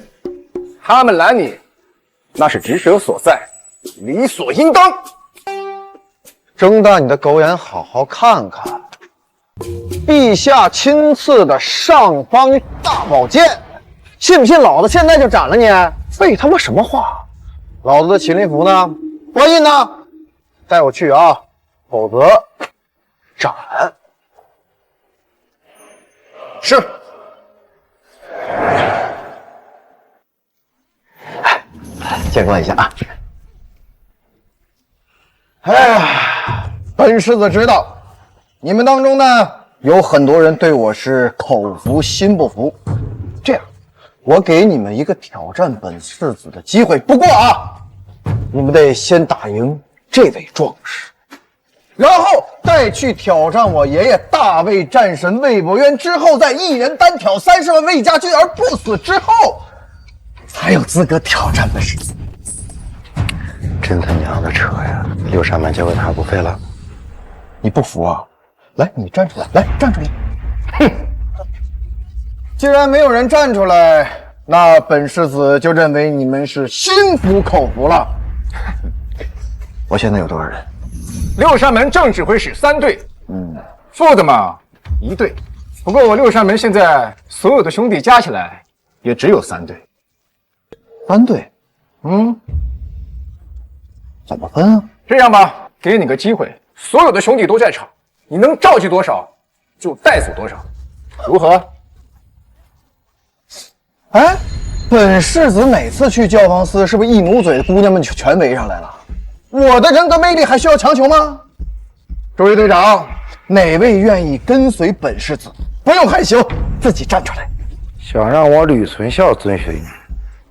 他们拦你，那是职责所在，理所应当。睁大你的狗眼，好好看看，陛下亲赐的尚方大宝剑，信不信老子现在就斩了你？废他妈什么话！老子的麒麟符呢？官印呢？带我去啊，否则斩！是。见惯一下啊！哎呀，本世子知道，你们当中呢有很多人对我是口服心不服。这样，我给你们一个挑战本世子的机会。不过啊，你们得先打赢这位壮士，然后再去挑战我爷爷大魏战神魏伯渊，之后再一人单挑30万魏家军而不死之后，才有资格挑战本世子。真他娘的扯呀！六扇门交给他不废了？你不服啊？来，你站出来，来站出来！哼！既然没有人站出来，那本世子就认为你们是心服口服了。我现在有多少人？六扇门正指挥使3队，副的嘛1队。不过我六扇门现在所有的兄弟加起来也只有3队。3队？怎么分啊？这样吧，给你个机会，所有的兄弟都在场，你能召集多少就带走多少，如何？哎，本世子每次去教坊司，是不是一努嘴，姑娘们就全围上来了？我的人格魅力还需要强求吗？诸位队长，哪位愿意跟随本世子？不用害羞，自己站出来。想让我吕存孝遵循你，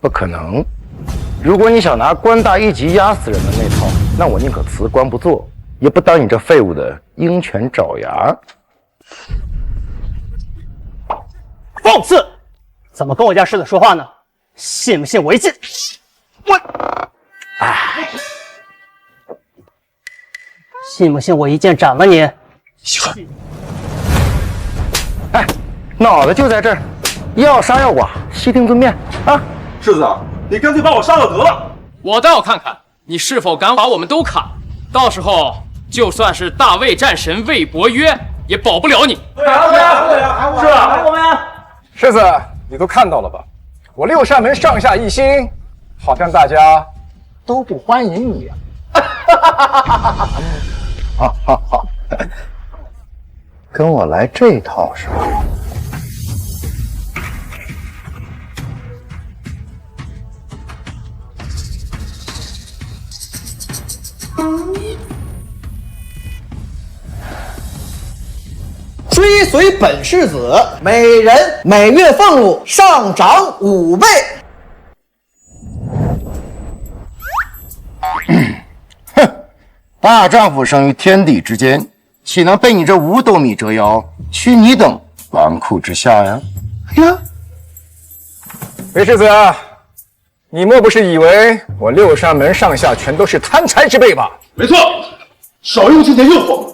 不可能。如果你想拿官大一级压死人的那套，那我宁可辞官不做，也不当你这废物的鹰犬爪牙。放肆！怎么跟我家世子说话呢？信不信我一进，信不信我一剑斩了你？哎，脑子就在这儿，要杀要剐，悉听尊便啊！世子，你干脆把我杀了得了。我倒要看看你是否敢把我们都砍，到时候就算是大魏战神魏伯约也保不了你。是啊，我们世子，你都看到了吧？我六扇门上下一心，好像大家都不欢迎你呀。好，跟我来这套是吧？追随本世子，每人每月俸禄上涨5倍。哼，大丈夫生于天地之间，岂能被你这五斗米折腰，屈你等纨绔之下呀？呀，魏世子，你莫不是以为我六扇门上下全都是贪财之辈吧？没错，少用金钱诱惑，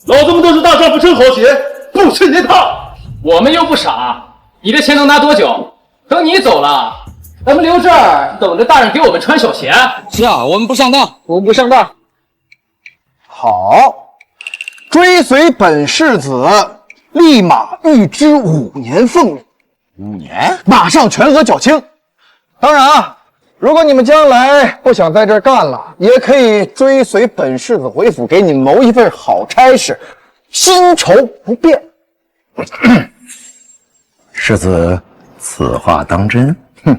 老子们都是大丈夫真好鞋，不吃你套。我们又不傻，你的钱能拿多久？等你走了，咱们留这儿等着大人给我们穿小鞋。是啊，我们不上当，我们不上当。好，追随本世子，立马预支5年俸禄。5年？马上全额缴清。当然啊，如果你们将来不想在这儿干了，也可以追随本世子回府，给你们谋一份好差事，薪酬不变。世子，此话当真？哼，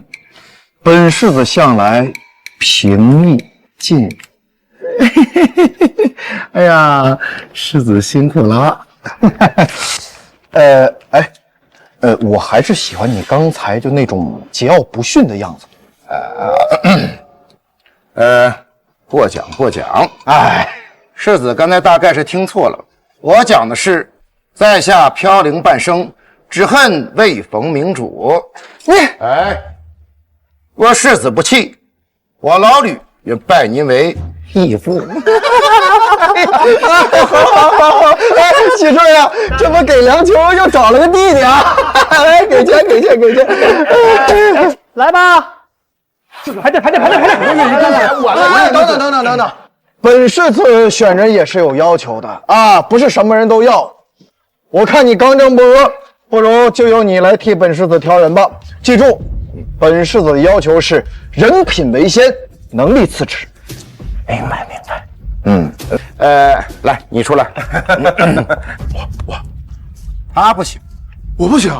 本世子向来平易近人。哎呀，世子辛苦了。我还是喜欢你刚才就那种桀骜不驯的样子。过奖。哎，世子刚才大概是听错了，我讲的是在下飘零半生，只恨未逢明主。若世子不弃，我老吕愿拜您为义父。好，哎，喜顺呀，这不给梁球又找了个弟弟啊！来，给钱！来吧，排队！等等，本世子选人也是有要求的啊，不是什么人都要。我看你刚正不阿，不如就由你来替本世子挑人吧。记住，本世子的要求是人品为先，能力次之。明白。来，你出来。他不行，我不行。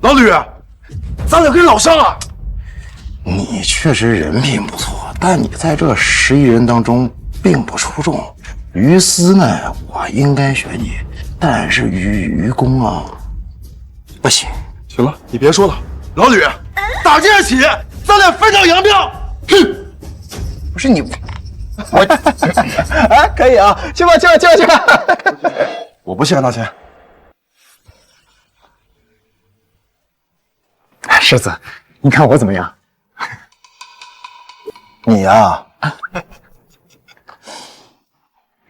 老吕，咱俩跟老乡啊。你确实人品不错，但你在这11人当中并不出众。于私呢，我应该选你，但是于公啊，不行。行了，你别说了。老吕，打这起，咱俩分道扬镳。哼，不是你，我哎，可以啊，去吧。我不屑拿钱。世子，你看我怎么样？你呀，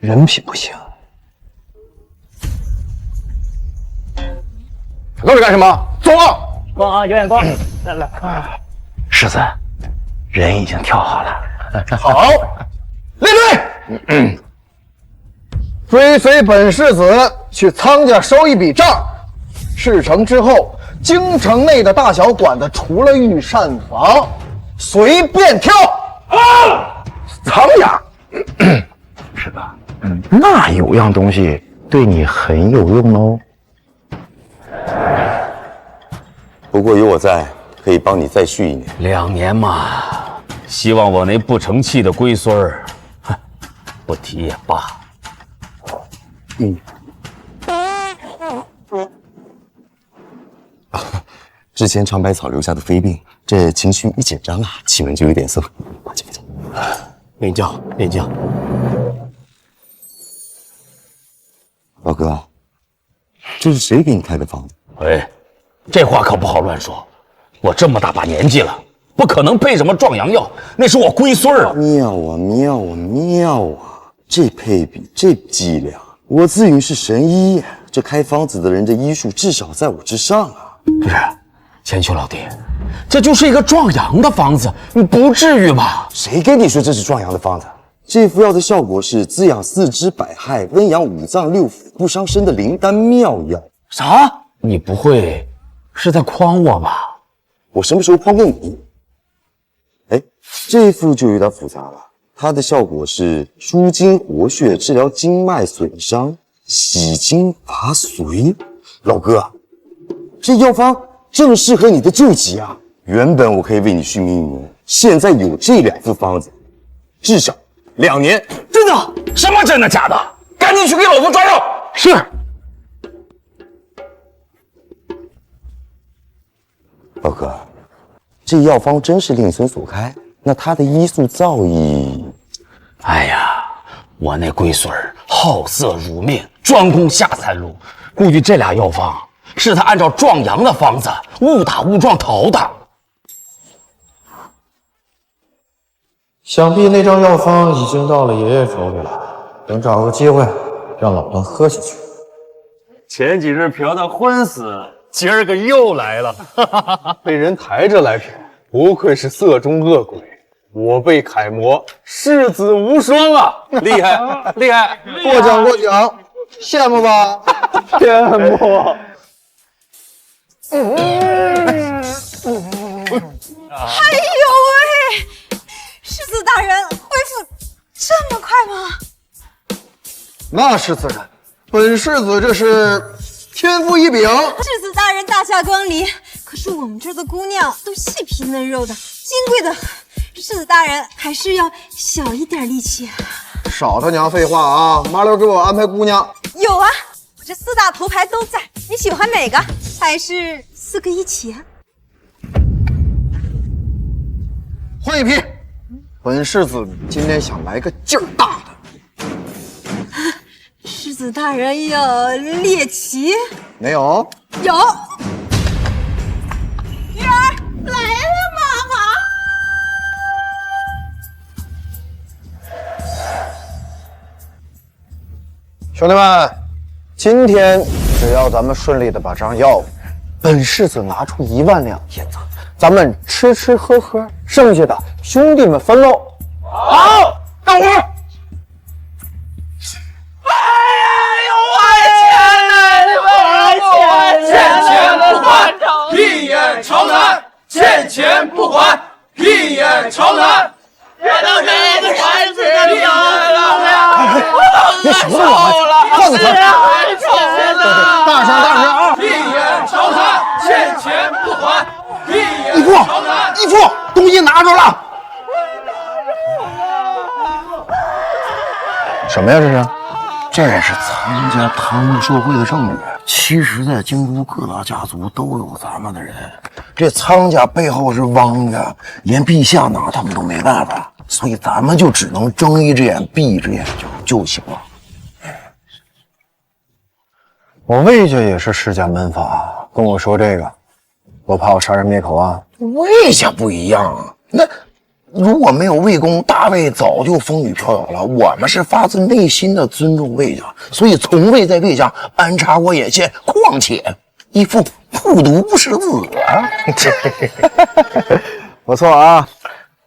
人品不行。愣着干什么？走！光啊，有眼光。来，世子，人已经挑好了。好，列队，追随本世子去仓家收一笔账。事成之后，京城内的大小馆子，除了御膳房，随便挑。仓家，是吧？那有样东西对你很有用哦。不过有我在，可以帮你再续1年。2年嘛，希望我那不成器的龟孙儿，不提也罢。之前长白草留下的飞病，这情绪一紧张啊，气门就有点松。快走。练将。老哥，这是谁给你开的房子？哎，这话可不好乱说。我这么大把年纪了，不可能配什么壮阳药，那是我龟孙儿啊！妙啊！这配比，这剂量，我自诩是神医，这开方子的人的医术至少在我之上啊！不是，千秋老弟，这就是一个壮阳的方子，你不至于吧？谁跟你说这是壮阳的方子？这副药的效果是滋养4肢百骸、温养5脏6腑、不伤身的灵丹妙药。啥？你不会是在诓我吧？我什么时候诓过你？哎，这副就有点复杂了。它的效果是舒筋活血，治疗经脉损伤，洗精拔髓。老哥，这药方正适合你的救急啊！原本我可以为你续命1年，现在有这2副方子，至少2年。真的？什么真的假的？赶紧去给老夫抓药！是。老哥，这药方真是令孙所开，那他的医术造诣……哎呀，我那龟孙儿好色如命，专攻下三路，估计这俩药方是他按照壮阳的方子误打误撞淘的。想必那张药方已经到了爷爷手里了，等找个机会让老段喝下去。前几日嫖的昏死，今儿个又来了，被人抬着来嫖，不愧是色中恶鬼。我辈楷模世子无双啊，厉害厉害！过奖，羡慕吧？羡慕。哎呦喂！世子大人恢复这么快吗？那是自然，本世子这是天赋异禀。世子大人大驾光临，可是我们这儿的姑娘都细皮嫩肉的，金贵的很。世子大人还是要小一点力气。少他娘废话啊！麻溜给我安排姑娘。有啊，我这4大头牌都在，你喜欢哪个？还是4个一起啊？换一批。本世子今天想来个劲儿大的。世子大人有猎奇？没有。有。鱼儿来了，妈妈。兄弟们，今天只要咱们顺利的把这张药，本世子拿出1万两银子，咱们吃吃喝喝，剩下的兄弟们分喽。好，干活。词。大声啊！闭眼朝南，欠钱不还。义父，义父，东西拿着了。什么呀？这是？这是苍家贪污受贿的证据。其实，在京都各大家族都有咱们的人。这苍家背后是汪家，连陛下拿他们都没办法，所以咱们就只能睁一只眼闭一只眼就行了。我魏家也是世家门阀，跟我说这个，我怕我杀人灭口啊。魏家不一样啊，那如果没有魏公，大魏早就风雨飘摇了。我们是发自内心的尊重魏家，所以从未在魏家安插过眼线。况且，义父不读不识字啊！不错啊，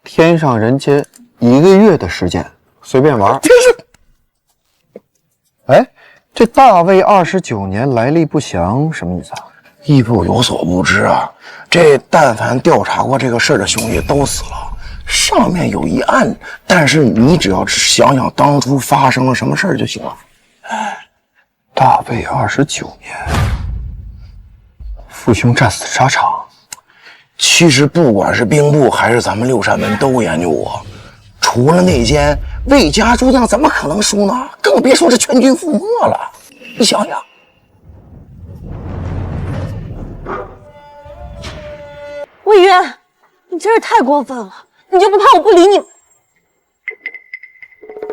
天上人间1个月的时间，随便玩。真是。哎，这大魏29年来历不详，什么意思啊？义父有所不知啊，这但凡调查过这个事儿的兄弟都死了。上面有一案，但是你只要想想当初发生了什么事儿就行了。大魏29年，父兄战死沙场。其实不管是兵部还是咱们六扇门都研究过，除了内奸，魏家诸将怎么可能输呢？更别说是全军覆没了。你想想，魏渊，你真是太过分了！你就不怕我不理你？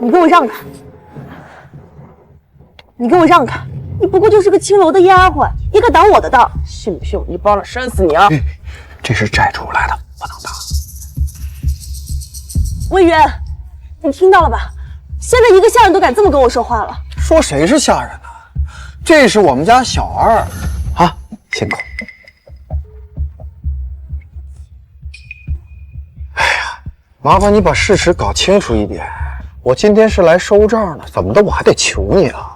你给我让开！你给我让开！你不过就是个青楼的丫鬟，你敢挡我的道？信不信我一巴掌扇死你啊！这是债主来的，不能打。魏渊，你听到了吧？现在一个下人都敢这么跟我说话了。说谁是下人呢？这是我们家小二啊，辛苦。麻烦你把事实搞清楚一点。我今天是来收账的，怎么的我还得求你啊？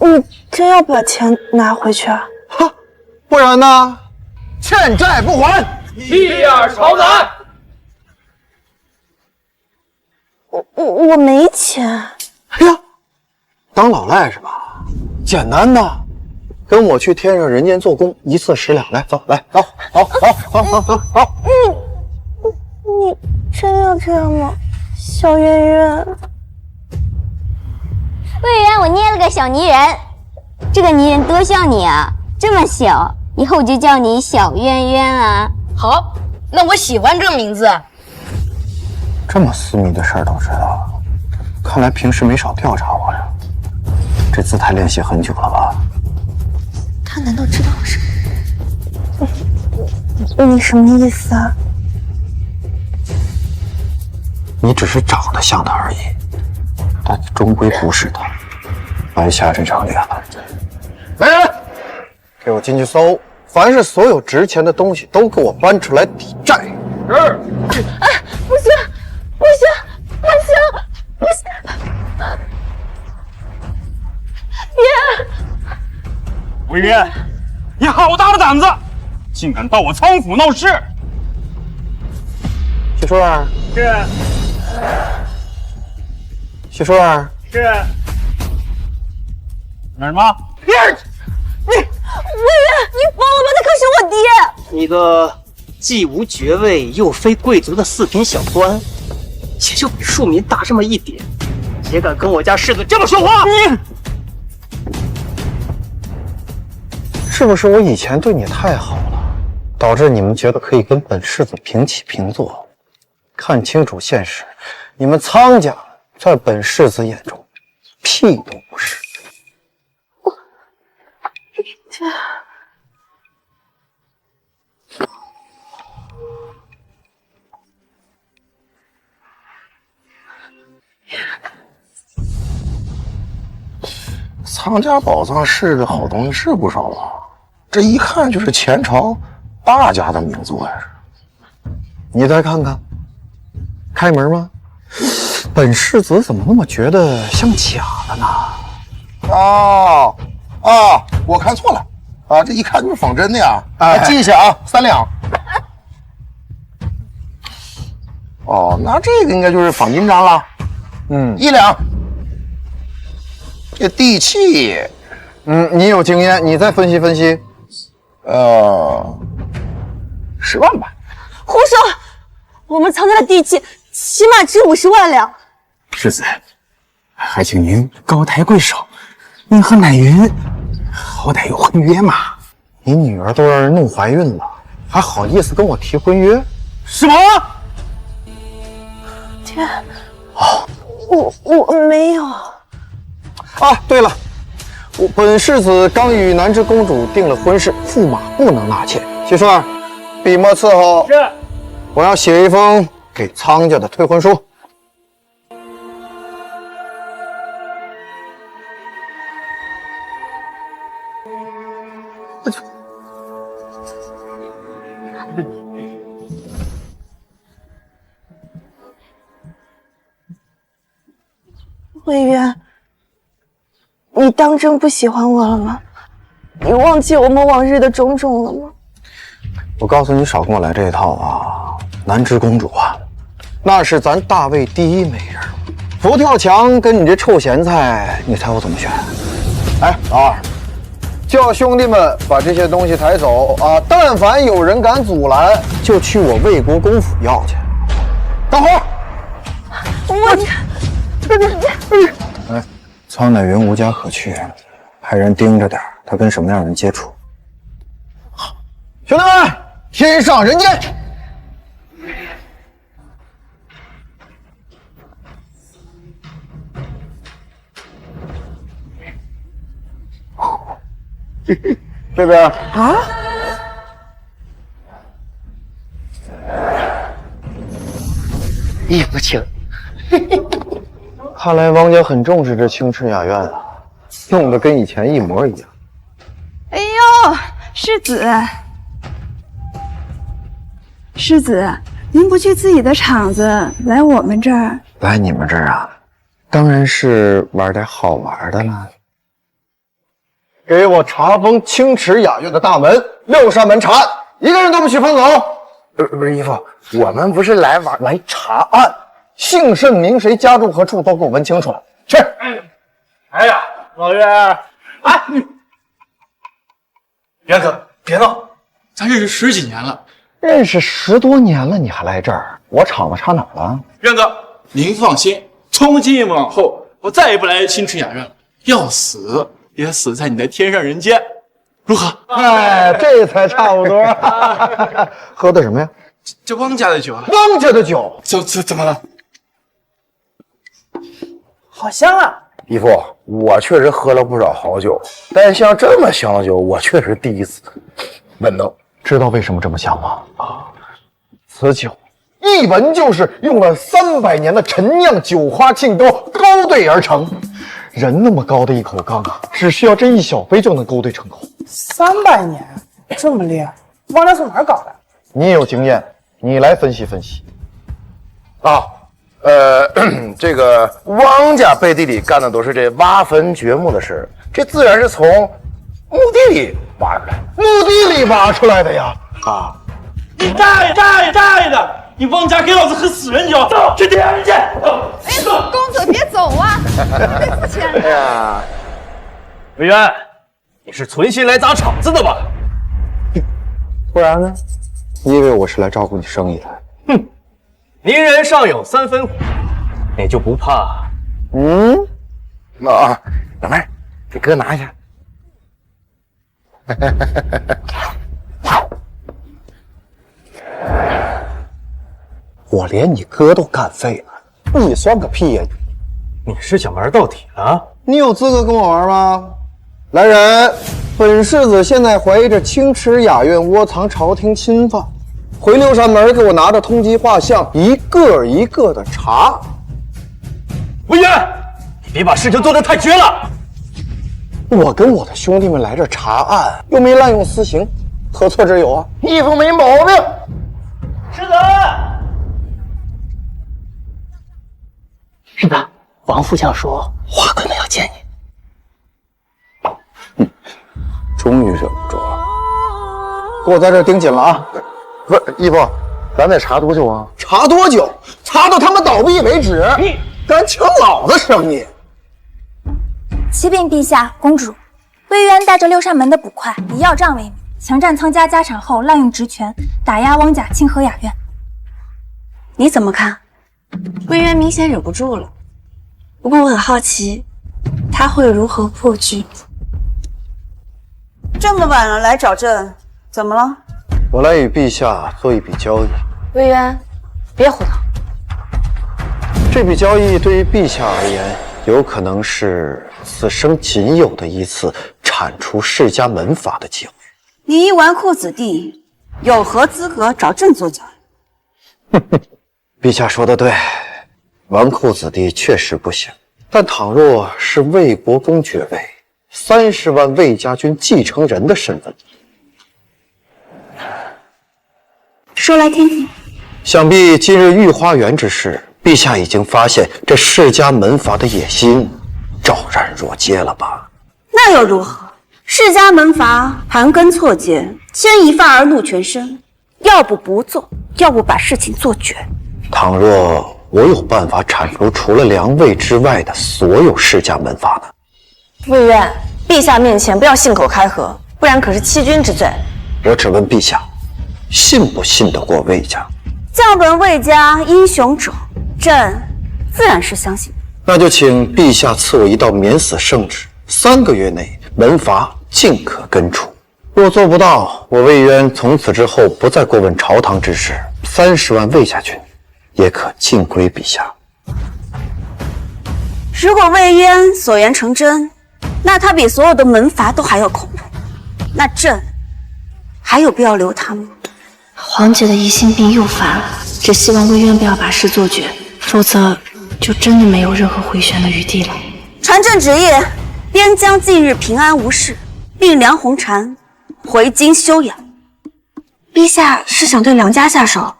你真要把钱拿回去啊？哈，不然呢？欠债不还，闭眼朝南。我没钱。哎呀，当老赖是吧？简单的。跟我去天上人间做工，1次10两。来，走，来，走，好。你真要这样吗，小圆圆？魏渊，我捏了个小泥人，这个泥人多像你啊，这么小，以后就叫你小渊渊啊。好，那我喜欢这个名字。这么私密的事儿都知道，看来平时没少调查我呀。这姿态练习很久了吧？他难道知道了什么？你什么意思啊？你只是长得像他而已，但你终归不是他。白瞎这张脸了。来人，给我进去搜，凡是所有值钱的东西都给我搬出来抵债。是。哎，不行，不行，不行，不行！别！魏渊，你好大的胆子，竟敢到我仓府闹事！谢叔儿，是。谢叔儿，是。干什么？魏渊，你疯了吗？他可是我爹！你个既无爵位又非贵族的四品小官，也就比庶民大这么一点，也敢跟我家世子这么说话？是不是我以前对你太好了，导致你们觉得可以跟本世子平起平坐？看清楚现实，你们苍家在本世子眼中屁都不是。苍家宝藏室的好东西是不少啊，这一看就是前朝大家的名作呀。你再看看，开门吗？本世子怎么那么觉得像假的呢？我看错了啊，这一看就是仿真的呀。哎，记一下啊，3两。哦，那这个应该就是仿金章了。1两。这地气，你有经验，你再分析分析。10万吧。胡说！我们藏家的地契起码值50万两。世子，还请您高抬贵手。您和乃云好歹有婚约嘛。你女儿都让人弄怀孕了，还好意思跟我提婚约？什么？爹，我没有。对了，本世子刚与南之公主定了婚事，驸马不能纳妾。齐帅，笔墨伺候。是。我要写一封给苍家的退婚书。魏渊，你当真不喜欢我了吗？你忘记我们往日的种种了吗？我告诉你，少跟我来这一套啊！南之公主啊，那是咱大魏第一美人，佛跳墙跟你这臭咸菜，你猜我怎么选？哎，老二，叫兄弟们把这些东西抬走啊！但凡有人敢阻拦，就去我魏国公府要去。大伙儿，哎，苍乃云无家可去，派人盯着点，他跟什么样的人接触。兄弟们，天上人间！这边啊，也不轻。看来汪家很重视这清池雅苑啊，弄得跟以前一模一样。哎呦，世子，世子，您不去自己的场子，来我们这儿？来你们这儿啊，当然是玩点好玩的了。给我查封清池雅苑的大门，6扇门查案，一个人都不许放走。不是义父，我们不是来玩，来查案，姓甚名谁，家住何处，都给我问清楚了。去。哎呀，老岳，哎，元哥，别闹，咱认识10几年了，认识10多年了，你还来这儿？我场子差哪儿了？元哥，您放心，从今往后，我再也不来清池雅苑了，要死也死在你的天上人间，如何？哎，这才差不多。喝的什么呀？这汪家的酒啊。汪家的酒？怎么了？好香啊！义父，我确实喝了不少好酒，但像这么香的酒，我确实第一次闻到。知道为什么这么香吗？此酒一闻就是用了300年的陈酿酒花杏膏勾兑而成。人那么高的一口缸啊，只需要这一小杯就能勾兑成功。300年，这么厉害，汪家从哪儿搞的？你有经验，你来分析分析。这个汪家背地里干的都是这挖坟掘墓的事，这自然是从墓地里挖出来的。墓地里挖出来的呀！你大爷的！你汪家给老子喝死人酒，走去天上人间！哎，公子别走啊，别付钱了。哎呀，魏渊，你是存心来砸场子的吧？不然呢？你以为我是来照顾你生意的？哼，泥人尚有3分火，你就不怕？老妹儿，给哥拿一下。我连你哥都干废了，你算个屁呀！你是想玩到底了？你有资格跟我玩吗？来人，本世子现在怀疑着清池雅苑窝藏朝廷钦犯，回6扇门给我拿着通缉画像，一个一个的查。魏渊，你别把事情做得太绝了。我跟我的兄弟们来这查案，又没滥用私刑，何错之有啊？义父没毛病。世子。是的，王副将说华可能要见你。终于忍不住了，给我在这盯紧了啊！不是义父，咱得查多久啊？查多久？查到他们倒闭为止！你敢抢老子生意？启禀陛下、公主，魏渊带着六扇门的捕快，以要账为名，强占仓家家产后滥用职权，打压汪家清河雅苑。你怎么看？魏渊明显忍不住了，不过我很好奇，他会如何破局。这么晚了来找朕，怎么了？我来与陛下做一笔交易。魏渊，别胡闹。这笔交易对于陛下而言，有可能是此生仅有的一次铲除世家门阀的机会。你一纨绔子弟，有何资格找朕做交易？陛下说的对，纨绔子弟确实不行，但倘若是魏国公爵位，30万魏家军继承人的身份，说来听听。想必今日御花园之事，陛下已经发现这世家门阀的野心昭然若揭了吧？那又如何？世家门阀盘根错节，牵一发而怒全身，要不不做，要不把事情做绝。倘若我有办法铲除除了梁魏之外的所有世家门阀呢？魏渊，陛下面前不要信口开河，不然可是欺君之罪。我只问陛下，信不信得过魏家？叫本魏家英雄者，朕自然是相信。那就请陛下赐我一道免死圣旨，3个月内门阀尽可根除。若做不到，我魏渊从此之后不再过问朝堂之事，30万魏家军也可尽归陛下。如果魏渊所言成真，那他比所有的门阀都还要恐怖，那朕还有必要留他吗？皇姐的疑心病又犯了，只希望魏渊不要把事做绝，否则就真的没有任何回旋的余地了。传朕旨意，边疆近日平安无事，令梁红婵回京休养。陛下是想对梁家下手？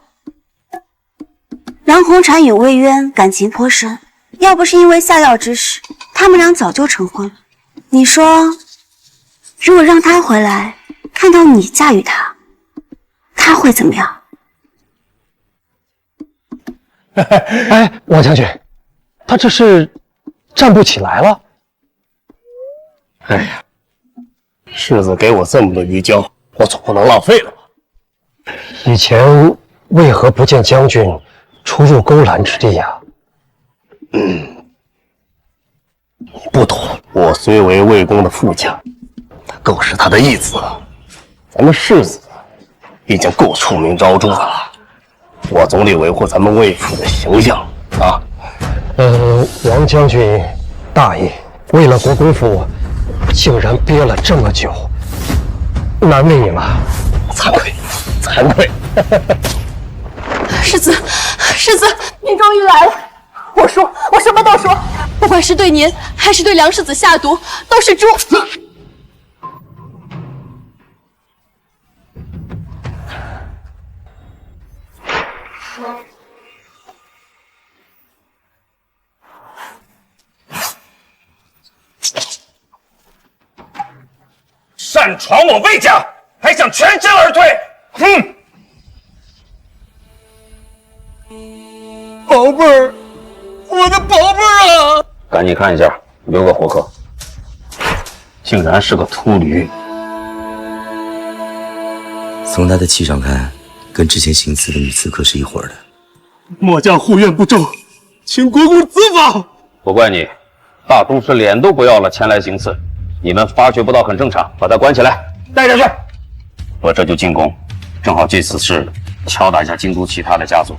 梁红婵与魏渊感情颇深，要不是因为下药之事，他们俩早就成婚了。你说，如果让他回来，看到你嫁与他，他会怎么样？哎，王将军，他这是站不起来了。哎呀，世子给我这么多鱼胶，我总不能浪费了吧？以前为何不见将军出入勾栏之地呀？你不懂，我虽为魏公的副将，但更是他的义子。咱们世子已经够出名昭著的了，我总得维护咱们魏府的形象啊。王将军大义，为了国公府，竟然憋了这么久，难为你了，惭愧，惭愧。世子，世子，您终于来了！我说，我什么都说，不管是对您还是对梁世子下毒，都是诛。擅闯我魏家，还想全身而退？哼！宝贝儿，我的宝贝儿啊！赶紧看一下，留个活口。竟然是个秃驴。从他的气场看，跟之前行刺的女刺客是一伙的。末将护院不周，请国公责罚。不怪你，大宗师脸都不要了，前来行刺，你们发觉不到很正常，把他关起来，带下去。我这就进宫，正好借此事敲打一下京都其他的家族。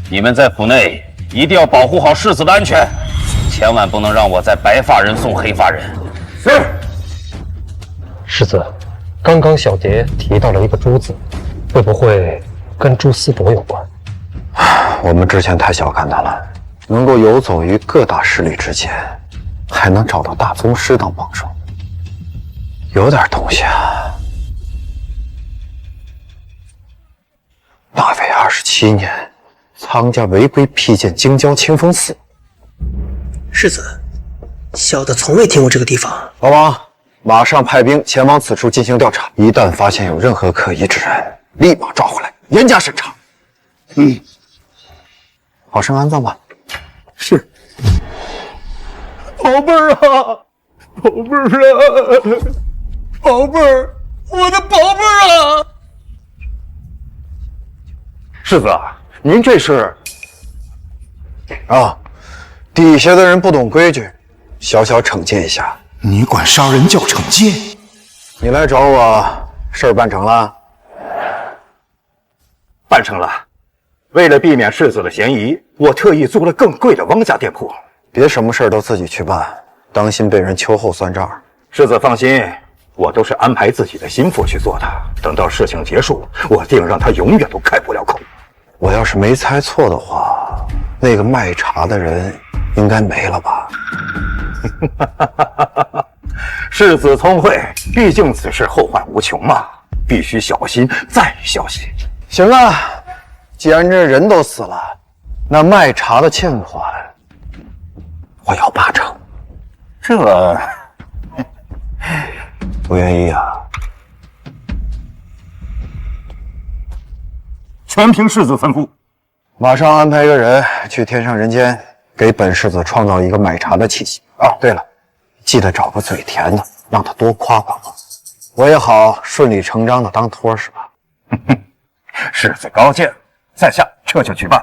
你们在府内一定要保护好世子的安全，千万不能让我在白发人送黑发人。是。世子，刚刚小蝶提到了一个朱字，会不会跟朱思博有关？我们之前太小看他了，能够游走于各大势力之间，还能找到大宗师当帮手，有点东西啊。大魏27年，仓家违规辟建京郊清风寺。世子，小的从未听过这个地方。老王，马上派兵前往此处进行调查，一旦发现有任何可疑之人，立马抓回来，严加审查。好生安葬吧。是。宝贝儿啊，宝贝儿啊，宝贝儿，我的宝贝儿啊！世子，您这是？啊，底下的人不懂规矩，小小惩戒一下。你管杀人叫惩戒？你来找我，事儿办成了？办成了。为了避免世子的嫌疑，我特意租了更贵的汪家店铺。别什么事儿都自己去办，当心被人秋后算账。世子放心，我都是安排自己的心腹去做的。等到事情结束，我定让他永远都开不了口。我要是没猜错的话，那个卖茶的人应该没了吧？世子聪慧，毕竟此事后患无穷嘛，必须小心再小心。行啊，既然这人都死了，那卖茶的欠款我要80%。这不愿意啊？全凭世子吩咐。马上安排一个人去天上人间，给本世子创造一个买茶的气息。哦，对了，记得找个嘴甜的，让他多夸夸我，我也好顺理成章的当托是吧？世子高见，在下这就去办。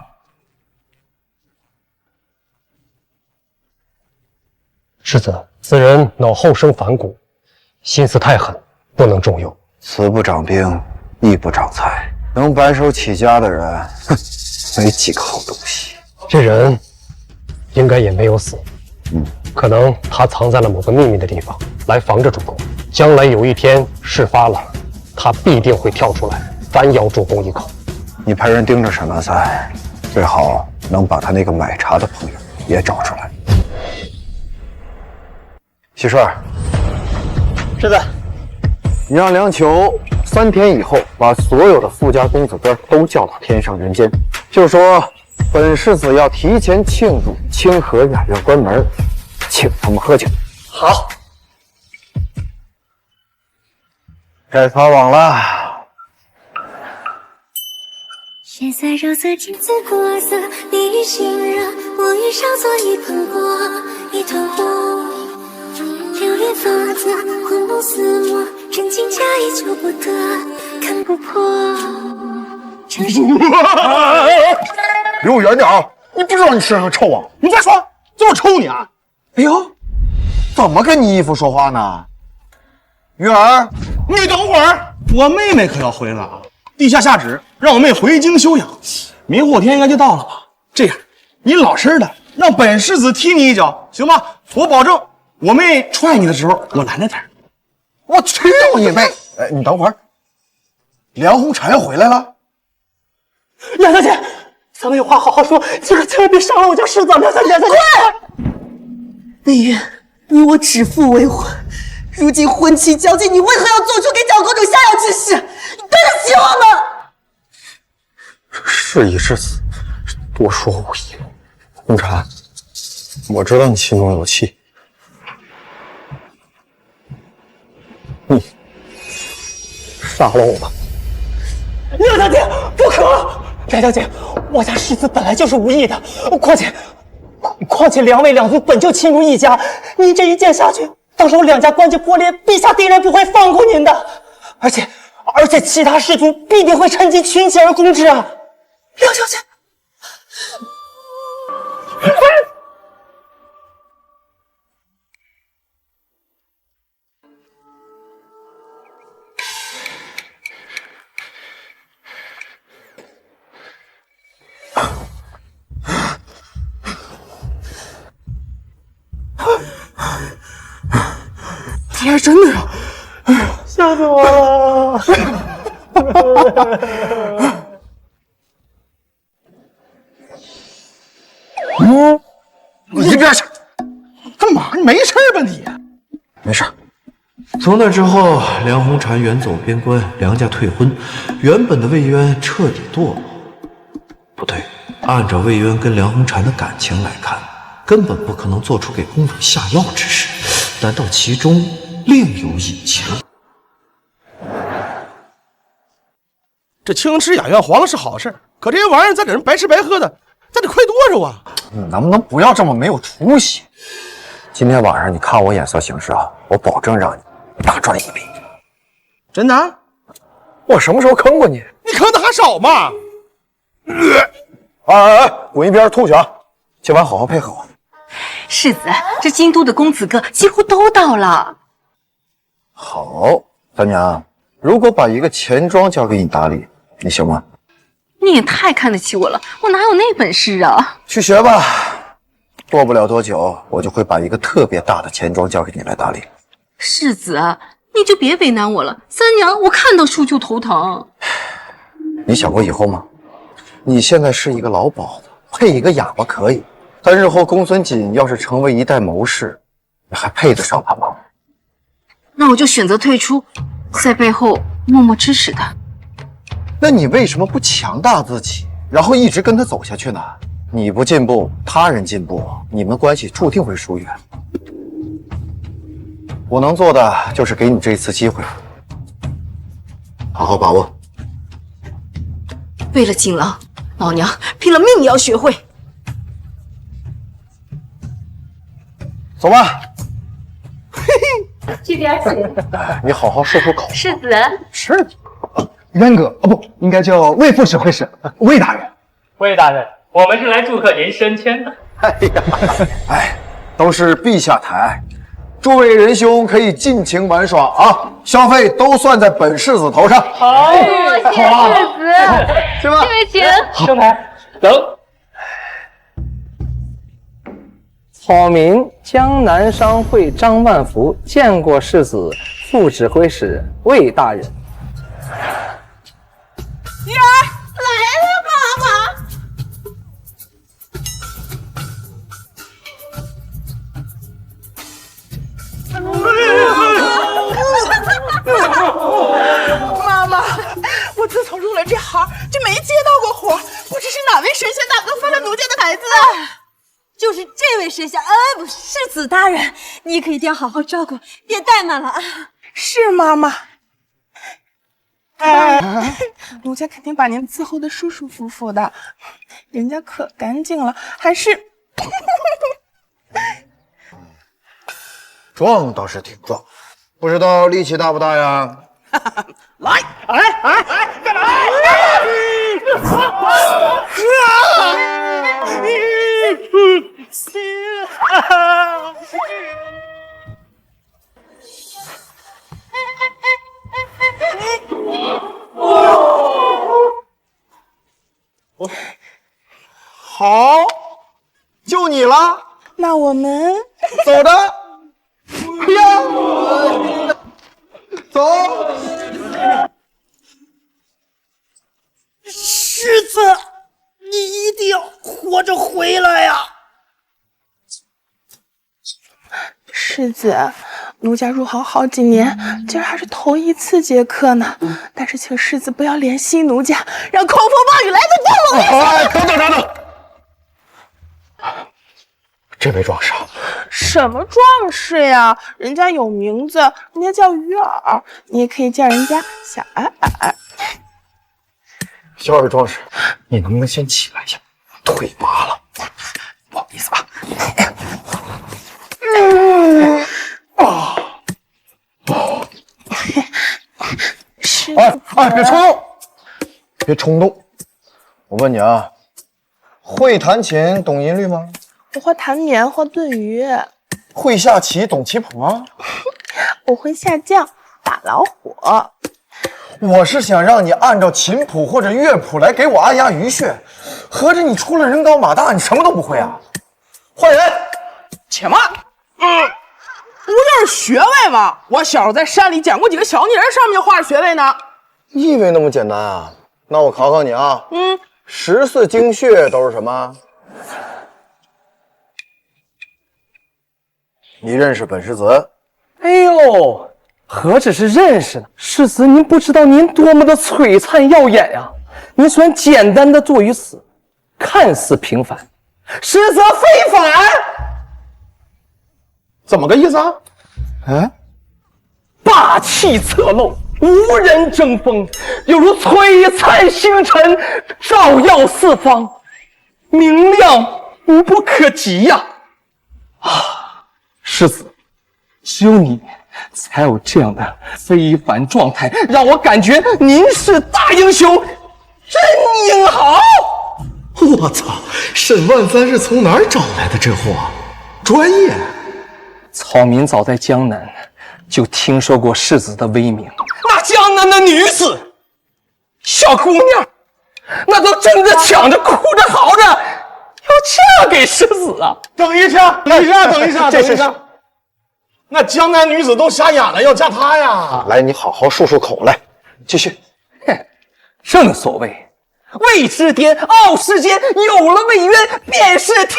世子，此人脑后生反骨，心思太狠，不能重用。慈不长兵，义不长财，能白手起家的人，哼，没几个好东西。这人应该也没有死，可能他藏在了某个秘密的地方，来防着主公。将来有一天事发了，他必定会跳出来反咬主公一口。你派人盯着沈南三，最好能把他那个买茶的朋友也找出来。喜顺，世子，你让梁球3天以后把所有的富家公子哥都叫到天上人间，就说本世子要提前庆祝清河雅苑关门，请他们喝酒。好，该擦网了。血色柔色金子国色，你与心热，我与上座一盆火，一团火。流连法则，魂梦似魔，真情假意求不得，看不破。离我远点啊！你不知道你身上臭啊！你再说，就是抽你啊！哎呦，怎么跟你姨夫说话呢？玉儿，你等会儿，我妹妹可要回来啊！地下下旨，让我妹回京休养，明后天应该就到了吧？这样，你老实的，让本世子踢你一脚，行吗？我保证，我妹踹你的时候，我拦着点。我去你妹！哎，你等会儿，梁红婵要回来了。梁小姐，咱们有话好好说，千万别伤了我家世子。梁小姐，滚！魏渊，你我指腹为婚，如今婚期将近，你为何要做出给蒋公主下药之事？你对得起我吗？事已至此，多说无益。红婵，我知道你心中有气，你杀了我吧。梁小姐，不可！梁小姐，我家世子本来就是无意的，况且两位两族本就亲如一家，您这一剑下去，到时候两家关系破裂，陛下定然不会放过您的。而且其他士族必定会趁机群起而攻之啊！梁小姐，他还真的呀！吓死我了！你一边去！干嘛？你没事吧你？没事。从那之后，梁红婵远走边关，梁家退婚，原本的魏渊彻底堕落。不对，按照魏渊跟梁红婵的感情来看，根本不可能做出给公主下药之事。难道其中另有隐情？这青池雅苑黄了是好事，可这些玩意儿在这人白吃白喝的，咱得亏多少啊？你能不能不要这么没有出息？今天晚上你看我眼色行事啊，我保证让你大赚一笔。真的？我什么时候坑过你？你坑的还少吗？哎，滚一边吐去啊！今晚好好配合我。世子，这京都的公子哥几乎都到了。好，三娘，如果把一个钱庄交给你打理，你行吗？你也太看得起我了，我哪有那本事啊？去学吧，过不了多久，我就会把一个特别大的钱庄交给你来打理。世子，你就别为难我了。三娘，我看到书就头疼。你想过以后吗？你现在是一个老鸨子，配一个哑巴可以，但日后公孙瑾要是成为一代谋士，你还配得上他吗？那我就选择退出，在背后默默支持他。那你为什么不强大自己，然后一直跟他走下去呢？你不进步，他人进步，你们关系注定会疏远。我能做的就是给你这一次机会，好好把握。为了锦郎，老娘拼了命也要学会。走吧。去边去。你好好说出口。世子，是渊哥哦，不应该叫魏副使会使，魏大人。魏大人，我们是来祝贺您升迁的。哎，都是陛下抬爱，诸位仁兄可以尽情玩耍啊，消费都算在本世子头上。好，谢世子，是吧？这位请。上台，走。草民江南商会张万福见过世子副指挥使魏大人。女儿来了，妈妈。妈妈，我自从入了这行就没接到过活，不知是哪位神仙大哥翻了奴家的台子啊！就是这位神仙，不是世子大人，你可一定要好好照顾，别怠慢了啊！是妈妈。奴家肯定把您伺候的舒舒服服的，人家可干净了，还是壮倒是挺壮，不知道力气大不大呀？来，再来！好，就你了。那我们走着。哎呀，走。世子，你一定要活着回来呀！世子，奴家入行好几年，今儿还是头一次接客呢。但是请世子不要怜惜奴家，让狂风暴雨来个电龙哎，等，这位壮士，什么壮士呀？人家有名字，人家叫鱼儿，你也可以叫人家小尔尔。小尔壮士，你能不能先起来一下？腿麻了，不好意思啊。是。别冲动，别冲动。我问你啊，会弹琴懂音律吗？我会弹棉花炖鱼。会下棋懂棋谱吗？我会下将打老虎。我是想让你按照琴谱或者乐谱来给我按压鱼穴，合着你除了人高马大，你什么都不会啊？换人。且慢，不就是穴位吗？我小时候在山里捡过几个小泥人，上面就画着穴位呢。你以为那么简单啊？那我考考你啊，14经穴都是什么？你认识本世子？哎呦，何止是认识呢？世子，您不知道您多么的璀璨耀眼呀！您虽然简单的坐于此，看似平凡，实则非凡。怎么个意思啊？霸气侧漏，无人争锋，犹如璀璨星辰，照耀四方，明亮无不可及呀！世世子，只有你才有这样的非凡状态，让我感觉您是大英雄，真英豪。我操，沈万帆是从哪儿找来的这货？专业。曹民早在江南就听说过世子的威名，那江南的女子、小姑娘，那都争着抢着、哭着、嚎着要嫁给世子啊！等一下，等一下，那江南女子都瞎眼了，要嫁他呀！来，你好好漱漱口来，继续。正所谓，未知天，傲世间，有了魏渊便是天。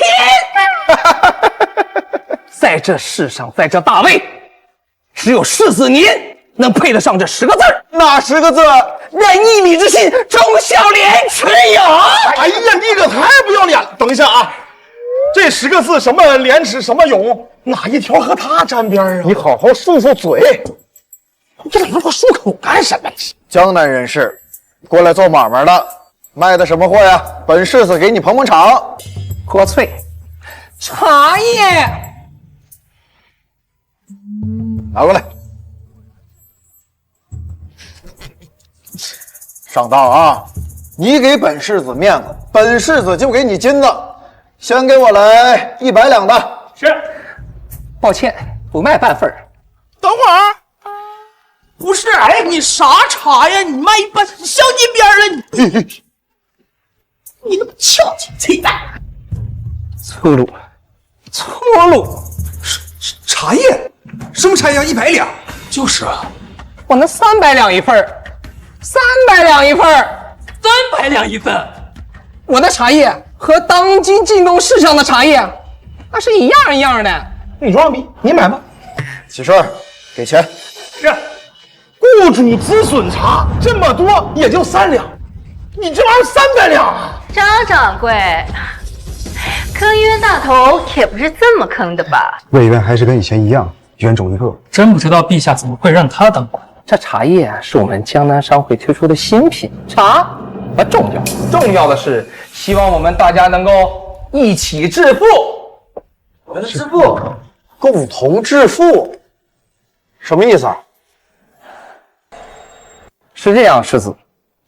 在这世上，在这大魏，只有世子您能配得上这10个字。哪10个字？仁义礼智信，忠孝廉耻勇。哎呀，你可太不要脸了！等一下啊，这10个字什么廉耻什么勇，哪一条和他沾边啊？你好好漱漱嘴。你这老漱口干什么？江南人士，过来做买卖的，卖的什么货呀？本世子给你捧捧场。国粹，茶叶。拿过来。上当啊！你给本世子面子，本世子就给你金子。先给我来100两的。是。抱歉，不卖半份。等会儿。不是，哎，你啥茶呀？你卖一半，你镶金边了你！你他妈翘起气来！粗鲁。茶叶？什么茶叶？100两？就是啊，我那300两一份，300两一份，300两一份。我的茶叶和当今晋东市上的茶叶，那是一样一样的。你装逼，你买吧。喜顺，给钱。是。雇主止损茶这么多，也就3两，你这玩意儿300两啊！张掌柜，坑冤大头也不是这么坑的吧？魏渊还是跟以前一样，冤种一个。真不知道陛下怎么会让他当官。这茶叶是我们江南商会推出的新品，茶不重要，重要的是希望我们大家能够一起致富。我们的致富，共同致富，什么意思啊？是这样，世子，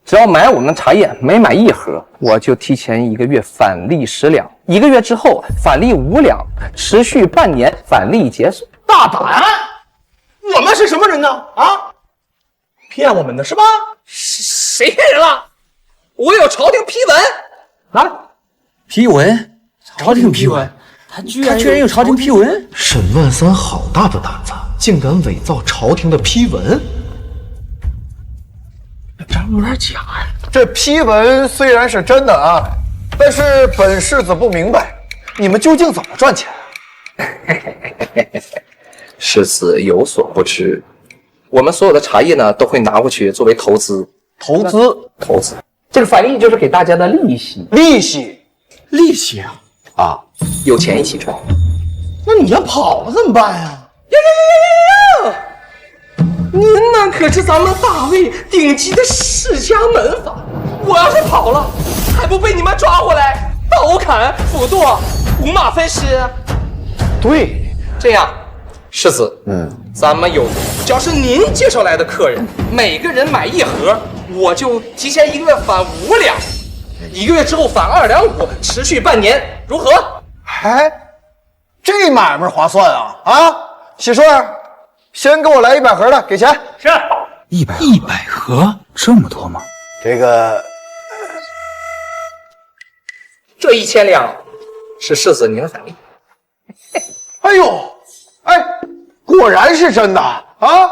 只要买我们的茶叶，每买1盒，我就提前1个月返利10两，1个月之后返利5两，持续半年，返利结束。大胆！我们是什么人呢？啊，骗我们的是吧？谁骗人了？我有朝廷批文，拿来。批文？朝廷批文？他居然有朝廷批文？沈万三好大的胆子，竟敢伪造朝廷的批文！这有点假呀。这批文虽然是真的啊，但是本世子不明白，你们究竟怎么赚钱？世子有所不知，我们所有的茶叶呢，都会拿过去作为投资。投资，这个返利就是给大家的利息。利息啊！有钱一起赚。那你要跑了怎么办呀？您那可是咱们大魏顶级的世家门阀，我要是跑了，还不被你们抓回来刀砍斧剁，五马分尸？对，这样，世子，咱们有只要是您介绍来的客人，每个人买1盒，我就提前1个月返5两，1个月之后返2两5，持续半年，如何？哎，这买卖划算啊！啊，喜顺，先给我来100盒的，给钱。是。100盒，这么多吗？这个，这1000两是世子您的返利。哎呦，哎，果然是真的啊！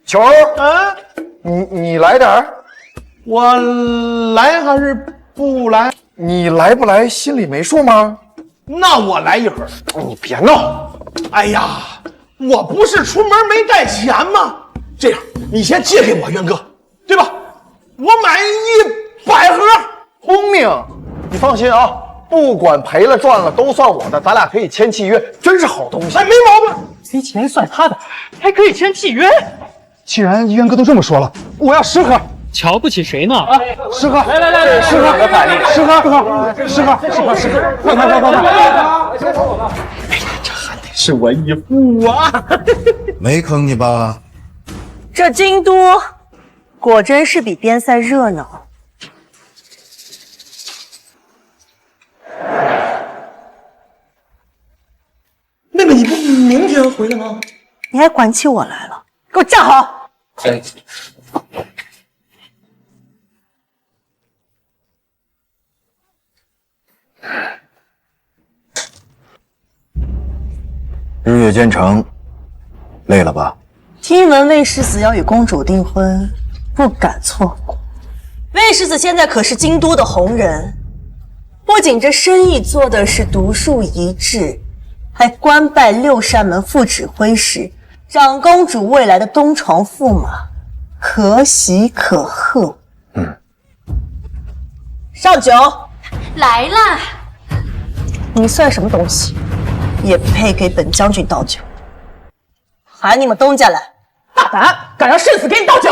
球儿，你来点儿。我来还是不来？你来不来心里没数吗？那我来1盒。你别闹！哎呀，我不是出门没带钱吗？这样，你先借给我，渊哥，对吧？我买100盒。聪明，你放心啊，不管赔了赚了都算我的，咱俩可以签契约，真是好东西。哎，没毛病，赔钱算他的，还可以签契约。既然渊哥都这么说了，我要10盒。瞧不起谁呢？10盒，来，10盒，10盒，10盒，快！哎呀，这还得是是文艺妇啊！没坑你吧？这京都果真是比边塞热闹。妹妹，你不明天回来吗？你还管起我来了？给我站好！哎，日月兼程，累了吧？听闻魏世子要与公主订婚，不敢错过。魏世子现在可是京都的红人，不仅这生意做的是独树一帜，还官拜六扇门副指挥使，长公主未来的东床驸马，可喜可贺。上酒，来啦！你算什么东西，也配给本将军倒酒？喊你们东家来！大胆，敢让世子给你倒酒！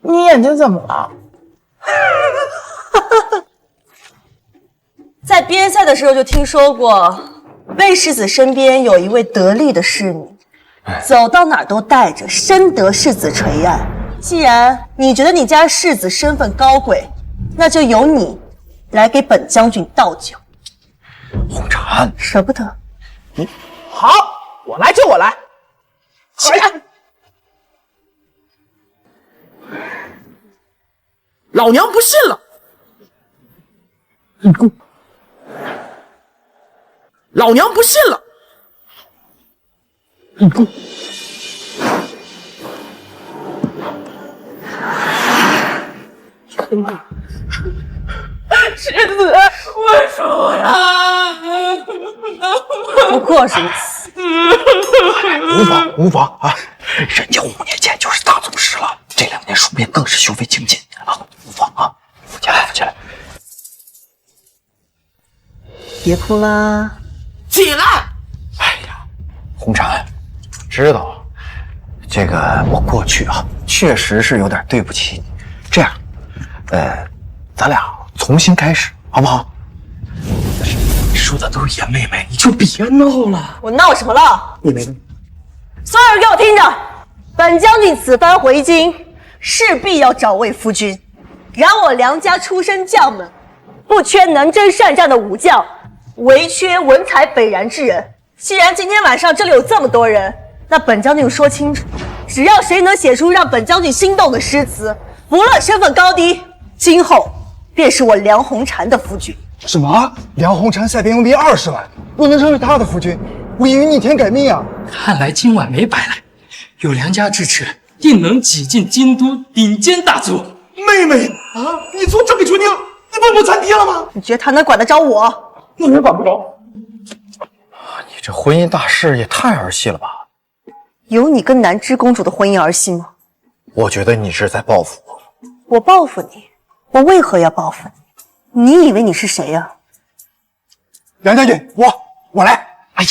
你眼睛怎么了？在边塞的时候就听说过，魏世子身边有一位得力的侍女，走到哪儿都带着，深得世子垂爱。既然你觉得你家世子身份高贵，那就由你来给本将军倒酒。红婵，舍不得？好，我来就我来。起来！老娘不信了！老娘不信了！世子，我输了。不过如此。无妨啊！人家5年前就是大宗师了，这2年数变更是修为精进啊！无妨啊！扶起来，扶起来！别哭啦！起来！哎呀，红婵，知道这个我过去啊，确实是有点对不起你。这样，咱俩重新开始，好不好？说的都是严妹妹，你就别闹了。我闹什么了？你没？所有人给我听着，本将军此番回京，势必要找魏夫君。然我梁家出身将门，不缺能征善战的武将，唯缺文采斐然之人。既然今天晚上这里有这么多人，那本将军说清楚，只要谁能写出让本将军心动的诗词，不论身份高低，今后便是我梁红婵的夫君。什么？梁红婵赛边用兵20万，不能成为他的夫君，我以为逆天改命啊！看来今晚没白来，有梁家支持，定能挤进京都顶尖大族。妹妹啊，你做这个决定，你不不咱爹了吗？你觉得他能管得着我？那也管不着。你这婚姻大事也太儿戏了吧？有你跟南枝公主的婚姻儿戏吗？我觉得你是在报复我。我报复你？我为何要报复你？你以为你是谁呀？梁将军，我来。哎呀，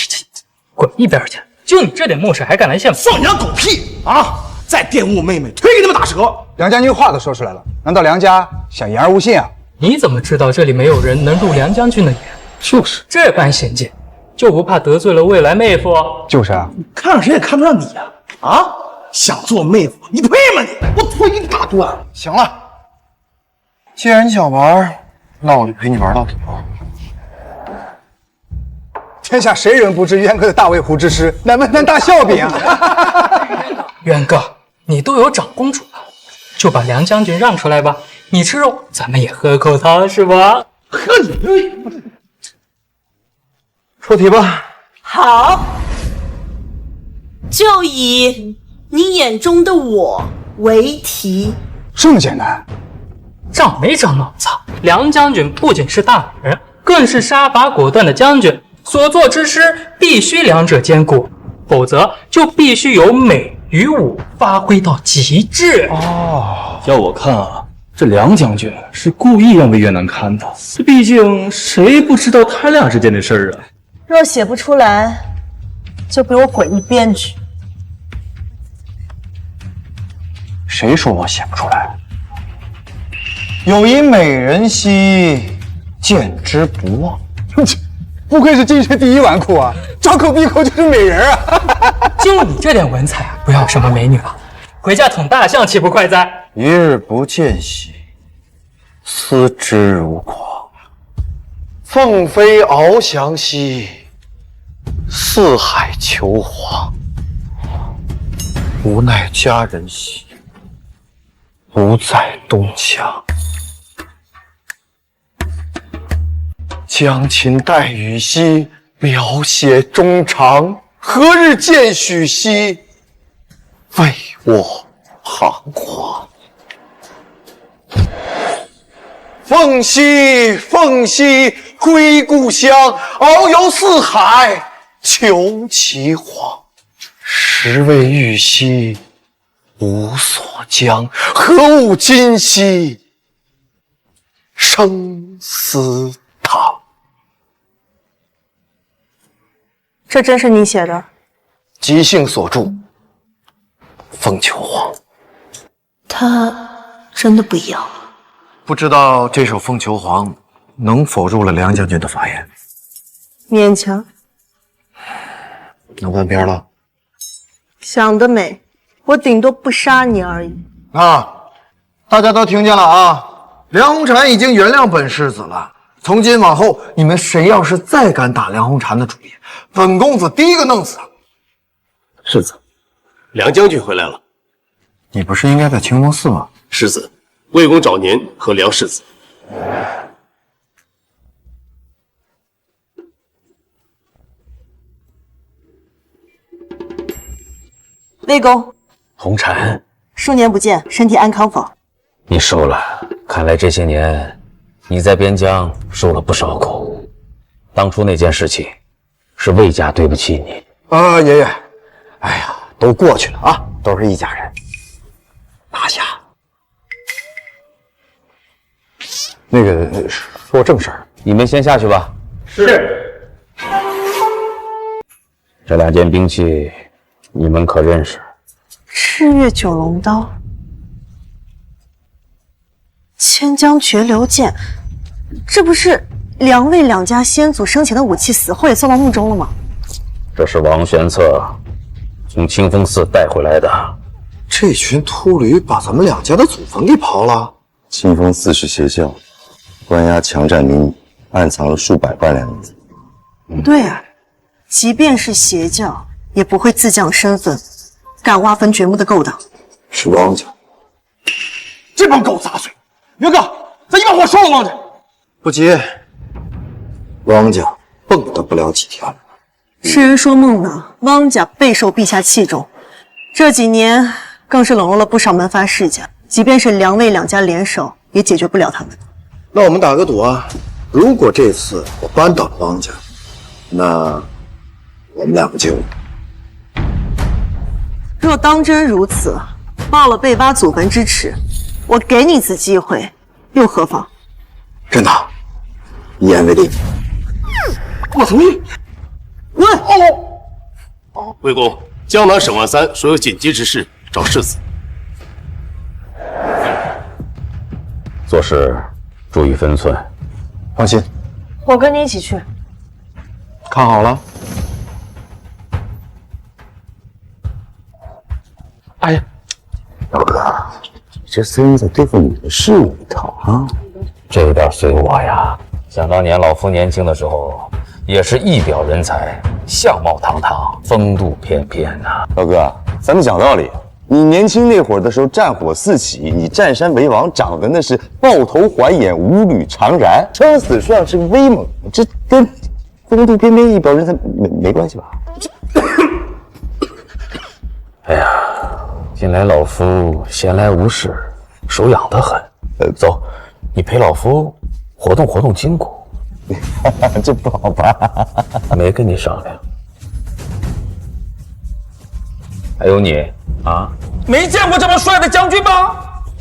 滚一边去！就你这点木事还敢来献俘？放羊狗屁啊！再玷污妹妹，推给你们打折！梁将军话都说出来了，难道梁家想言而无信啊？你怎么知道这里没有人能入梁将军的眼？就是这般显见，就不怕得罪了未来妹夫？就是啊，看上谁也看不上你呀！啊，想做妹夫，你配吗你？我腿给你打断！行了，既然你想玩，那我就陪你玩到底。天下谁人不知渊哥的大卫湖之师，乃门南大笑柄啊！渊哥，你都有长公主了，就把梁将军让出来吧。你吃肉，咱们也喝口汤是吧？喝你！出题吧。好，就以你眼中的我为题。这么简单？长没长脑子？梁将军不仅是大人，更是杀伐果断的将军。所做之事必须两者兼顾，否则就必须有美与武发挥到极致。哦，要我看啊，这梁将军是故意让魏越难堪的。毕竟谁不知道他俩之间的事儿啊？若写不出来，就给我滚一边去。谁说我写不出来？有一美人兮，见之不忘。不愧是京城第1纨绔啊，张口闭口就是美人啊！就你这点文采啊，不要什么美女了，回家捅大象岂不快哉？一日不见兮，思之如狂。凤飞翱翔兮，四海求凰。无奈佳人兮，不在东墙。将琴代语兮，描写衷肠。何日见许兮，为我彷徨。凤兮凤兮，归故乡，遨游四海求其凰。时为玉兮，无所将，何物今兮，生死堂。这真是你写的？即兴所著，凤求凰。他真的不一样了。不知道这首《凤求凰》能否入了梁将军的法眼？勉强。能翻篇了？想得美，我顶多不杀你而已。啊，大家都听见了啊！梁红婵已经原谅本世子了。从今往后，你们谁要是再敢打梁红婵的主意，本公子第一个弄死他。世子，梁将军回来了。你不是应该在清风寺吗？世子，魏公找您和梁世子。魏公，红婵，数年不见，身体安康否？你瘦了，看来这些年你在边疆受了不少苦。当初那件事情，是魏家对不起你。爷爷，哎呀，都过去了啊，都是一家人。拿下。那个说正事儿，你们先下去吧。是。这2件兵器，你们可认识？赤月九龙刀，千江绝流剑，这不是梁魏2家先祖生前的武器，死后也送到墓中了吗？这是王玄策从清风寺带回来的。这群秃驴把咱们2家的祖坟给刨了。清风寺是邪教，关押强占民女，暗藏了数百万两银子。不对啊，即便是邪教，也不会自降身份，敢挖坟掘墓的勾当。是汪家。这帮狗杂碎！元哥，咱一把火烧了汪家。不急，汪家蹦跶不了几天了。痴人说梦呢，汪家备受陛下器重，这几年更是笼络了不少门阀世家，即便是梁魏2家联手，也解决不了他们。那我们打个赌啊，如果这次我扳倒了汪家，那我们2个就……若当真如此，报了被挖祖坟之耻，我给你次机会，又何妨？真的，一言为定。我同意。魏公，江南省万3说有紧急之事找世子。做事注意分寸。放心，我跟你一起去。看好了。哎呀，老哥，你这孙子对付女的是有一套啊。这点随我呀。想当年老夫年轻的时候，也是一表人才，相貌堂堂，风度翩翩呐。老哥，咱们讲道理，你年轻那会儿的时候，战火四起，你占山为王，长得那是豹头环眼，五履长髯，撑死树上是个威猛，这跟风度翩翩一表人才没关系吧？哎呀，近来老夫闲来无事，手痒得很。走，你陪老夫活动活动筋骨。这不好吧？没跟你商量。还有你啊，没见过这么帅的将军吗？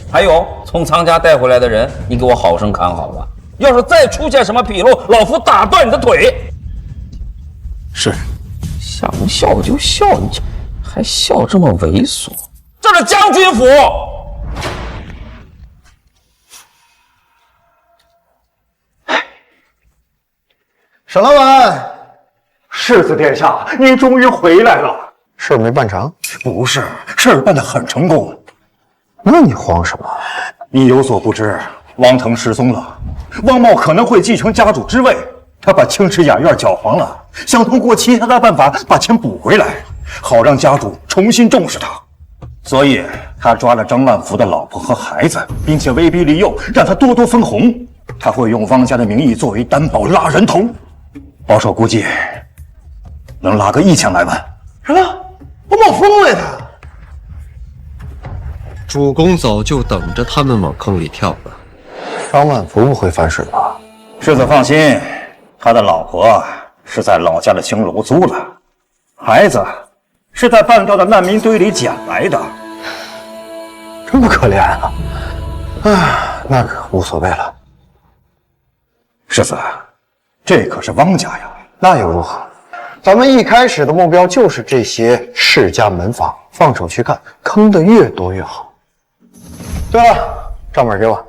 还有从藏家带回来的人，你给我好生看好了。要是再出现什么纰漏，老夫打断你的腿。是，想笑就笑，你这还笑这么猥琐？这是将军府。沈老板，世子殿下，您终于回来了。事儿没办成？不是，事儿办得很成功。那你慌什么？你有所不知，汪腾失踪了，汪茂可能会继承家主之位。他把清池雅苑搅黄了，想通过其他的办法把钱补回来，好让家主重新重视他。所以他抓了张万福的老婆和孩子，并且威逼利诱，让他多多分红。他会用汪家的名义作为担保拉人头，保守估计能拉个1000来万。什么？我冒疯了他！主公早就等着他们往坑里跳了。张万福不会反水吧？世子放心，他的老婆是在老家的青楼租了，孩子是在半吊的难民堆里捡来的。这么可怜啊！那可无所谓了。世子，这可是汪家呀。那又如何？咱们一开始的目标就是这些世家门房，放手去干，坑的越多越好。对了，账本给我。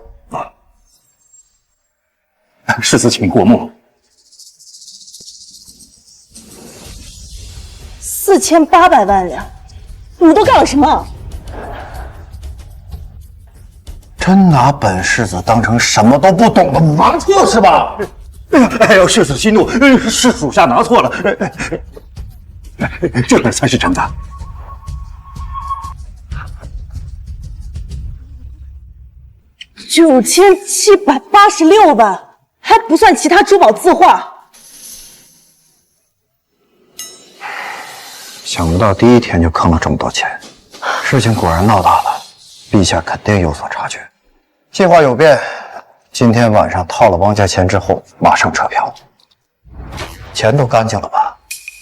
世子请过目。4800万两，你都干了什么？真拿本世子当成什么都不懂的盲错是吧？哎呦，世子息怒，是属下拿错了，这才是真的。9786万，还不算其他珠宝字画。想不到第一天就坑了这么多钱，事情果然闹大了，陛下肯定有所察觉。计划有变，今天晚上套了汪家钱之后，马上撤票。钱都干净了吧？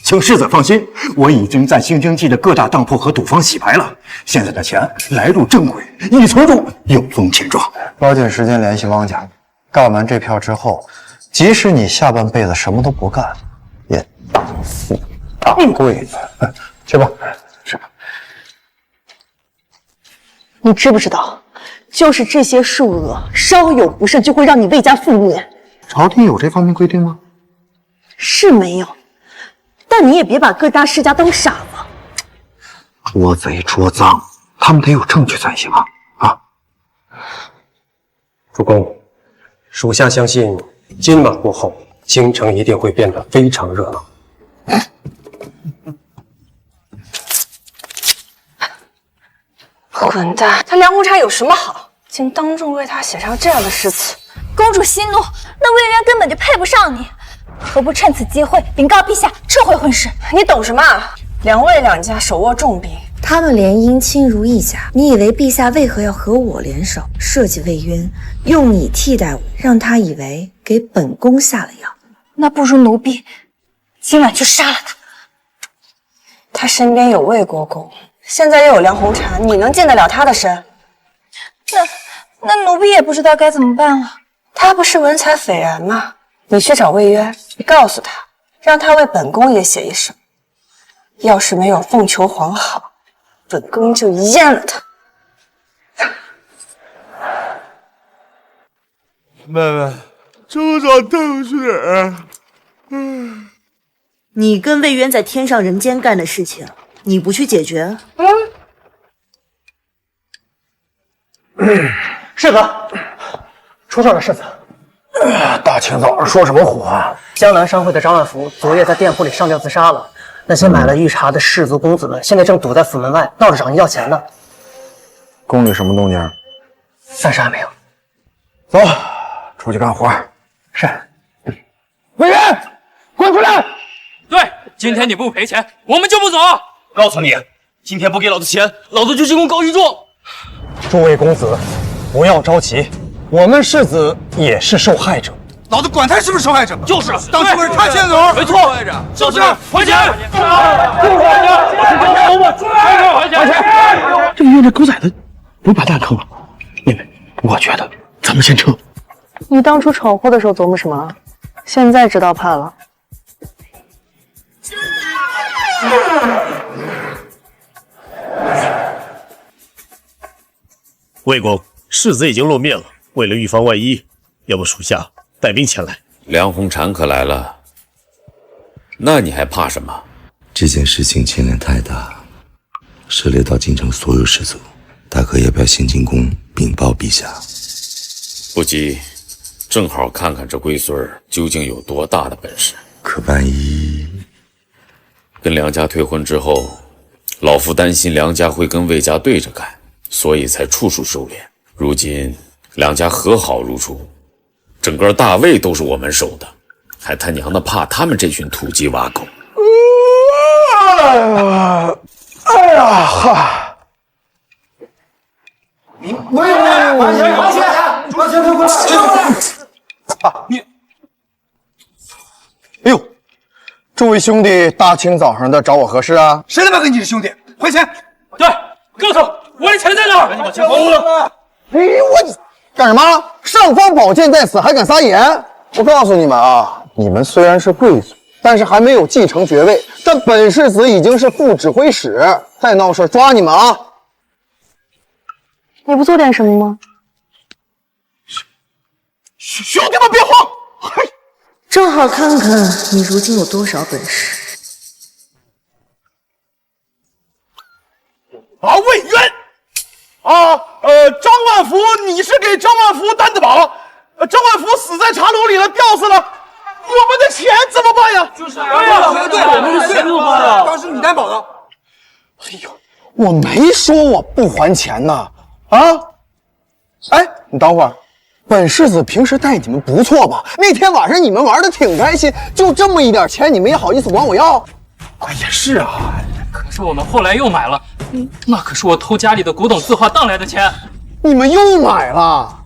请世子放心，我已经在新经济的各大当铺和赌坊洗白了，现在的钱来入正轨，已存入有风钱庄。抓紧时间联系汪家，干完这票之后，即使你下半辈子什么都不干，也大富大贵的。去吧。是。你知不知道，就是这些数额，稍有不慎就会让你魏家覆灭。朝廷有这方面规定吗？是没有，但你也别把各大世家当傻子。捉贼捉赃，他们得有证据才行啊！主公，属下相信今晚过后，京城一定会变得非常热闹。混蛋！他梁红茶有什么好，竟当众为他写上这样的诗词？公主息怒，那魏渊根本就配不上你，何不趁此机会禀告陛下撤回婚事？你懂什么？梁魏两家手握重兵，他们联姻亲如一家，你以为陛下为何要和我联手设计魏渊，用你替代我，让他以为给本宫下了药？那不如奴婢今晚就杀了他。他身边有魏国公，现在又有梁红茶，你能见得了他的身？那奴婢也不知道该怎么办了。他不是文采斐然吗？你去找魏渊，你告诉他，让他为本宫也写一首。要是没有凤求凰好，本宫就阉了他。妹妹，这场带我去哪儿？你跟魏渊在天上人间干的事情，你不去解决？世子，出事了，世子！大清早上说什么虎啊？江南商会的张万福昨夜在店铺里上吊自杀了。那些买了御茶的士族公子们，现在正堵在府门外，闹着找人要钱呢。宫里什么动静？暂时还没有。走，出去干活。是。魏渊，滚出来！对，今天你不赔钱，我们就不走。告诉你，今天不给老子钱，老子就进宫告御状。诸位公子，不要着急，我们世子也是受害者。老子管他是不是受害者，就是当初是他牵走，没错，是不是？还钱！这个月这狗崽子不是把蛋坑了？妹妹，我觉得咱们先撤。你当初闯祸的时候琢磨什么？现在知道怕了。魏公，世子已经露面了，为了预防万一，要不属下带兵前来。梁红婵可来了？那你还怕什么？这件事情牵连太大，涉猎到京城所有士族，大哥要不要先进宫禀报陛下？不急，正好看看这龟孙儿究竟有多大的本事。可万一跟梁家退婚之后，老夫担心梁家会跟魏家对着干，所以才处处收敛。如今两家和好如初，整个大魏都是我们守的，还他娘的怕他们这群土鸡瓦狗。哎呀哈！王先退婚了！你，哎呦，这位兄弟大清早上的找我何事啊？谁他妈跟你是兄弟？还钱！对，告诉我，我的钱在哪？赶紧把钱还我！哎呦我干什么？尚方宝剑在此，还敢撒野？我告诉你们啊，你们虽然是贵族，但是还没有继承爵位，但本世子已经是副指挥使，再闹事抓你们啊！你不做点什么吗？兄弟们别慌，正好看看你如今有多少本事。魏渊，张万福，你是给张万福担的保，张万福死在茶楼里了，吊死了，我们的钱怎么办呀？就是对，我们的钱怎么办啊？当时你担保的。哎呦，我没说我不还钱呢，啊？哎，你等会儿，本世子平时待你们不错吧？那天晚上你们玩的挺开心，就这么一点钱，你们也好意思管我要？也是啊，可是我们后来又买了，那可是我偷家里的古董字画当来的钱。你们又买了？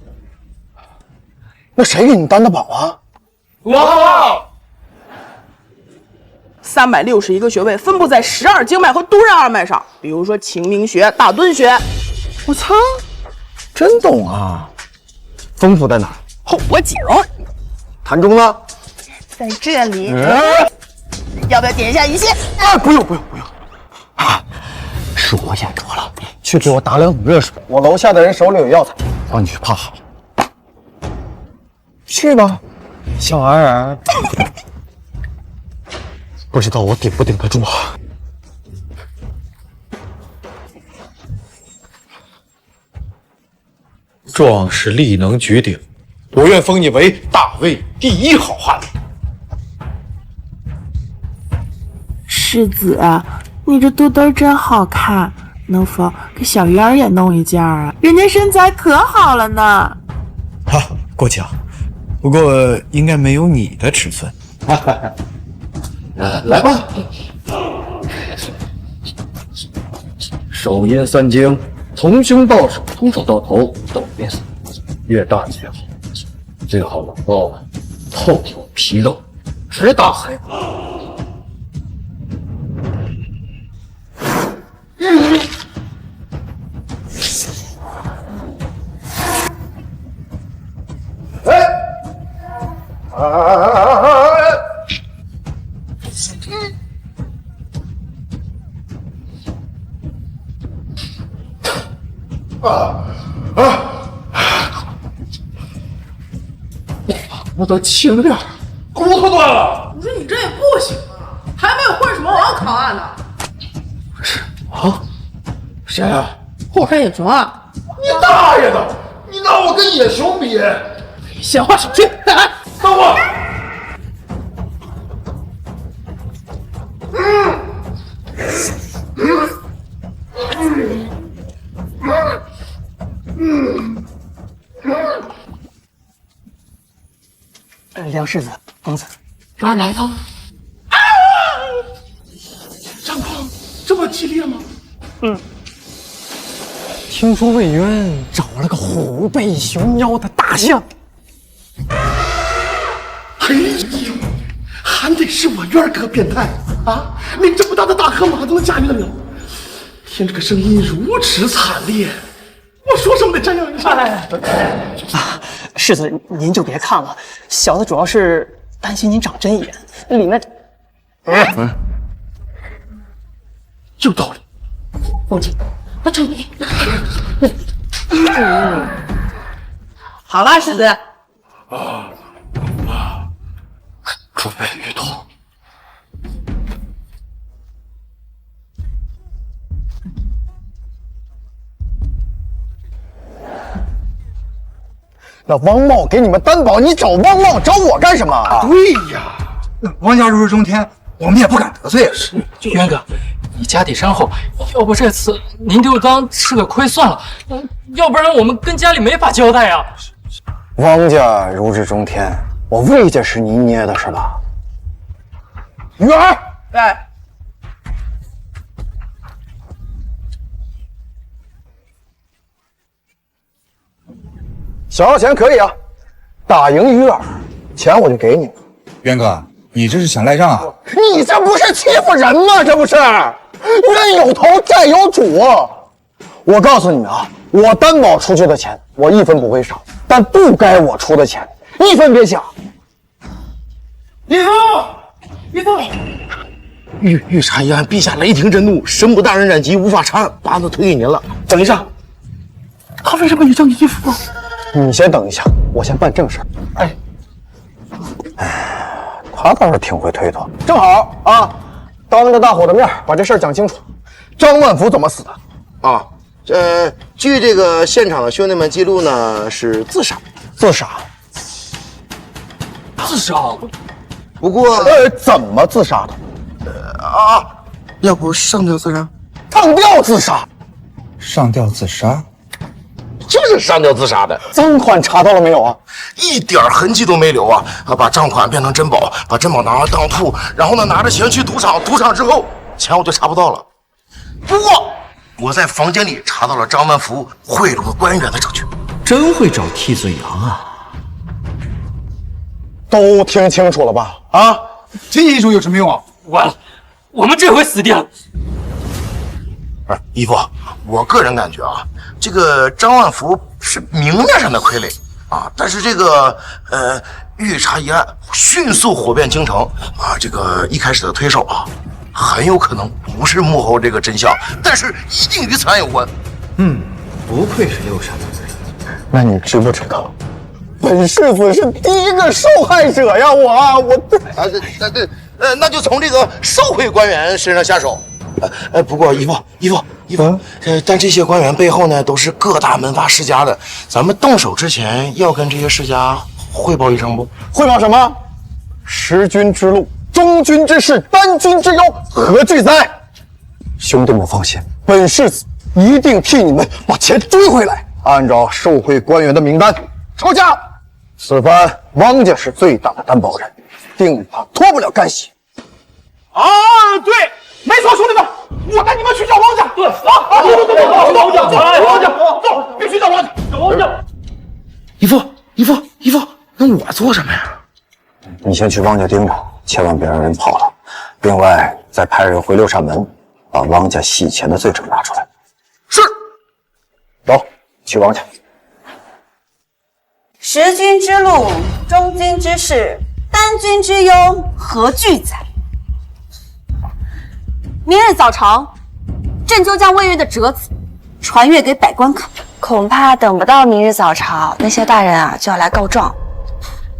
那谁给你担的保啊？我。361个穴位分布在12经脉和督任二脉上，比如说晴明穴、大敦穴。我操，真懂啊！丰富在哪儿？后脖颈。谭中呢？在这里。要不要点一下一线？啊，不用啊！是我眼拙了，去给我打2桶热水。我楼下的人手里有药材，帮你去泡好。去吧，小安然。不知道我顶不顶得住啊？壮士力能绝顶，我愿封你为大魏第1好汉。世子，你这肚兜真好看，能否给小鱼儿也弄一件啊？人家身材可好了呢。过奖，不过应该没有你的尺寸。来吧，手阴3经，从胸到手，从手到头都变色，越大越好，最好能够透有皮肉，直达海骨。我都轻点，骨头断了。我说你这也不行啊，还没有混什么王考案呢。啊？谁啊？后山野熊啊！你大爷的！你拿我跟野熊比？闲话少叙。等我。梁世子，公子，哪来的？战况这么激烈吗？听说魏渊找了个虎背熊腰的大象。哎呦，还得是我渊哥变态啊！连这么大的大河马都能驾驭得了，听这个声音如此惨烈，我说什么得这样一下。世子您就别看了，小的主要是担心您长针眼，里面……有道理，放心，那成。好了，世子。准备鱼头，那汪茂给你们担保，你找汪茂找我干什么？对呀，王家如日中天，我们也不敢得罪啊。渊哥，你家底深厚，要不这次您就当吃个亏算了，要不然我们跟家里没法交代呀。汪家如日中天，我魏家是你捏的是吧？鱼儿，哎，想要钱可以啊，打赢鱼儿，钱我就给你。渊哥，你这是想赖账啊？你这不是欺负人吗？这不是，冤有头债有主。我告诉你们啊，我担保出去的钱，我一分不会少，但不该我出的钱，一分别想。李父，李父，御茶一案，陛下雷霆震怒，神武大人染疾，无法查案，把案子推给您了。等一下，他为什么也叫你义父？你先等一下，我先办正事。哎，他倒是挺会推脱。正好啊，当着大伙的面把这事儿讲清楚。张万福怎么死的？啊，据这个现场的兄弟们记录呢，是自杀。自杀？自杀？不过，怎么自杀的？要不上吊自杀？上吊自杀？上吊自杀？就是上吊自杀的。赃款查到了没有啊？一点痕迹都没留啊！把账款变成珍宝，把珍宝拿到当铺，然后呢拿着钱去赌场，赌场之后钱我就查不到了。不过我在房间里查到了张万福贿赂官员的证据。真会找替罪羊啊！都听清楚了吧？啊，这一手有什么用啊？完了，我们这回死定了。不是，义父，我个人感觉啊，这个张万福是明面上的傀儡啊，但是这个御茶一案迅速火遍京城啊，这个一开始的推手啊，很有可能不是幕后这个真相，但是一定与此案有关。不愧是六闪的子。那你知不知道，本世子是第一个受害者呀！那就从这个受贿官员身上下手。不过义父，但这些官员背后呢，都是各大门阀世家的。咱们动手之前，要跟这些世家汇报一声不？汇报什么？识君之路，忠君之事，担君之忧，何惧哉？兄弟们放心，本世子一定替你们把钱追回来。按照受贿官员的名单抄家，此番汪家是最大的担保人，定他脱不了干系。啊，对，没错，兄弟们，我带你们去找王家。对，走，必须找王家，找王家。义父，那我做什么呀？你先去汪家盯着，千万别让人跑了。另外，再派人回六扇门，把汪家洗钱的罪证拿出来。是。走，去汪家。识君之路，忠君之事，担君之忧，何惧哉？明日早朝，朕就将魏渊的折子传阅给百官看。恐怕等不到明日早朝，那些大人啊就要来告状。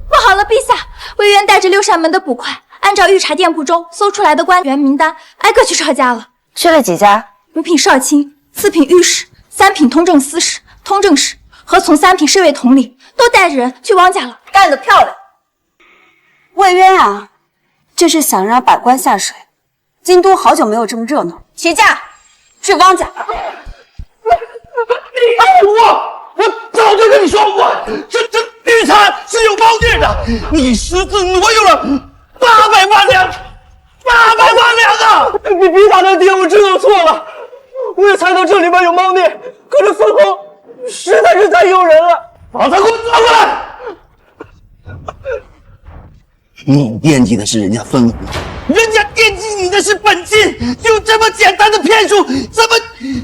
不好了，陛下，魏渊带着六扇门的捕快，按照御茶店铺中搜出来的官员名单，挨个去抄家了。去了几家？五品少卿、4品御史、3品通政司使、通政使和从3品侍卫统领都带着人去汪家了。干得漂亮！魏渊啊，这是想让百官下水。京都好久没有这么热闹，起驾去汪家。我早就跟你说过，这御茶是有猫腻的，你私自挪用了800万两，800万两啊！别大人爹，我知道错了，我也猜到这里面有猫腻，可是分红实在是太诱人了。把他给我抓过来！你惦记的是人家分红，人家惦记你的是本金，就这么简单的骗术，怎么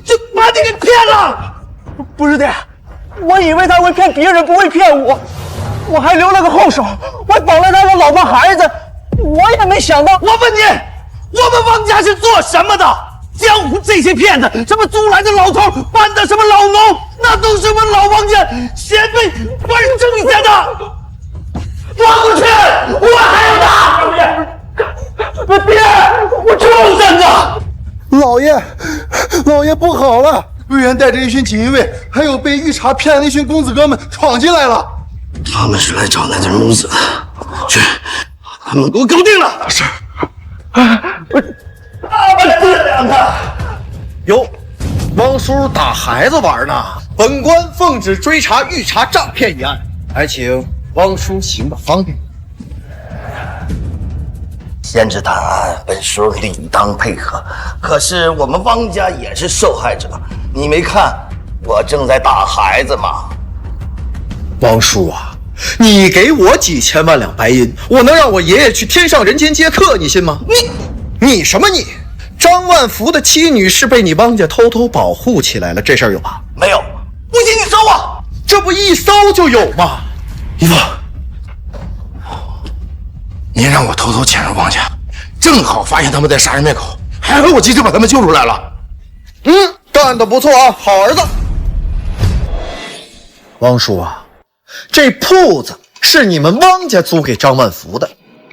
就把你给骗了？不是爹，我以为他会骗别人，不会骗我，我还留了个后手，我绑了他的老婆孩子，我也没想到。我问你，我们汪家是做什么的？江湖这些骗子，什么租来的老头，扮的什么老农，那都是我们老汪家先辈官人挣钱的。抓过去，我还要打！爹，我畜生啊！老爷不好了！魏渊带着一群锦衣卫，还有被御茶骗的那群公子哥们闯进来了。他们是来找那对母子的，去，把他们给我搞定了。是。这两个哟，汪叔打孩子玩呢。本官奉旨追查御茶诈骗一案，还请汪叔行个方便。先知探案，本叔理当配合。可是我们汪家也是受害者，你没看我正在打孩子吗？汪叔啊，你给我几千万两白银，我能让我爷爷去天上人间接客，你信吗？你什么你？张万福的妻女是被你汪家偷偷保护起来了，这事儿有吧？没有，不信你搜啊！这不一搜就有吗？姨父，您让我偷偷潜入汪家，正好发现他们在杀人灭口，还好我及时把他们救出来了。干得不错啊，好儿子。汪叔啊，这铺子是你们汪家租给张万福的。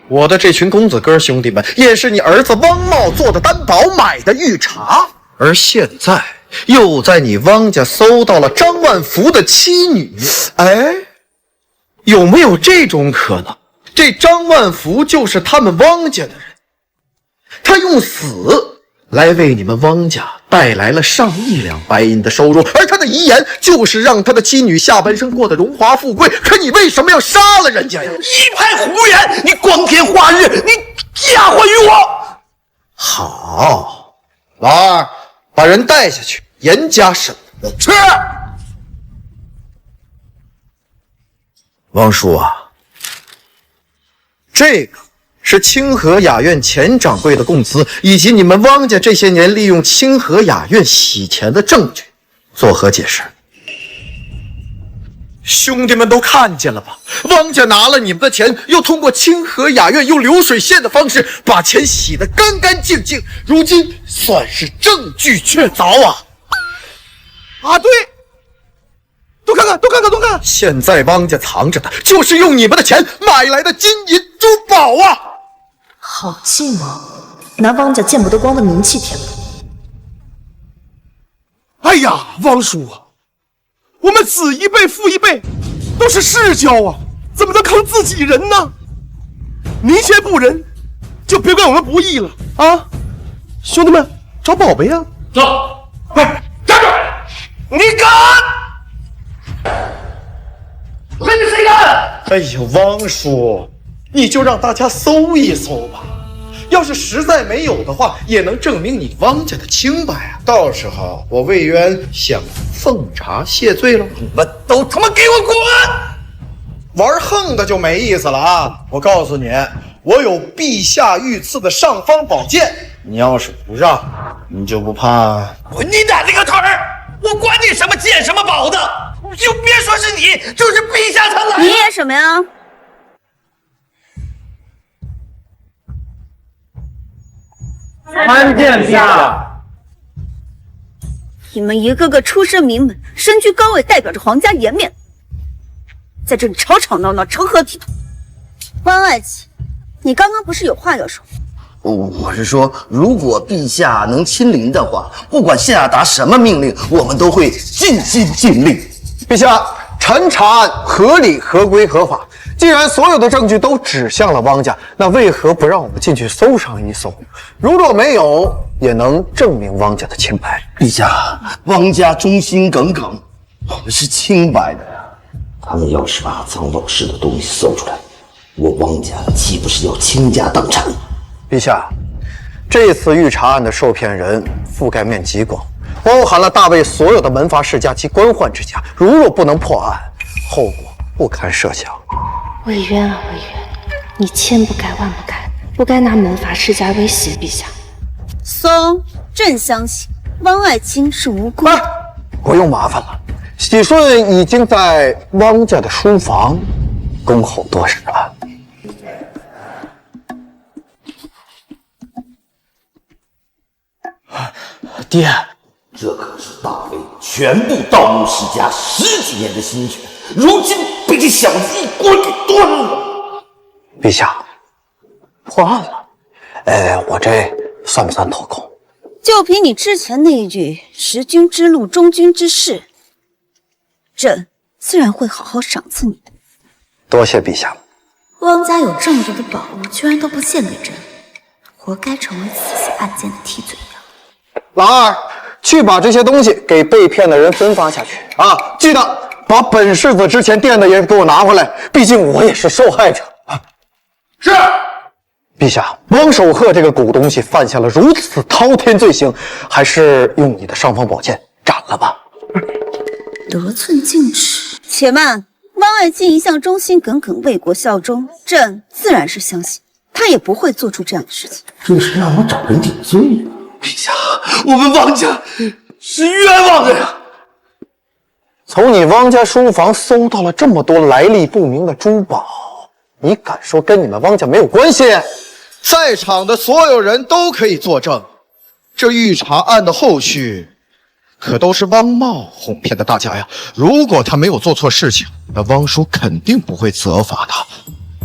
我的这群公子哥兄弟们也是你儿子汪茂做的担保买的御茶，而现在又在你汪家搜到了张万福的妻女。哎，有没有这种可能？这张万福就是他们汪家的人，他用死来为你们汪家带来了上亿两白银的收入，而他的遗言就是让他的妻女下半生过得荣华富贵。可你为什么要杀了人家呀？一派胡言！你光天化日，你嫁祸于我！好，老二，把人带下去，严加审问。是。汪叔啊，这个是清河雅苑前掌柜的供词，以及你们汪家这些年利用清河雅苑洗钱的证据，作何解释？兄弟们都看见了吧？汪家拿了你们的钱，又通过清河雅苑用流水线的方式把钱洗得干干净净，如今算是证据确凿啊！啊，对，都看看，都看看，都看！现在汪家藏着的就是用你们的钱买来的金银珠宝啊！好计谋，拿汪家见不得光的名气填补。哎呀，汪叔啊，我们子一辈父一辈，都是世交啊，怎么能坑自己人呢？您先不仁，就别怪我们不义了啊！兄弟们，找宝贝啊！走，快站住！你敢！我看你谁敢！哎呀，汪叔，你就让大家搜一搜吧。要是实在没有的话，也能证明你汪家的清白啊！到时候我魏渊想奉茶谢罪了。你们都他妈给我滚！玩横的就没意思了啊！我告诉你，我有陛下御赐的尚方宝剑，你要是不让，你就不怕？你奶奶个腿儿！我管你什么剑什么宝的，就别说是你，就是陛下他来。你演什么呀？参见陛下。你们一个个出身名门，身居高位，代表着皇家颜面，在这里吵吵闹闹，成何体统？关爱卿，你刚刚不是有话要说？我是说，如果陛下能亲临的话，不管下达什么命令，我们都会尽心尽力。陛下，臣查案合理、合规、合法。既然所有的证据都指向了汪家，那为何不让我们进去搜上一搜？如若没有，也能证明汪家的清白。陛下，汪家忠心耿耿，我们是清白的呀。他们要是把藏宝室的东西搜出来，我汪家岂不是要倾家荡产？陛下，这次御茶案的受骗人覆盖面极广，包含了大魏所有的门阀世家及官宦之家。如若不能破案，后果不堪设想。魏渊啊，魏渊，你千不该万不该，不该拿门阀世家威胁陛下。松，朕相信汪爱卿是无辜。不用麻烦了，喜顺已经在汪家的书房恭候多时了。爹，这可是大魏全部盗墓世家10几年的心血，如今被这小子一锅给端了。陛下，破案了。我这算不算头空？就凭你之前那一句“识君之路，忠君之事”，朕自然会好好赏赐你的。多谢陛下。汪家有这么多的宝物，居然都不献给朕，活该成为此次案件的替罪羊。老二，去把这些东西给被骗的人分发下去啊！记得把本世子之前垫的也给我拿回来，毕竟我也是受害者啊。是。陛下，汪守鹤这个狗东西犯下了如此滔天罪行，还是用你的尚方宝剑斩了吧。得寸进尺，且慢。汪爱卿一向忠心耿耿，为国效忠，朕自然是相信他也不会做出这样的事情。这是让我找人顶罪呀！陛下，我们汪家是冤枉的呀！从你汪家书房搜到了这么多来历不明的珠宝，你敢说跟你们汪家没有关系？在场的所有人都可以作证，这御茶案的后续可都是汪茂哄骗的大家呀！如果他没有做错事情，那汪叔肯定不会责罚他，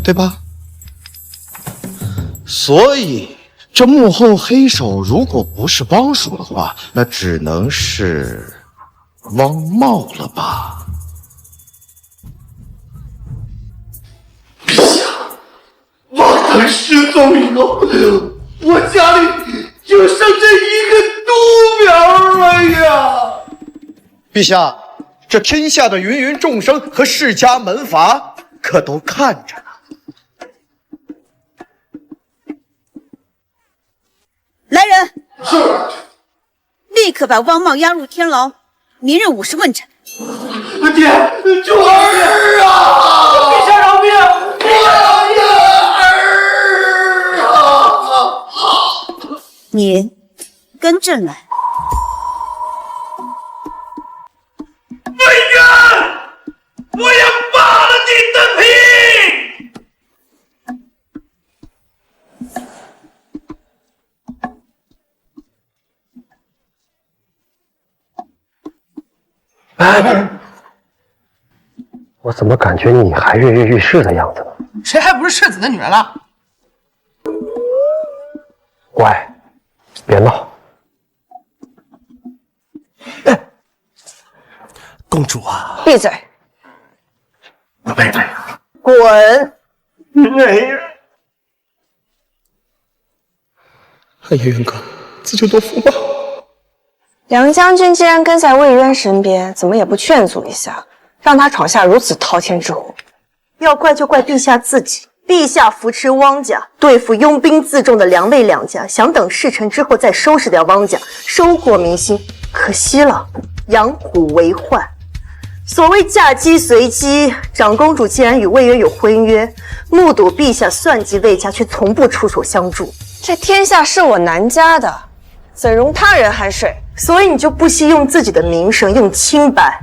对吧？所以这幕后黑手如果不是汪叔的话，那只能是汪茂了吧？陛下，汪腾失踪以后，我家里就剩这一个独苗了呀！陛下，这天下的芸芸众生和世家门阀可都看着呢。来人，是，立刻把汪茂押入天牢，明日午时问斩。爹，救儿啊！陛下饶命！我要你儿啊！你跟朕来。魏渊，我要扒了你的皮！哎，我怎么感觉你还跃跃欲试的样子呢？谁还不是世子的女人了？乖，别闹。公主啊，闭嘴！我妹妹，滚！妹。哎呀，元哥，自求多福吧。梁将军既然跟在魏渊身边，怎么也不劝阻一下，让他闯下如此滔天之祸？要怪就怪陛下自己。陛下扶持汪家，对付拥兵自重的梁魏两家，想等事成之后再收拾掉汪家，收获民心。可惜了，养虎为患。所谓嫁鸡随鸡，长公主既然与魏渊有婚约，目睹陛下算计魏家，却从不出手相助。这天下是我南家的，怎容他人酣睡？所以你就不惜用自己的名声，用清白，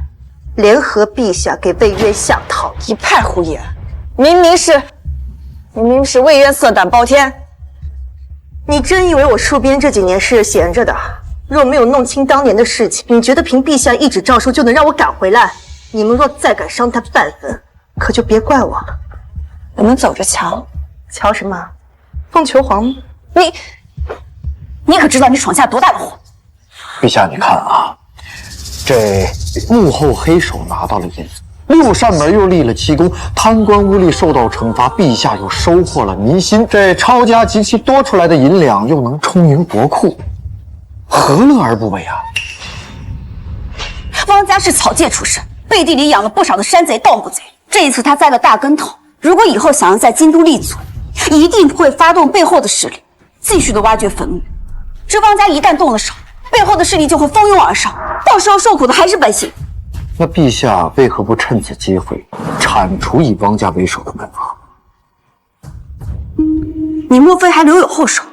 联合陛下给魏渊下套。一派胡言！明明是魏渊色胆包天。你真以为我戍边这几年是闲着的？若没有弄清当年的事情，你觉得凭陛下一纸诏书就能让我赶回来？你们若再敢伤他半分，可就别怪我了。我们走着瞧。瞧什么？凤求凰吗？你可知道你闯下多大的祸？陛下，你看啊，这幕后黑手拿到了银子，6扇门又立了7功，贪官污吏受到惩罚，陛下又收获了民心，这抄家极其多出来的银两又能充盈国库，何乐而不为啊？汪家是草芥出身，背地里养了不少的山贼盗墓贼。这一次他栽了大跟头，如果以后想要在京都立足，一定会发动背后的势力，继续的挖掘坟墓。这汪家一旦动了手，背后的势力就会蜂拥而上，到时候受苦的还是百姓。那陛下为何不趁此机会铲除以汪家为首的门阀？你莫非还留有后手？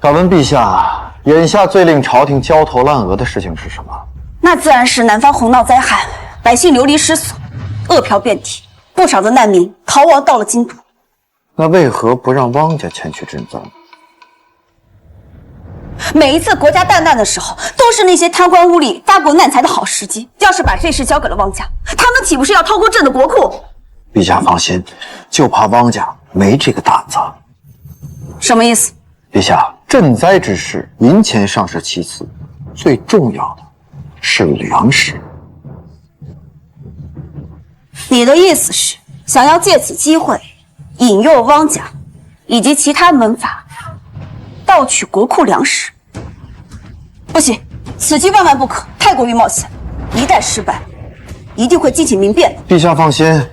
敢问陛下，眼下最令朝廷焦头烂额的事情是什么？那自然是南方洪涝灾害，百姓流离失所，饿殍遍体，不少的难民逃亡到了京都。那为何不让汪家前去赈灾？每一次国家大难的时候，都是那些贪官污吏发国难财的好时机。要是把这事交给了汪家，他们岂不是要掏空朕的国库？陛下放心，就怕汪家没这个胆子。什么意思？陛下，赈灾之事，银钱尚是其次，最重要的是粮食。你的意思是想要借此机会引诱汪家以及其他门阀盗取国库粮食？不行，此计万万不可，太过于冒险，一旦失败，一定会激起民变的。陛下放心，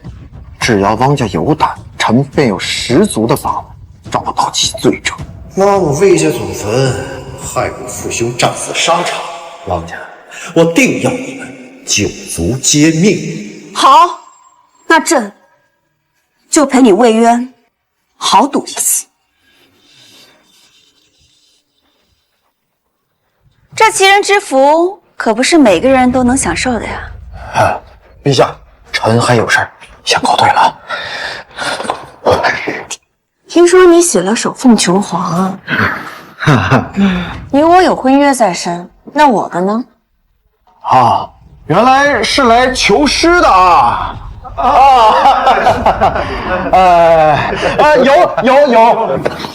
只要汪家有胆，臣便有十足的把握找到其罪证。那我魏家祖坟害我父兄战死沙场，汪家，我定要你们九族皆命。好，那朕就陪你魏渊豪赌一次。这奇人之福可不是每个人都能享受的呀。陛下，臣还有事儿，先告退了。听说你写了首《凤求凰》啊？你我有婚约在身，那我的呢？啊，原来是来求诗的啊！有，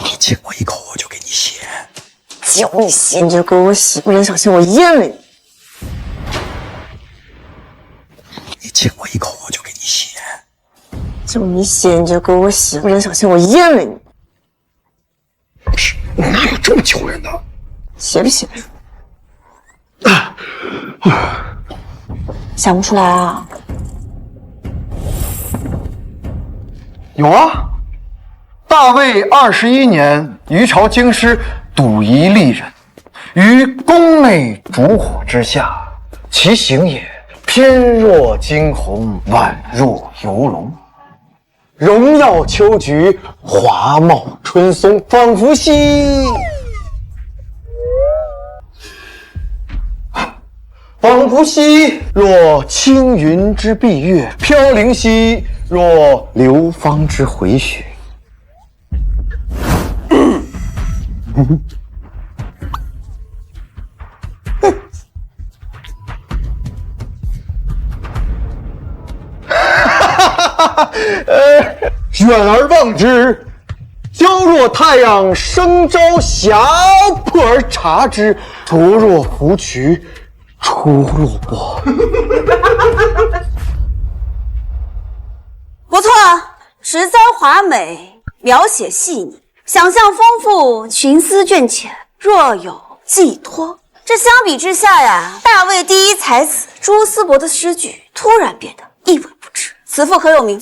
你敬我一口，我就给你写。叫你写你就给我写，不然小心我淹了你。你敬我一口，我就给你写。叫你写你就给我写，不然小心我淹了你。不是，哪有这么求人的？写不写不出？想不出来啊？有啊，大魏21年，于朝京师笃仪丽人，于宫内烛火之下，其形也翩若惊鸿，宛若游龙。荣耀秋菊，华茂春松，仿佛兮若青云之蔽月，飘零兮若流芳之回雪。远而望之，娇若太阳升朝霞，破而察之，灼若芙蕖，出入波。不错，实哉华美，描写细腻，想象丰富，寻思隽浅，若有寄托。这相比之下呀，大魏第一才子朱思伯的诗句突然变得一文不值。此赋何有名？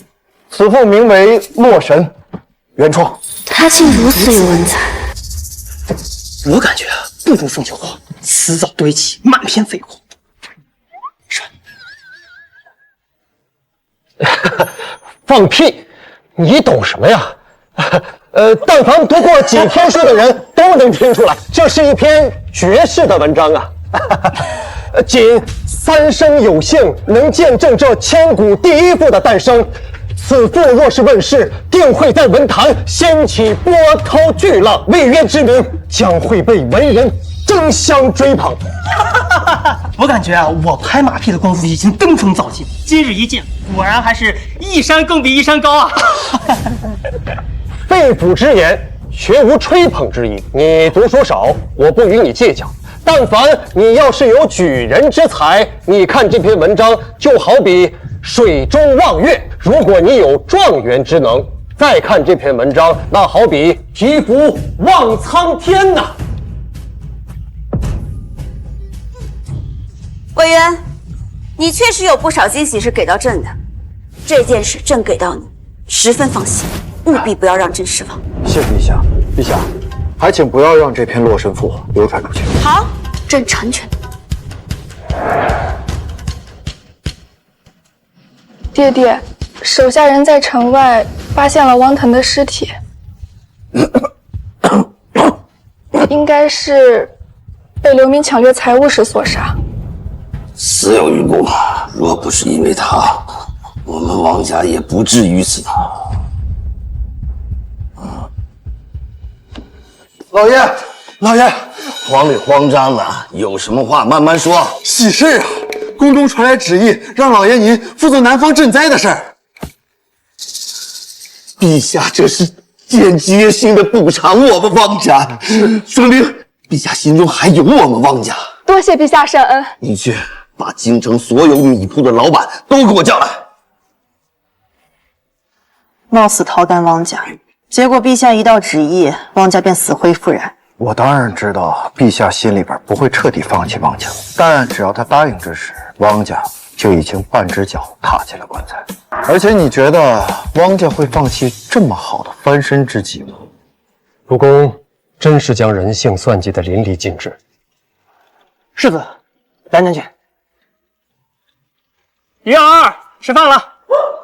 此赋名为《洛神》，原创。他竟如此有文采。我感觉不如凤求凰，辞藻堆砌，满篇废话。放屁！你懂什么呀？但凡读过几篇书的人都能听出来，这是一篇绝世的文章啊！仅3生有幸能见证这千古第一赋的诞生。此赋若是问世，定会在文坛掀起波涛巨浪，魏渊之名将会被文人争相追捧。我感觉啊，我拍马屁的功夫已经登峰造极，今日一见，果然还是一山更比一山高啊！肺腑之言，绝无吹捧之意。你读书少，我不与你计较。但凡你要是有举人之才，你看这篇文章就好比水中望月；如果你有状元之能，再看这篇文章，那好比蚩蝠望苍天呐！魏渊，你确实有不少惊喜是给到朕的，这件事朕给到你，十分放心，务必不要让朕失望。谢陛下，陛下，还请不要让这篇《洛神赋》流传出去。好，朕成全。爹爹，手下人在城外发现了汪腾的尸体，应该是被流民抢掠财物时所杀。死有余辜，若不是因为他，我们汪家也不至于此的。老爷，老爷，慌里慌张的，有什么话慢慢说。喜事啊！宫中传来旨意，让老爷您负责南方赈灾的事儿。陛下这是间接性的补偿我们汪家，说明陛下心中还有我们汪家。多谢陛下圣恩。你去把京城所有米铺的老板都给我叫来。冒死逃干汪家，结果陛下一道旨意，汪家便死灰复燃。我当然知道陛下心里边不会彻底放弃汪家，但只要他答应之时，汪家就已经半只脚踏进了棺材。而且你觉得汪家会放弃这么好的翻身之机吗？主公真是将人性算计得淋漓尽致。世子，蓝将军，鱼儿吃饭了。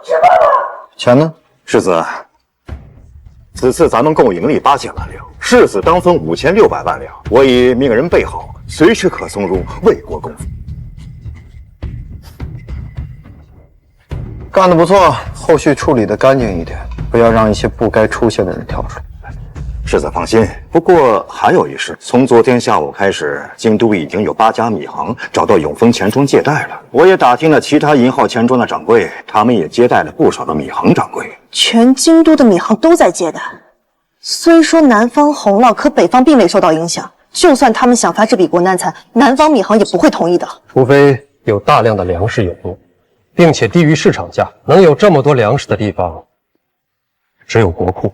吃饭了。钱呢？世子，此次咱们共盈利8000万两，世子当分5600万两，我已命人备好，随时可送入魏国公府。干得不错，后续处理得干净一点，不要让一些不该出现的人跳出来。世子放心，不过还有一事，从昨天下午开始，京都已经有8家米行找到永丰钱庄借贷了。我也打听了其他银号钱庄的掌柜，他们也接待了不少的米行掌柜。全京都的米行都在接待，虽说南方洪涝，可北方并未受到影响。就算他们想发这笔国难财，南方米行也不会同意的。除非有大量的粮食涌入，并且低于市场价，能有这么多粮食的地方，只有国库。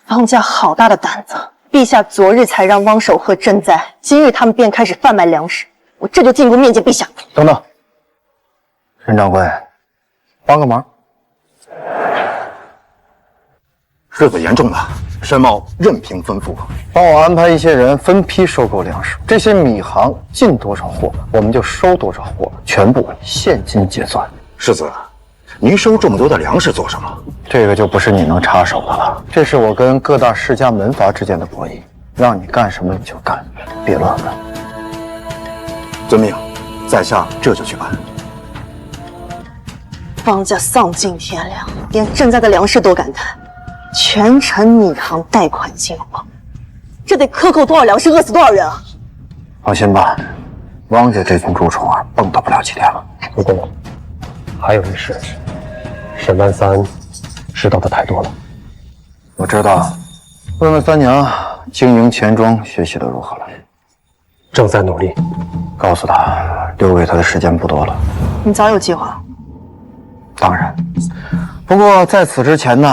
汪家好大的胆子！陛下昨日才让汪守鹤赈灾，今日他们便开始贩卖粮食，我这就进宫面见陛下。等等，任掌柜，帮个忙。世子言重了，申某任凭吩咐。帮我安排一些人分批收购粮食，这些米行进多少货，我们就收多少货，全部现金结算。世子，您收这么多的粮食做什么？这个就不是你能插手的了，这是我跟各大世家门阀之间的博弈，让你干什么你就干，别乱干。遵命，在下这就去办。汪家丧尽天良，连赈灾的粮食都敢贪，全城米行贷款进货，这得克扣多少粮食，饿死多少人啊！放心吧，汪家这群蛀虫啊，蹦跶不了几天了。主公，还有一事，沈万三知道的太多了。我知道，问问三娘，经营钱庄学习的如何了？正在努力。告诉他，留给他的时间不多了。你早有计划？当然，不过在此之前呢，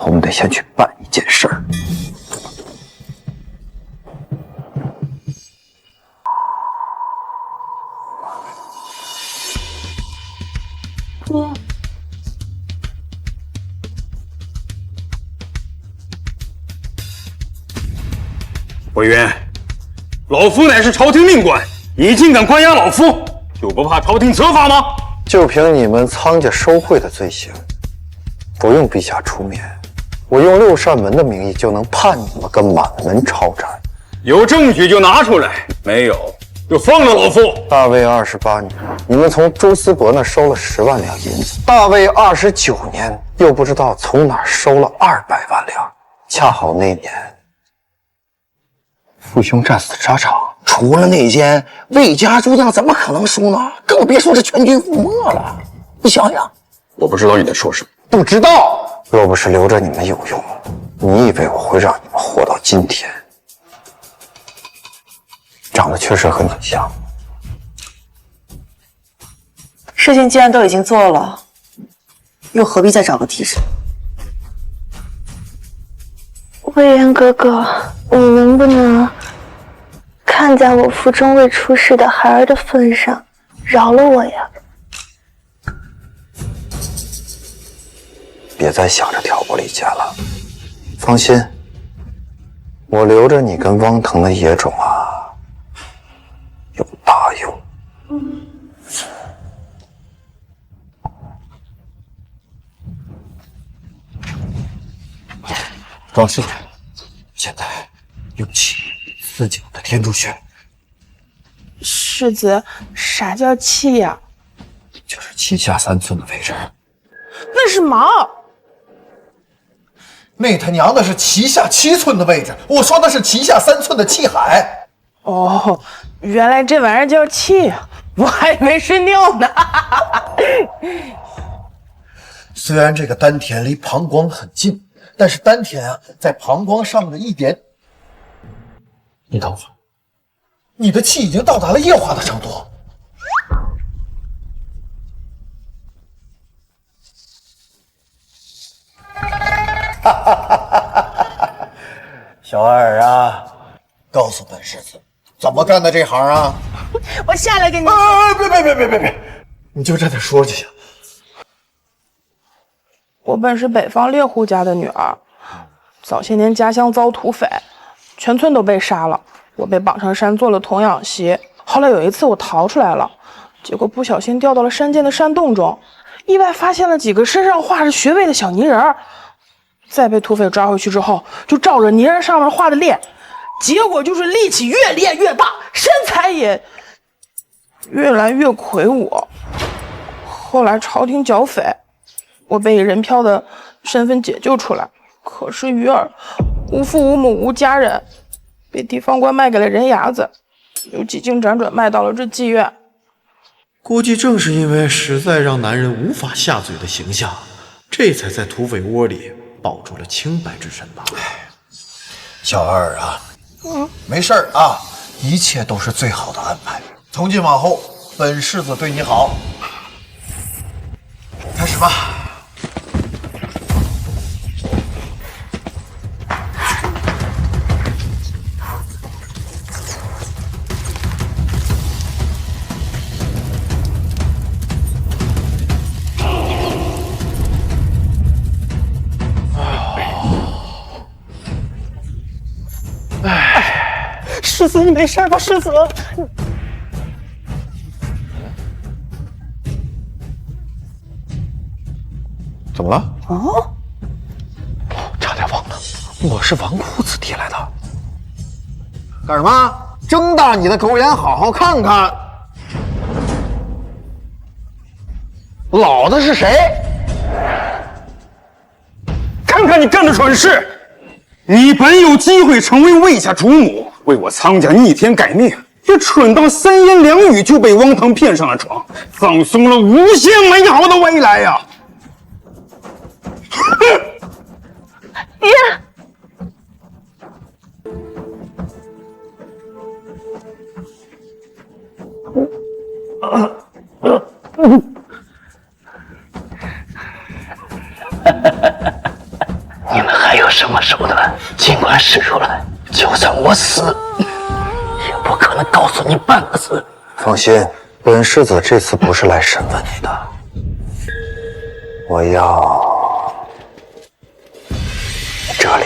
我们得先去办一件事儿。委员，老夫乃是朝廷命官，你竟敢关押老夫，就不怕朝廷责罚吗？就凭你们仓家收贿的罪行，不用陛下出面，我用六扇门的名义就能判你们个满门抄斩。有证据就拿出来，没有就放了老夫。大魏28年，你们从朱思伯那收了10万两银子；大魏29年，又不知道从哪儿收了200万两。恰好那年，父兄战死沙场，除了内奸，魏家诸将怎么可能输呢？更别说是全军覆没了。你想想，我不知道你在说什么。不知道，若不是留着你们有用，你以为我会让你们活到今天？长得确实和你像。事情既然都已经做了，又何必再找个替身？魏源哥哥，你能不能看在我腹中未出世的孩儿的份上，饶了我呀？别再想着挑拨离间了。放心，我留着你跟汪腾的野种啊，有大用。庄师，现在用气4脚的天柱穴。世子，啥叫气呀？就是脐下3寸的位置。那是毛。那他娘的是脐下7寸的位置，我说的是脐下3寸的气海。哦，原来这玩意儿叫气呀，我还以为是尿呢。虽然这个丹田离膀胱很近，但是丹田啊，在膀胱上的一点。你等会儿，你的气已经到达了液化的程度。小二啊，告诉本世子，怎么干的这行啊？我下来给你。别，你就这点说就行。我本是北方猎户家的女儿，早些年家乡遭土匪，全村都被杀了，我被绑上山做了童养媳。后来有一次我逃出来了，结果不小心掉到了山间的山洞中，意外发现了几个身上画着穴位的小泥人儿。再被土匪抓回去之后，就照着泥人上面画的练，结果就是力气越练越大，身材也越来越魁梧。后来朝廷剿匪，我被以人漂的身份解救出来，可是鱼儿无父无母无家人，被地方官卖给了人牙子，又几经辗转卖到了这妓院。估计正是因为实在让男人无法下嘴的形象，这才在土匪窝里保住了清白之身吧。小二啊，没事儿啊，一切都是最好的安排。从今往后，本世子对你好。开始吧。世子，你没事吧？世子，怎么了？啊！差点忘了，我是纨绔子弟来的。干什么？睁大你的狗眼，好好看看，老子是谁？看看你干的蠢事！你本有机会成为魏家主母，为我苍家逆天改命，却蠢到3言2语就被汪腾骗上了床，葬送了无限美好的未来呀！爹。你们还有什么手段，尽管使出来，就算我死，也不可能告诉你半个字。放心，本世子这次不是来审问你的，我要这里。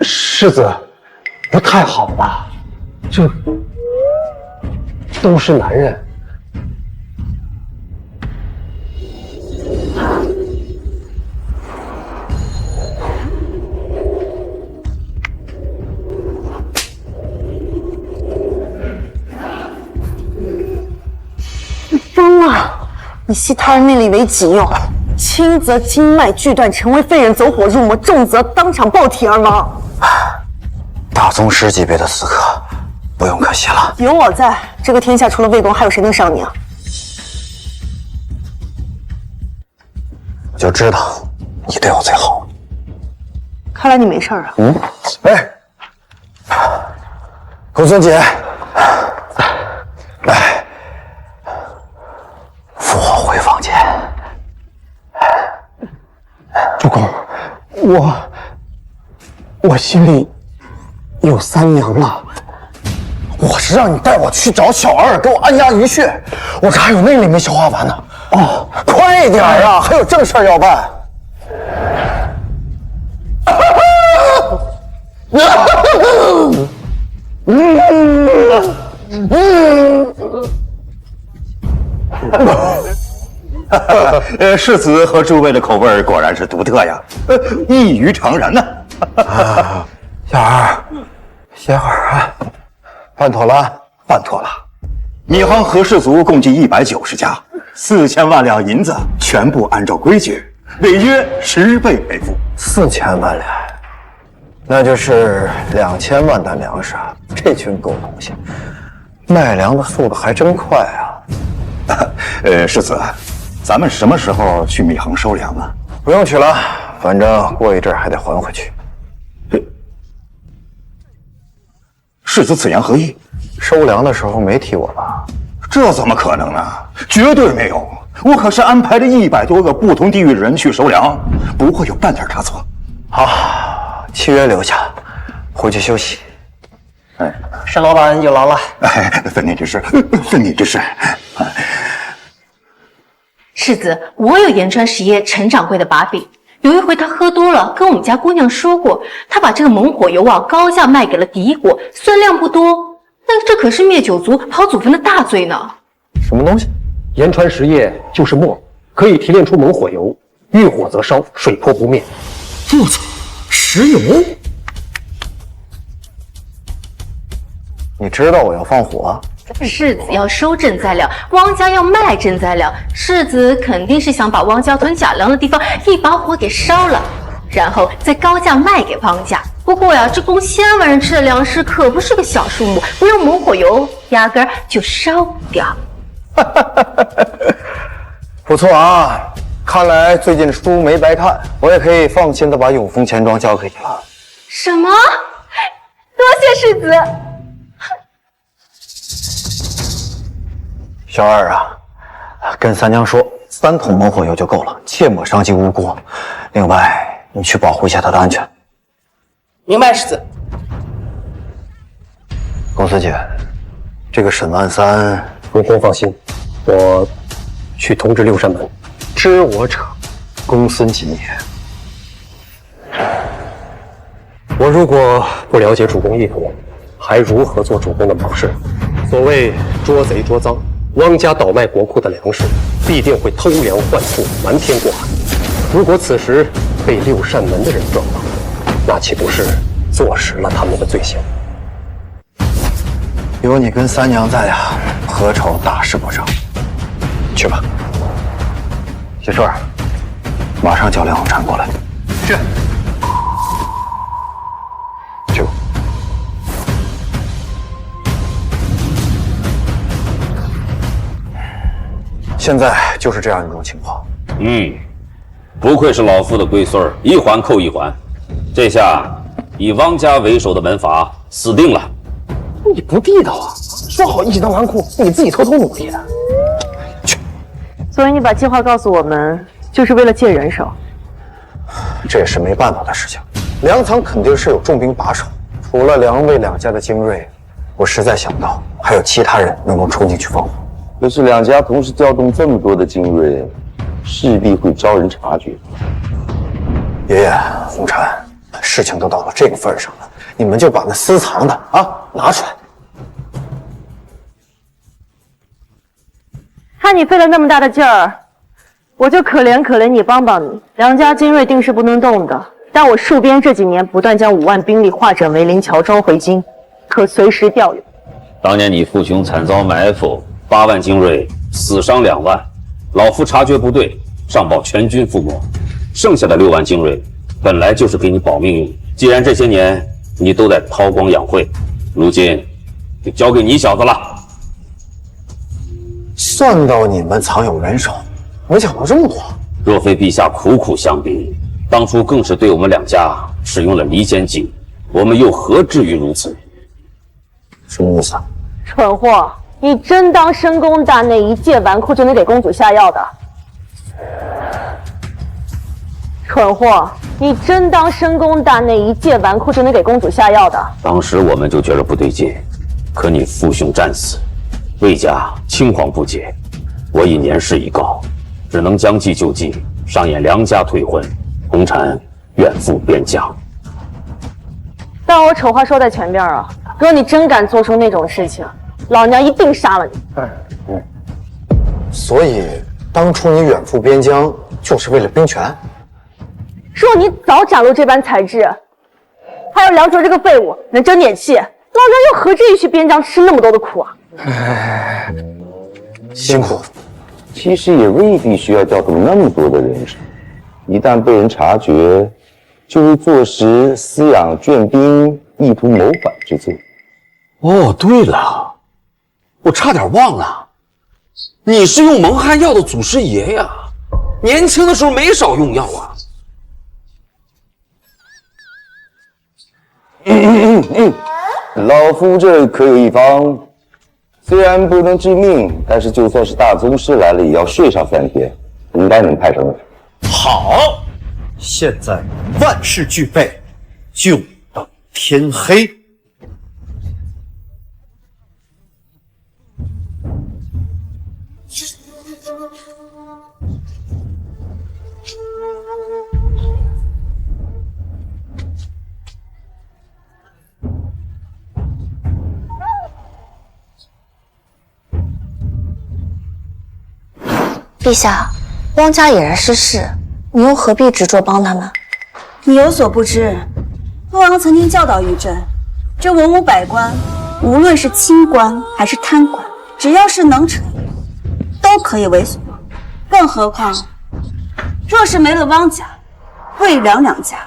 世子，不太好吧？这都是男人。疯了！你吸他人命力为己用，轻则经脉锯断，成为废人走火入魔；重则当场爆体而亡。大宗师级别的刺客，不用可惜了。有我在，这个天下除了魏公，还有谁能伤你啊？我就知道你对我最好。看来你没事啊。哎，公孙姐，来，扶我回房间。主公，我心里有三娘了。我是让你带我去找小二，给我按压鱼血。我这还有内力没消化完呢。哦，快点啊，还有正事要办。世子和诸位的口味果然是独特呀，异于常人呢。小二，歇会儿啊。办妥了，办妥了。闵行何氏族共计190家，4000万两银子全部按照规矩，违约10倍赔付。4000万两，那就是2000万担粮食。这群狗东西，卖粮的速度还真快啊！世子，咱们什么时候去闵行收粮啊？不用去了，反正过一阵还得还回去。世子此言何意？收粮的时候没提我吧？这怎么可能呢？绝对没有！我可是安排了100多个不同地域的人去收粮，不会有半点差错。好，契约留下，回去休息。沈老板有劳了。分内之事，分内之事。世子，我有延川实业陈掌柜的把柄。有一回他喝多了，跟我们家姑娘说过，他把这个猛火油高价卖给了敌国，虽然量不多，但这可是灭九族、刨祖坟的大罪呢。什么东西？延川实业就是墨，可以提炼出猛火油，遇火则烧，水泼不灭。我操，石油！你知道我要放火？世子要收赈灾粮，汪家要卖赈灾粮，世子肯定是想把汪家囤假粮的地方一把火给烧了，然后再高价卖给汪家。不过呀，这共1000万人吃的粮食可不是个小数目，不用猛火油，压根儿就烧不掉。不错啊，看来最近书没白看，我也可以放心的把永丰钱庄交给你了。什么？多谢世子。小二啊，跟三娘说，3桶猛火油就够了，切莫伤及无辜。另外，你去保护一下她的安全。明白，世子。公孙姐，这个沈万三，公公放心，我去通知六扇门，知我者，公孙锦也。我如果不了解主公意图，还如何做主公的谋士？所谓捉贼捉赃。汪家倒卖国库的粮食，必定会偷梁换柱，瞒天过海。如果此时被六扇门的人撞到，那岂不是坐实了他们的罪行？有你跟三娘在呀，何愁大事不成？去吧，小顺，马上叫梁鸿禅过来。是。去。现在就是这样一种情况。不愧是老夫的龟孙儿，一环扣一环。这下以汪家为首的门阀死定了。你不地道啊！说好一起当纨绔，你自己偷偷努力的。所以你把计划告诉我们，就是为了借人手。这也是没办法的事情。粮仓肯定是有重兵把守，除了梁魏两家的精锐，我实在想不到还有其他人能够冲进去放火。可是两家同时调动这么多的精锐，势必会招人察觉。爷爷，红禅，事情都到了这个份上了，你们就把那私藏的拿出来。看你费了那么大的劲儿，我就可怜你，帮帮你。梁家精锐定是不能动的，但我戍边这几年不断将5万兵力化整为零，乔装回京，可随时调用。当年你父兄惨遭埋伏，8万精锐死伤2万，老夫察觉不对，上报全军覆没。剩下的6万精锐本来就是给你保命用，既然这些年你都在韬光养晦，如今就交给你小子了。算到你们藏有人手，没想到这么多。若非陛下苦苦相逼，当初更是对我们两家使用了离间计，我们又何至于如此？什么意思啊？蠢货，你真当深宫大内一介纨绔就能给公主下药的？蠢货，你真当深宫大内一介纨绔就能给公主下药的？当时我们就觉得不对劲，可你父兄战死，魏家青黄不接，我已年事已高，只能将计就计，上演梁家退婚，红禅远赴边疆。但我丑话说在前边啊，哥，你真敢做出那种事情，老娘一定杀了你。所以当初你远赴边疆就是为了兵权？若你早展露这般才智，还有梁卓这个废物能争点气，老娘又何至于去边疆吃那么多的苦啊？辛苦。其实也未必需要调动那么多的人手，一旦被人察觉，就会坐实私养眷兵、意图谋反之罪。哦，对了，我差点忘了，你是用蒙汗药的祖师爷呀，年轻的时候没少用药啊。老夫这可有一方，虽然不能致命，但是就算是大宗师来了，也要睡上3天，应该能派上用场。好，现在万事俱备，就等天黑。陛下，汪家已然失势，你又何必执着帮他们？你有所不知，父王曾经教导玉珍，这文武百官，无论是清官还是贪官，只要是能臣，都可以为所用。更何况，若是没了汪家、魏梁两家，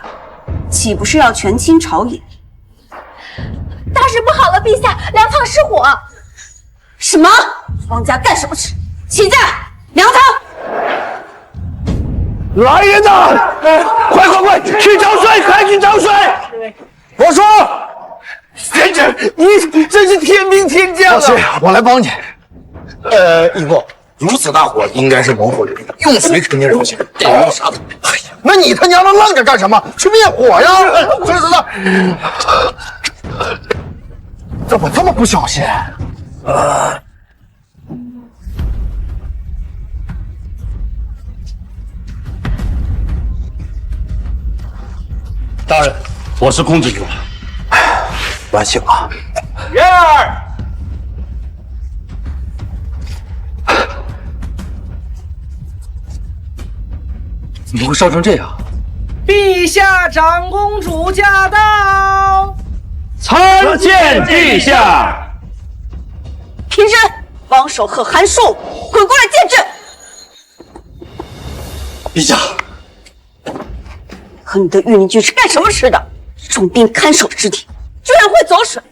岂不是要权倾朝野？大事不好了，陛下，粮仓失火！什么？汪家干什么吃？起驾！粮仓！来人呐！快，去找水，快去找水！我说，贤侄，你真是天兵天将啊！老七，我来帮你。义父，如此大火，应该是猛火流，用水肯定是不行，得用沙土。哎呀，那你他娘的愣着干什么？去灭火呀！走，怎么这么不小心？大人，我是控制住了。晚醒了。元儿，怎么会烧成这样？陛下，长公主驾到！参见陛下。平身！王守和韩术，滚过来见朕！陛下，和你的御林军是干什么吃的？重兵看守之地，居然会走水！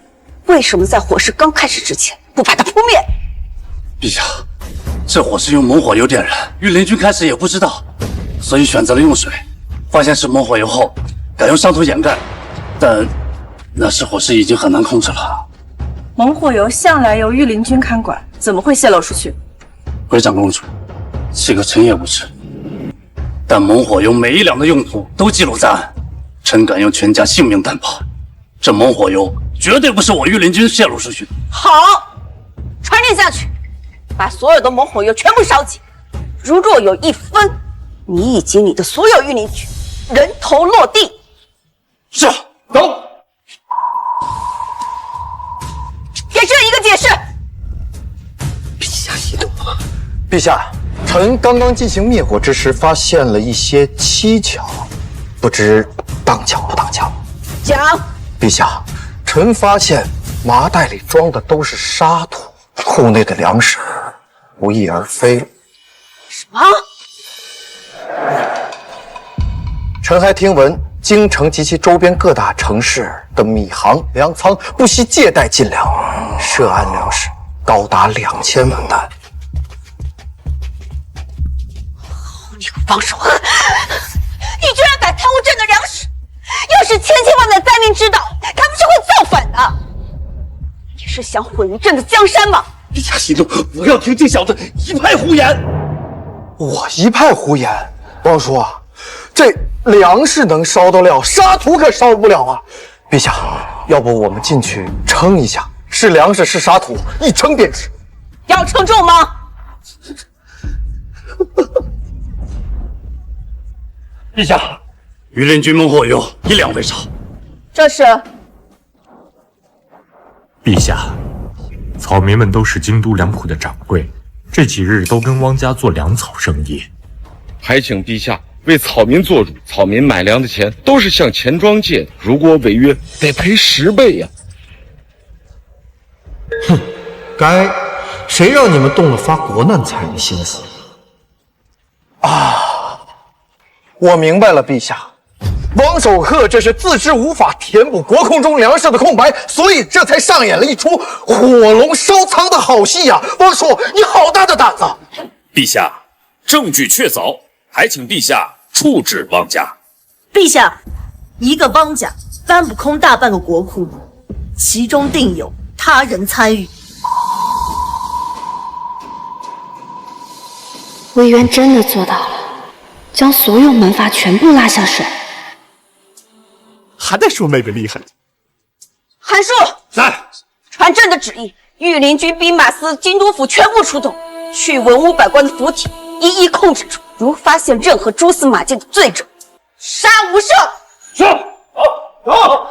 为什么在火势刚开始之前不把它扑灭？陛下，这火是用猛火油点燃，御林军开始也不知道，所以选择了用水。发现是猛火油后，改用沙土掩盖，但那时火势已经很难控制了。猛火油向来由御林军看管，怎么会泄露出去？回长公主，这个臣也无知。但猛火油每一两的用途都记录在案，臣敢用全家性命担保，这猛火油绝对不是我御林军泄露出去的。好，传令下去，把所有的猛火油全部烧尽。如若有一分，你以及你的所有御林军人头落地。是，走。给朕一个解释。陛下息怒。陛下，臣刚刚进行灭火之时，发现了一些蹊跷，不知当讲不当讲？讲。陛下，臣发现麻袋里装的都是沙土，库内的粮食不翼而飞了。什么？臣还听闻，京城及其周边各大城市的米行、粮仓不惜借贷进粮，涉案粮食高达2000万担。你个王守和，你居然敢贪污朕的粮食！要是千万的灾民知道，他们是会造反的。你是想毁于朕的江山吗？陛下息怒，不要听这小子一派胡言。我一派胡言？王叔，这粮食能烧得了，沙土可烧不了啊！陛下，要不我们进去称一下，是粮食是沙土，一称便知。要称重吗？陛下，御林军猛火油1两为少。这是。陛下，草民们都是京都粮库的掌柜，这几日都跟汪家做粮草生意。还请陛下为草民做主，草民买粮的钱都是向钱庄借的，如果违约，得赔10倍呀！哼，该，谁让你们动了发国难财的心思？我明白了，陛下，王守和这是自知无法填补国库中粮食的空白，所以这才上演了一出火龙烧仓的好戏呀！王叔，你好大的胆子！陛下，证据确凿，还请陛下处置汪家。陛下，一个汪家搬不空大半个国库，其中定有他人参与。魏渊真的做到了，将所有门阀全部拉下水。还在说妹妹厉害。韩叔，在。传朕的旨意，御林军兵马司、京都府全部出动，去文武百官的府邸，一一控制住。如发现任何蛛丝马迹的罪者，杀无赦。是。好。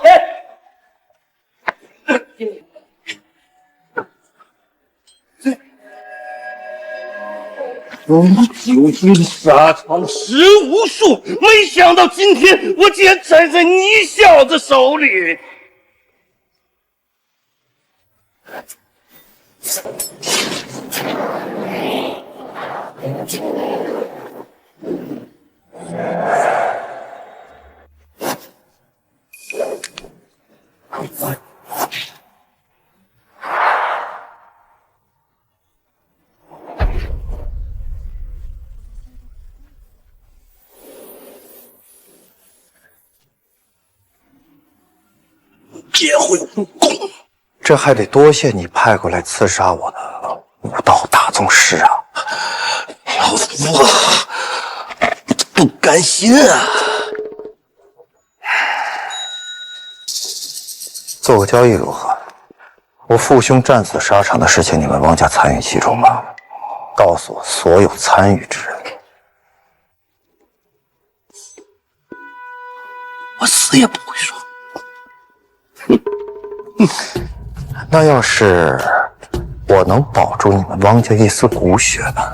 久经沙场，识无数，没想到今天我竟然栽在你小子手里。结会武功，这还得多谢你派过来刺杀我的武道大宗师啊！老夫啊，不甘心啊！做个交易如何？我父兄战死沙场的事情，你们汪家参与其中吗？告诉我所有参与之人。我死也不会说。那要是我能保住你们汪家一丝骨血呢？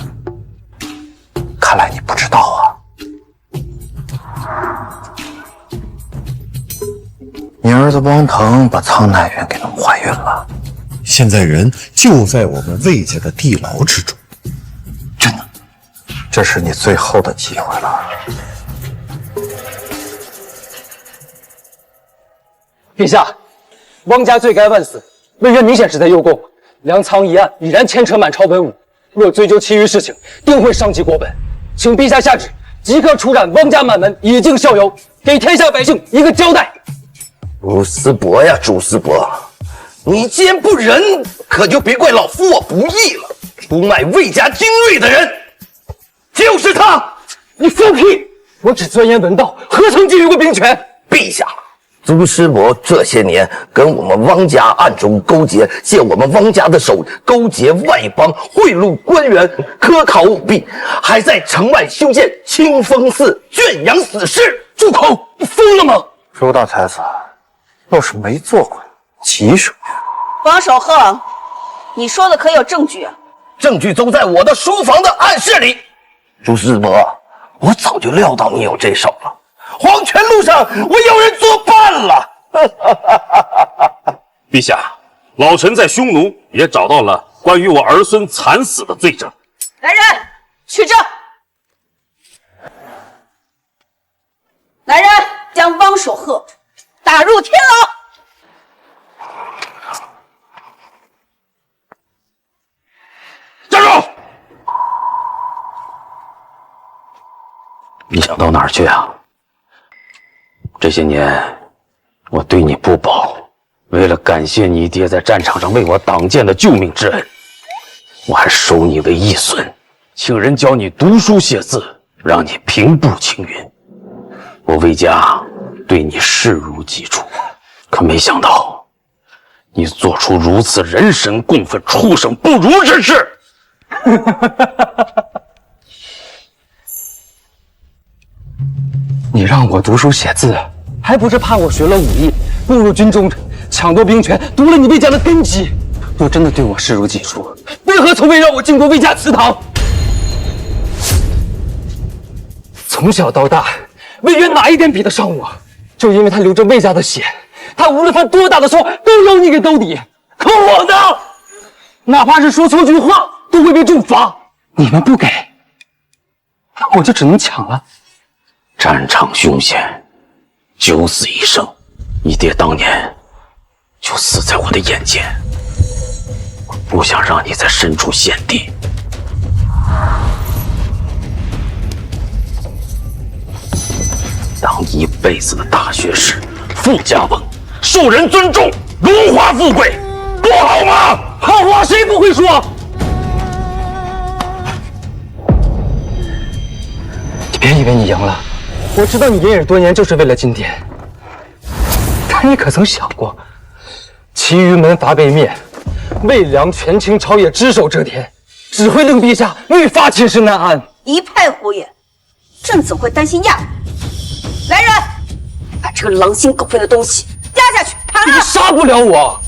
看来你不知道啊。你儿子汪腾把苍乃媛给弄怀孕了，现在人就在我们魏家的地牢之中。真的，这是你最后的机会了。陛下，汪家罪该万死，魏渊明显是在诱供，粮仓一案已然牵扯满朝文武，若追究其余事情，定会伤及国本。请陛下下旨，即刻处斩汪家满门，以儆效尤，给天下百姓一个交代。朱思伯呀，朱思伯，你既然不仁，可就别怪老夫我不义了。出卖魏家精锐的人，就是他。你放屁！我只钻研文道，何曾觊觎过兵权？陛下，朱师伯这些年跟我们汪家暗中勾结，借我们汪家的手勾结外邦，贿赂官员，科考舞弊，还在城外修建清风寺，圈养死士。住口！你疯了吗？朱大才子，要是没做过，急什么呀？王守鹤，你说的可有证据啊？证据都在我的书房的暗室里。朱师伯，我早就料到你有这手了。黄泉路上，我有人作伴了。陛下，老臣在匈奴也找到了关于我儿孙惨死的罪证。来人，取证！来人，将汪守鹤打入天牢。站住！你想到哪儿去啊？这些年我对你不薄，为了感谢你爹在战场上为我挡箭的救命之恩，我还收你为义孙，请人教你读书写字，让你平步青云。我魏家对你视如己出，可没想到你做出如此人神共愤、畜生不如之事。你让我读书写字，还不是怕我学了武艺，步入军中，抢夺兵权，夺了你魏家的根基？若真的对我视如己出，为何从未让我进过魏家祠堂？从小到大，魏渊哪一点比得上我？就因为他流着魏家的血，他无论犯多大的错，都有你给兜底。可我呢？哪怕是说错句话，都会被重罚。你们不给，我就只能抢了。战场凶险，九死一生，你爹当年就死在我的眼前。我不想让你再身处险地。当一辈子的大学士、富家翁，受人尊重，荣华富贵，不好吗？好话谁不会说？你别以为你赢了，我知道你隐忍多年就是为了今天。但你可曾想过，其余门阀被灭，魏梁权倾朝野只手遮天，只会令陛下愈发寝食难安。一派胡言！朕怎会担心亚女？来人，把这个狼心狗肺的东西压下去，砍了！你杀不了我，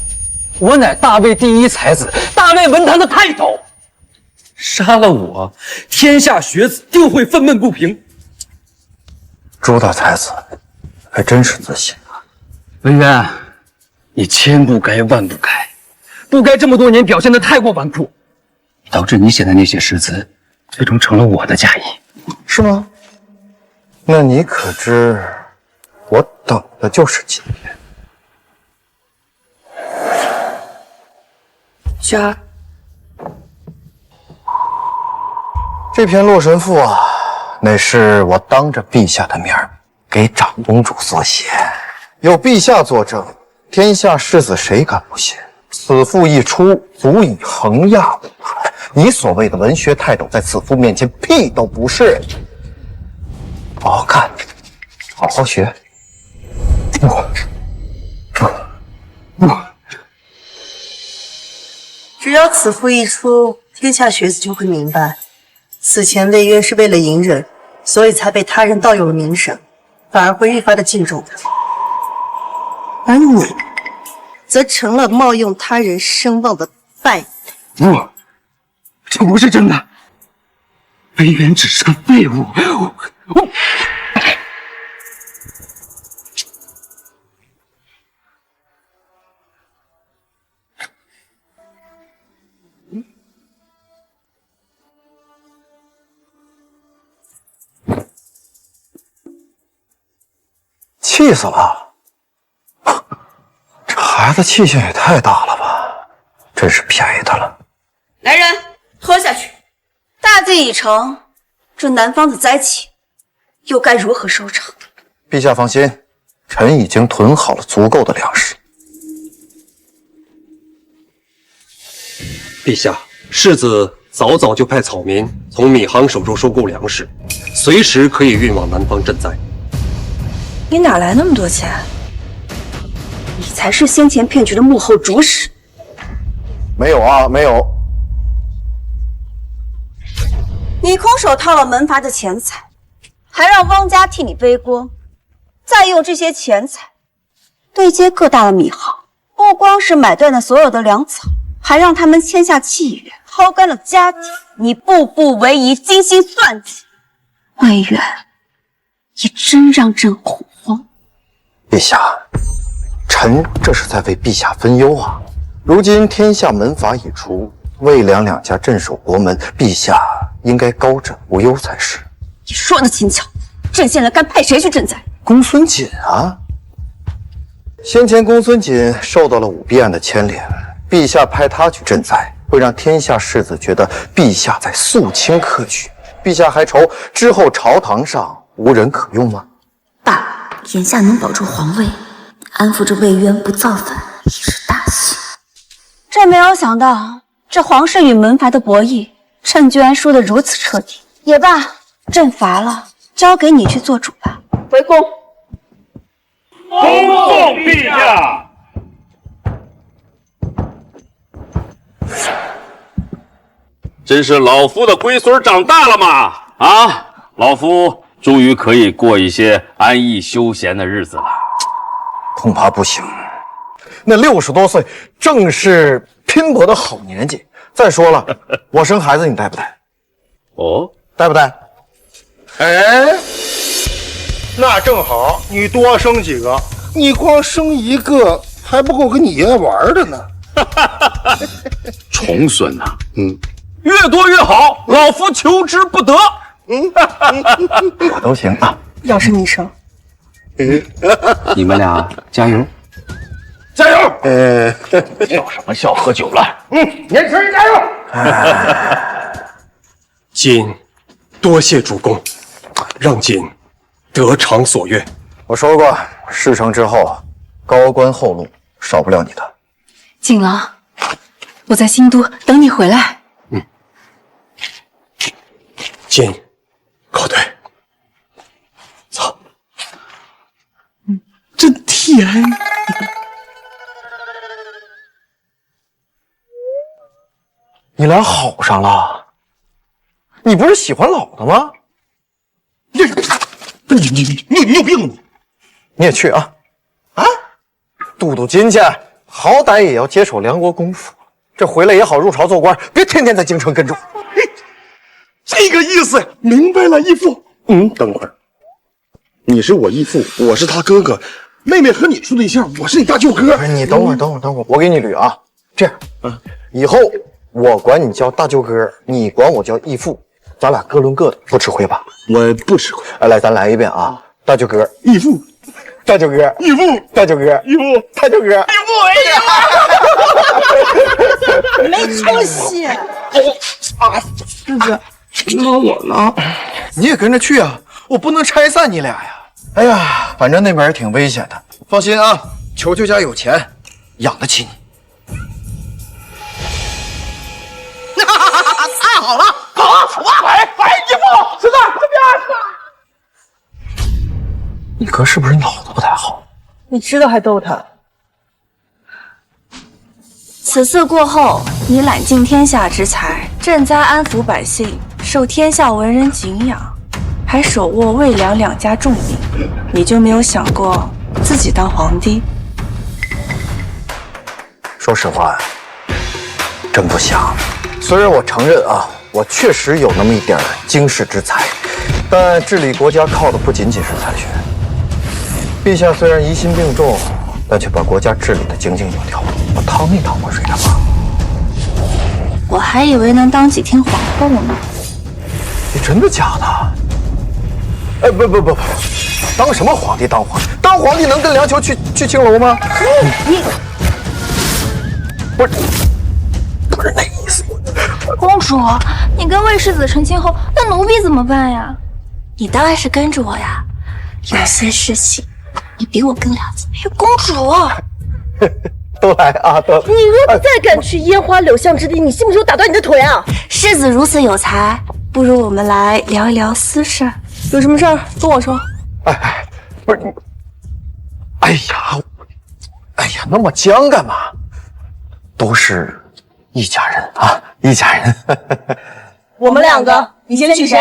我乃大魏第一才子，大魏文坛的泰斗。杀了我，天下学子定会愤懑不平。朱大才子，还真是自信啊！文渊，你千不该万不该，不该这么多年表现得太过纨绔，导致你写的那些诗词，最终成了我的嫁衣。是吗？那你可知，我等的就是今天。家。这篇《洛神赋》啊，乃是我当着陛下的面给长公主所写，有陛下作证，天下士子谁敢不信？此赋一出，足以横压五海。你所谓的文学泰斗，在此赋面前屁都不是。好好看，好好学。只要此赋一出，天下学子就会明白，此前魏渊是为了隐忍，所以才被他人盗有了名声，反而会愈发的敬重他。而你，则成了冒用他人声望的败类。不，这不是真的。魏渊只是个废物。气死了！这孩子气性也太大了吧，真是便宜他了。来人，喝下去。大计已成，这南方的灾情又该如何收场？陛下放心，臣已经囤好了足够的粮食。陛下，世子早就派草民从闵行手中收购粮食，随时可以运往南方赈灾。你哪来那么多钱？你才是先前骗局的幕后主使。没有啊，没有。你空手套了门阀的钱财，还让汪家替你背锅，再用这些钱财对接各大的米行，不光是买断了所有的粮草，还让他们签下契约，掏干了家底。你步步为营，精心算计，魏渊，也真让朕恐慌。陛下，臣这是在为陛下分忧啊！如今天下门阀已除，魏梁两家镇守国门，陛下应该高枕无忧才是。你说的轻巧，朕现在该派谁去赈灾？公孙锦啊！先前公孙锦受到了舞弊案的牵连，陛下派他去赈灾，会让天下士子觉得陛下在肃清科举。陛下还愁之后朝堂上无人可用吗？爸，眼下能保住皇位，安抚着魏渊不造反，已是大幸。朕没有想到，这皇室与门阀的博弈，朕居然输得如此彻底。也罢，朕罚了，交给你去做主吧。回宫。恭送陛下。真是老夫的龟孙长大了嘛！啊，老夫终于可以过一些安逸休闲的日子了。恐怕不行，那60多岁正是拼搏的好年纪。再说了，我生孩子你带不带？哦，带不带？哎，那正好，你多生几个，你光生一个还不够跟你爷爷玩的呢。重孙呐，越多越好，老夫求之不得。我都行啊，要是你生，你们俩加油，加油！笑什么笑？喝酒了。年轻人加油！今多谢主公，让锦得偿所愿。我说过，事成之后，高官厚禄少不了你的。锦郎，我在新都等你回来。锦，告退。操！真体言。你俩好上了？你不是喜欢老的吗？你有病吗？你也去啊！啊，镀金去，好歹也要接手梁国公府，这回来也好入朝做官，别天天在京城跟着我。这个意思，明白了，义父。等会儿，你是我义父，我是他哥哥，妹妹和你处对象，我是你大舅哥。你等会儿，我给你捋啊。这样，以后我管你叫大舅哥，你管我叫义父，咱俩各论各的，不吃亏吧？我不吃亏。来，咱来一遍啊！大舅哥，义父，大舅哥，义父，大舅哥，义父，大舅哥，义父，没出息！日子，那我呢？你也跟着去啊！我不能拆散你俩呀！哎呀，反正那边也挺危险的。放心啊，球球家有钱，养得起你。太好了，好，义父，是的，这边。你哥是不是脑子不太好？你知道还逗他？此次过后，你揽尽天下之财，赈灾安抚百姓，受天下文人敬仰，还手握魏梁两家重兵，你就没有想过自己当皇帝？说实话呀，真不想。虽然我承认啊，我确实有那么一点经世之才，但治理国家靠的不仅仅是才学。陛下虽然疑心病重，但却把国家治理得井井有条。我趟没趟过水的吗？我还以为能当几天皇后呢。你真的假的？哎，不，当什么皇帝？当皇帝能跟梁球去青楼吗？你不是那意思。公主，你跟魏世子成亲后，那奴婢怎么办呀？你当然是跟着我呀。有些事情你比我更了解。公主，都来啊！都。你若不再敢去烟花柳巷之地，你信不信我打断你的腿啊？世子如此有才，不如我们来聊一聊私事。有什么事儿跟我说。不是你，哎呀，那么僵干嘛？都是一家人啊，一家人。我们两个，你先娶谁？